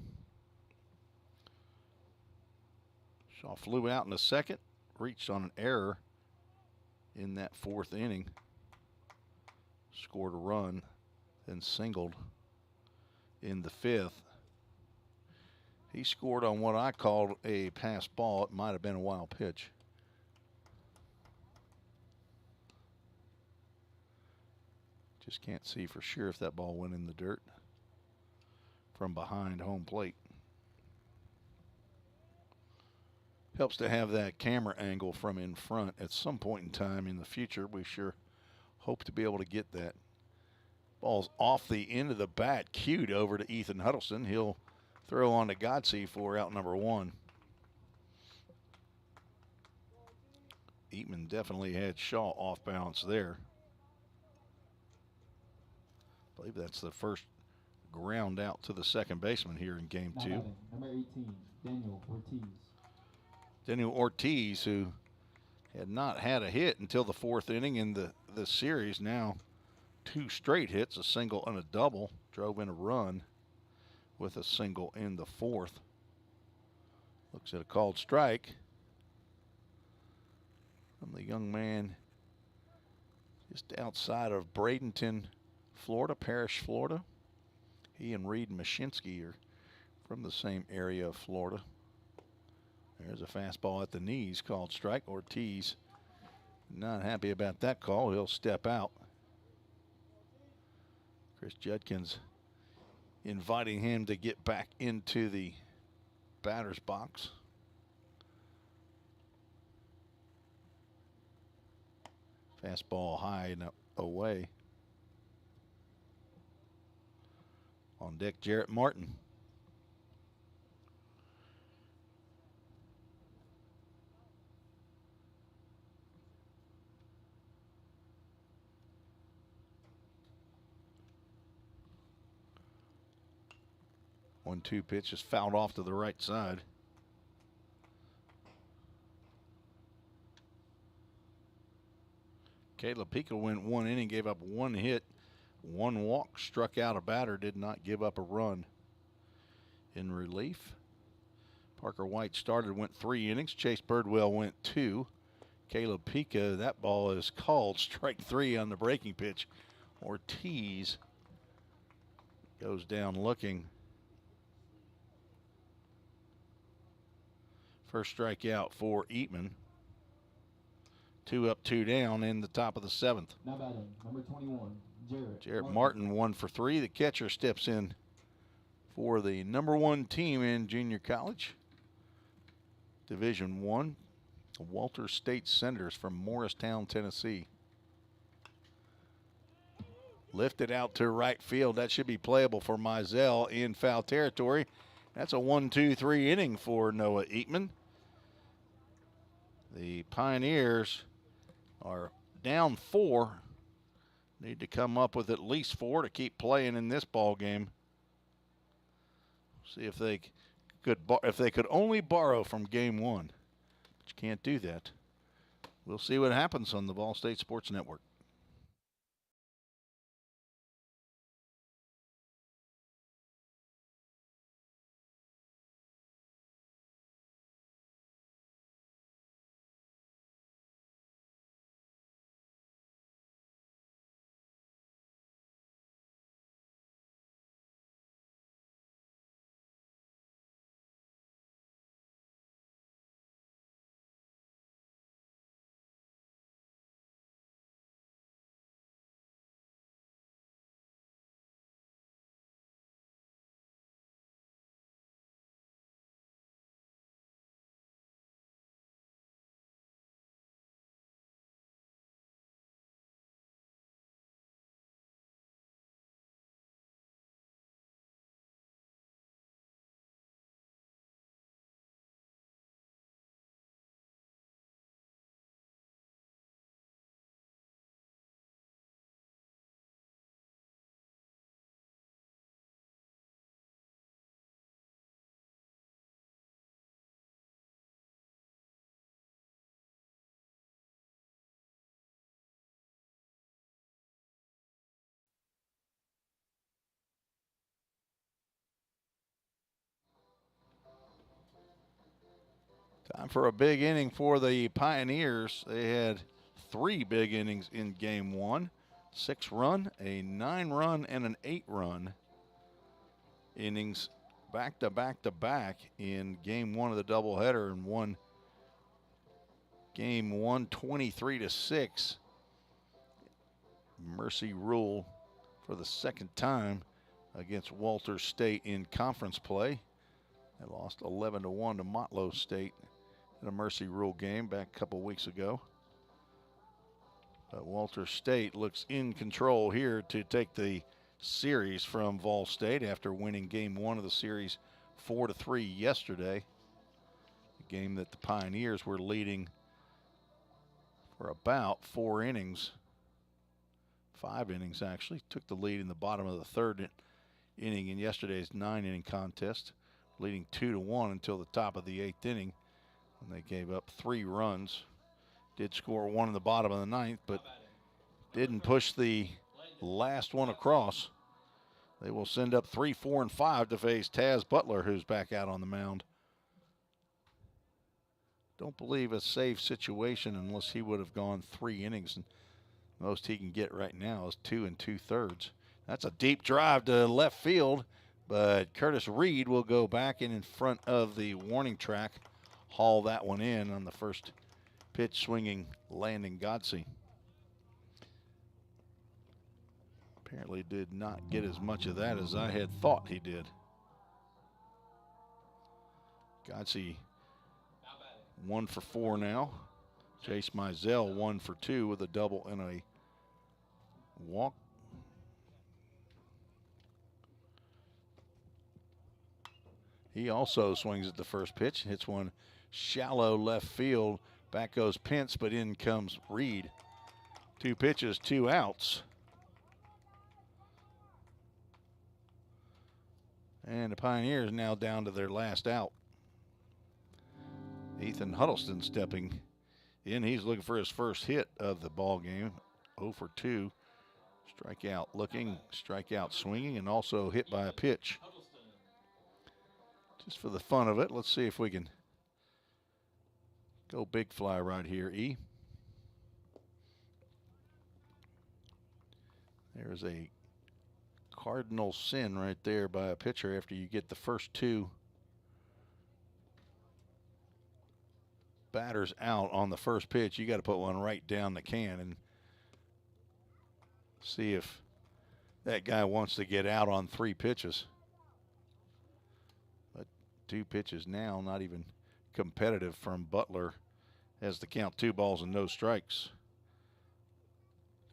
Shaw flew out in the 2nd, reached on an error in that 4th inning, scored a run, then singled in the 5th. He scored on what I called a pass ball. It might have been a wild pitch. Just can't see for sure if that ball went in the dirt from behind home plate. Helps to have that camera angle from in front at some point in time in the future. We sure hope to be able to get that. Ball's off the end of the bat, cued over to Ethan Huddleston. He'll throw on to Godsey for out number 1. Eatman definitely had Shaw off balance there. I believe that's the first ground out to the second baseman here in game 2. Number 18, Daniel Ortiz. Daniel Ortiz, who had not had a hit until the 4th inning in the series, now 2 straight hits, a single and a double, drove in a run with a single in the 4th. Looks at a called strike from the young man just outside of Bradenton, Florida, Parrish, Florida. He and Reed Mashinsky are from the same area of Florida. There's a fastball at the knees called strike. Ortiz not happy about that call. He'll step out. Chris Judkins inviting him to get back into the batter's box. Fastball high and away. On deck, Jarrett Martin. One-two pitch is fouled off to the right side. Caleb Pica went 1 inning, gave up 1 hit, 1 walk, struck out a batter, did not give up a run. In relief, Parker White started, went 3 innings. Chase Birdwell went 2. Caleb Pica, that ball is called strike 3 on the breaking pitch. Ortiz goes down looking. First strikeout for Eatman. 2 up, 2 down in the top of the 7th. Now batting, number 21, Jarrett Martin 1 for 3. The catcher steps in for the number 1 team in junior college. Division I, Walter State Senators from Morristown, Tennessee. Lifted out to right field. That should be playable for Mizell in foul territory. That's a 1-2-3 inning for Noah Eatman. The Pioneers are down 4. Need to come up with at least 4 to keep playing in this ball game. See if they could only borrow from game 1. But you can't do that. We'll see what happens on the Ball State Sports Network. Time for a big inning for the Pioneers. They had 3 big innings in game 1. 6-run, a 9-run, and an 8-run innings back to back to back in game 1 of the doubleheader, and won game 1 23-6. Mercy rule for the second time against Walter State in conference play. They lost 11-1 to Motlow State in a mercy rule game back a couple weeks ago. But Walter State looks in control here to take the series from Vol State after winning game 1 of the series 4-3 yesterday. A game that the Pioneers were leading for about 4 innings. 5 innings actually. Took the lead in the bottom of the 3rd inning in yesterday's 9-inning contest, leading 2-1 until the top of the 8th inning, when they gave up 3 runs. Did score 1 in the bottom of the 9th, but didn't push the last one across. They will send up 3, 4, and 5 to face Taz Butler, who's back out on the mound. Don't believe a safe situation unless he would have gone 3 innings, and most he can get right now is 2 2/3. That's a deep drive to left field, but Curtis Reed will go back in front of the warning track, haul that one in on the first pitch, swinging Landon Godsey. Apparently did not get as much of that as I had thought he did. Godsey 1 for 4 now. Chase Mizell 1 for 2 with a double and a walk. He also swings at the first pitch, hits one shallow left field. Back goes Pence, but in comes Reed. 2 pitches, 2 outs. And the Pioneers now down to their last out. Ethan Huddleston stepping in. He's looking for his first hit of the ball game. 0 for 2. Strikeout looking, strikeout swinging, and also hit by a pitch. Just for the fun of it, let's see if we can go big fly right here, E. There's a cardinal sin right there by a pitcher after you get the first 2 batters out on the first pitch. You got to put one right down the can and see if that guy wants to get out on 3 pitches. But 2 pitches now, not even competitive from Butler as the count 2 balls and no strikes.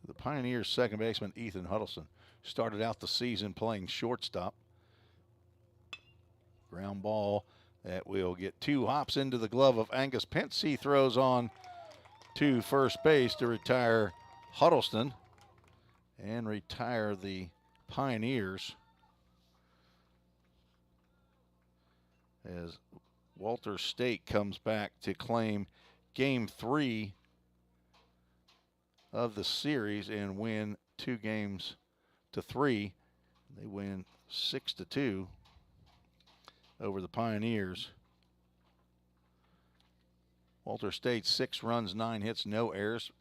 The Pioneers second baseman Ethan Huddleston started out the season playing shortstop. Ground ball that will get 2 hops into the glove of Angus Pence. He throws on to first base to retire Huddleston and retire the Pioneers as Walter State comes back to claim Game 3 of the series and win 2-3. They win 6-2 over the Pioneers. Walter State 6 runs, 9 hits, no errors.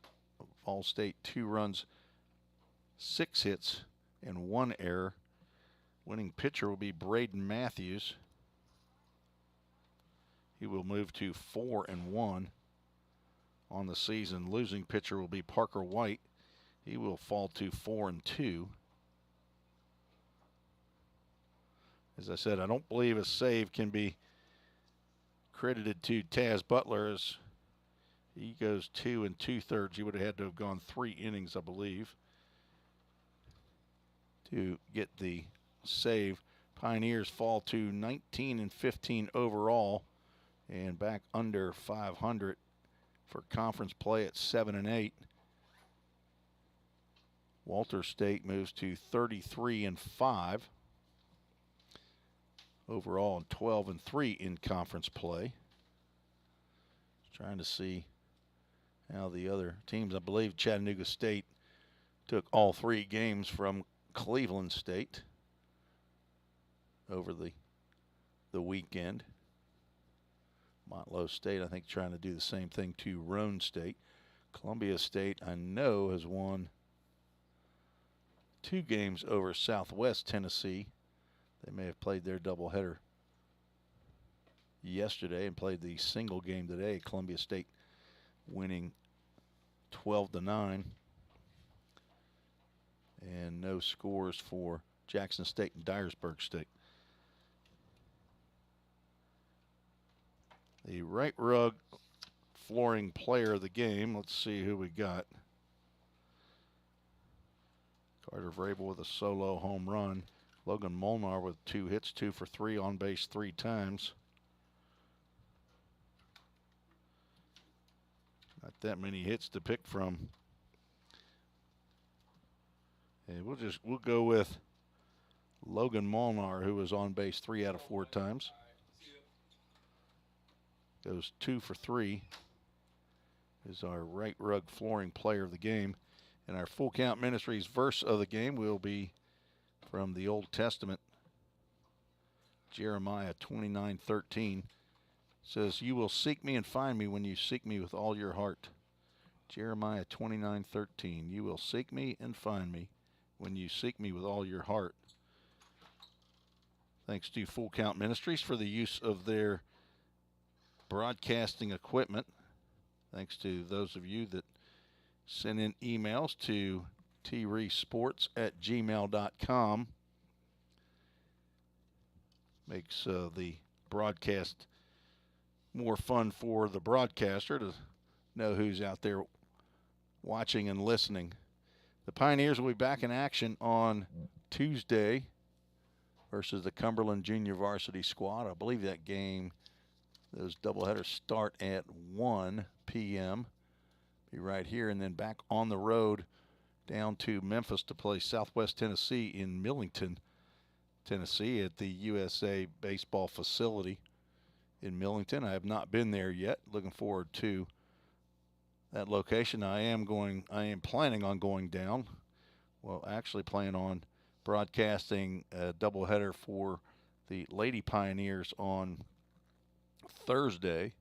Fall State 2 runs, 6 hits, and 1 error. Winning pitcher will be Braden Matthews. He will move to 4-1 on the season. Losing pitcher will be Parker White. He will fall to 4-2. As I said, I don't believe a save can be credited to Taz Butler as he goes 2 2/3. He would have had to have gone 3 innings, I believe, to get the save. Pioneers fall to 19-15 overall and back under 500 for conference play at 7-8. Walter State moves to 33-5 overall and 12-3 in conference play. Trying to see how the other teams, I believe Chattanooga State took all 3 games from Cleveland State over the weekend. Montlow State, I think, trying to do the same thing to Roane State. Columbia State, I know, has won 2 games over Southwest Tennessee. They may have played their doubleheader yesterday and played the single game today. Columbia State winning 12-9. And no scores for Jackson State and Dyersburg State. The right rug flooring player of the game. Let's see who we got. Carter Vrabel with a solo home run. Logan Molnar with 2 hits, 2 for 3 on base 3 times. Not that many hits to pick from. And we'll go with Logan Molnar, who was on base 3 out of 4 times. Goes 2 for 3. Is our right rug flooring player of the game. And our Full Count Ministries verse of the game will be from the Old Testament. Jeremiah 29:13 says, "You will seek me and find me when you seek me with all your heart." Jeremiah 29:13, "You will seek me and find me when you seek me with all your heart." Thanks to Full Count Ministries for the use of their broadcasting equipment. Thanks to those of you that send in emails to treesports@gmail.com. Makes the broadcast more fun for the broadcaster to know who's out there watching and listening. The Pioneers will be back in action on Tuesday versus the Cumberland Junior Varsity squad. I believe that game, those doubleheaders start at 1 p.m. Be right here, and then back on the road down to Memphis to play Southwest Tennessee in Millington, Tennessee at the USA Baseball facility in Millington. I have not been there yet. Looking forward to that location. I am planning on going down. Well, actually plan on broadcasting a doubleheader for the Lady Pioneers on Thursday,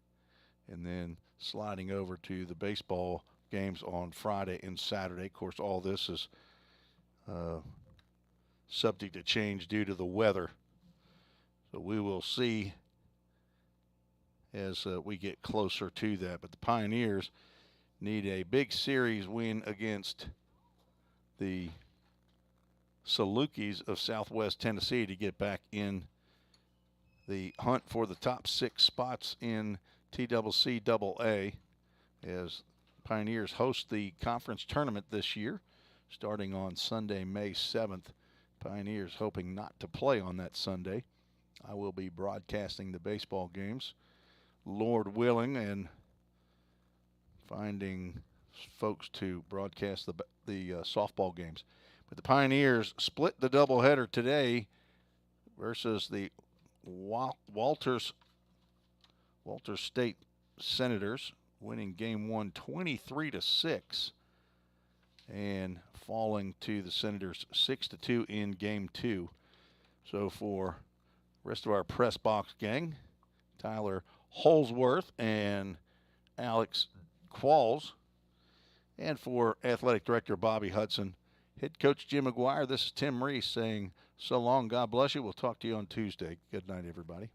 and then sliding over to the baseball games on Friday and Saturday. Of course, all this is subject to change due to the weather. So we will see as we get closer to that. But the Pioneers need a big series win against the Salukis of Southwest Tennessee to get back in the hunt for the top 6 spots in TCCAA as Pioneers host the conference tournament this year, starting on Sunday, May 7th. Pioneers hoping not to play on that Sunday. I will be broadcasting the baseball games, Lord willing, and finding folks to broadcast the softball games. But the Pioneers split the doubleheader today versus the Walters State Senators, winning game 1 23-6 and falling to the Senators 6-2 in game 2. So for the rest of our press box gang, Tyler Holsworth and Alex Qualls, and for Athletic Director Bobby Hudson, Head Coach Jim McGuire, this is Tim Reese saying so long, God bless you. We'll talk to you on Tuesday. Good night, everybody.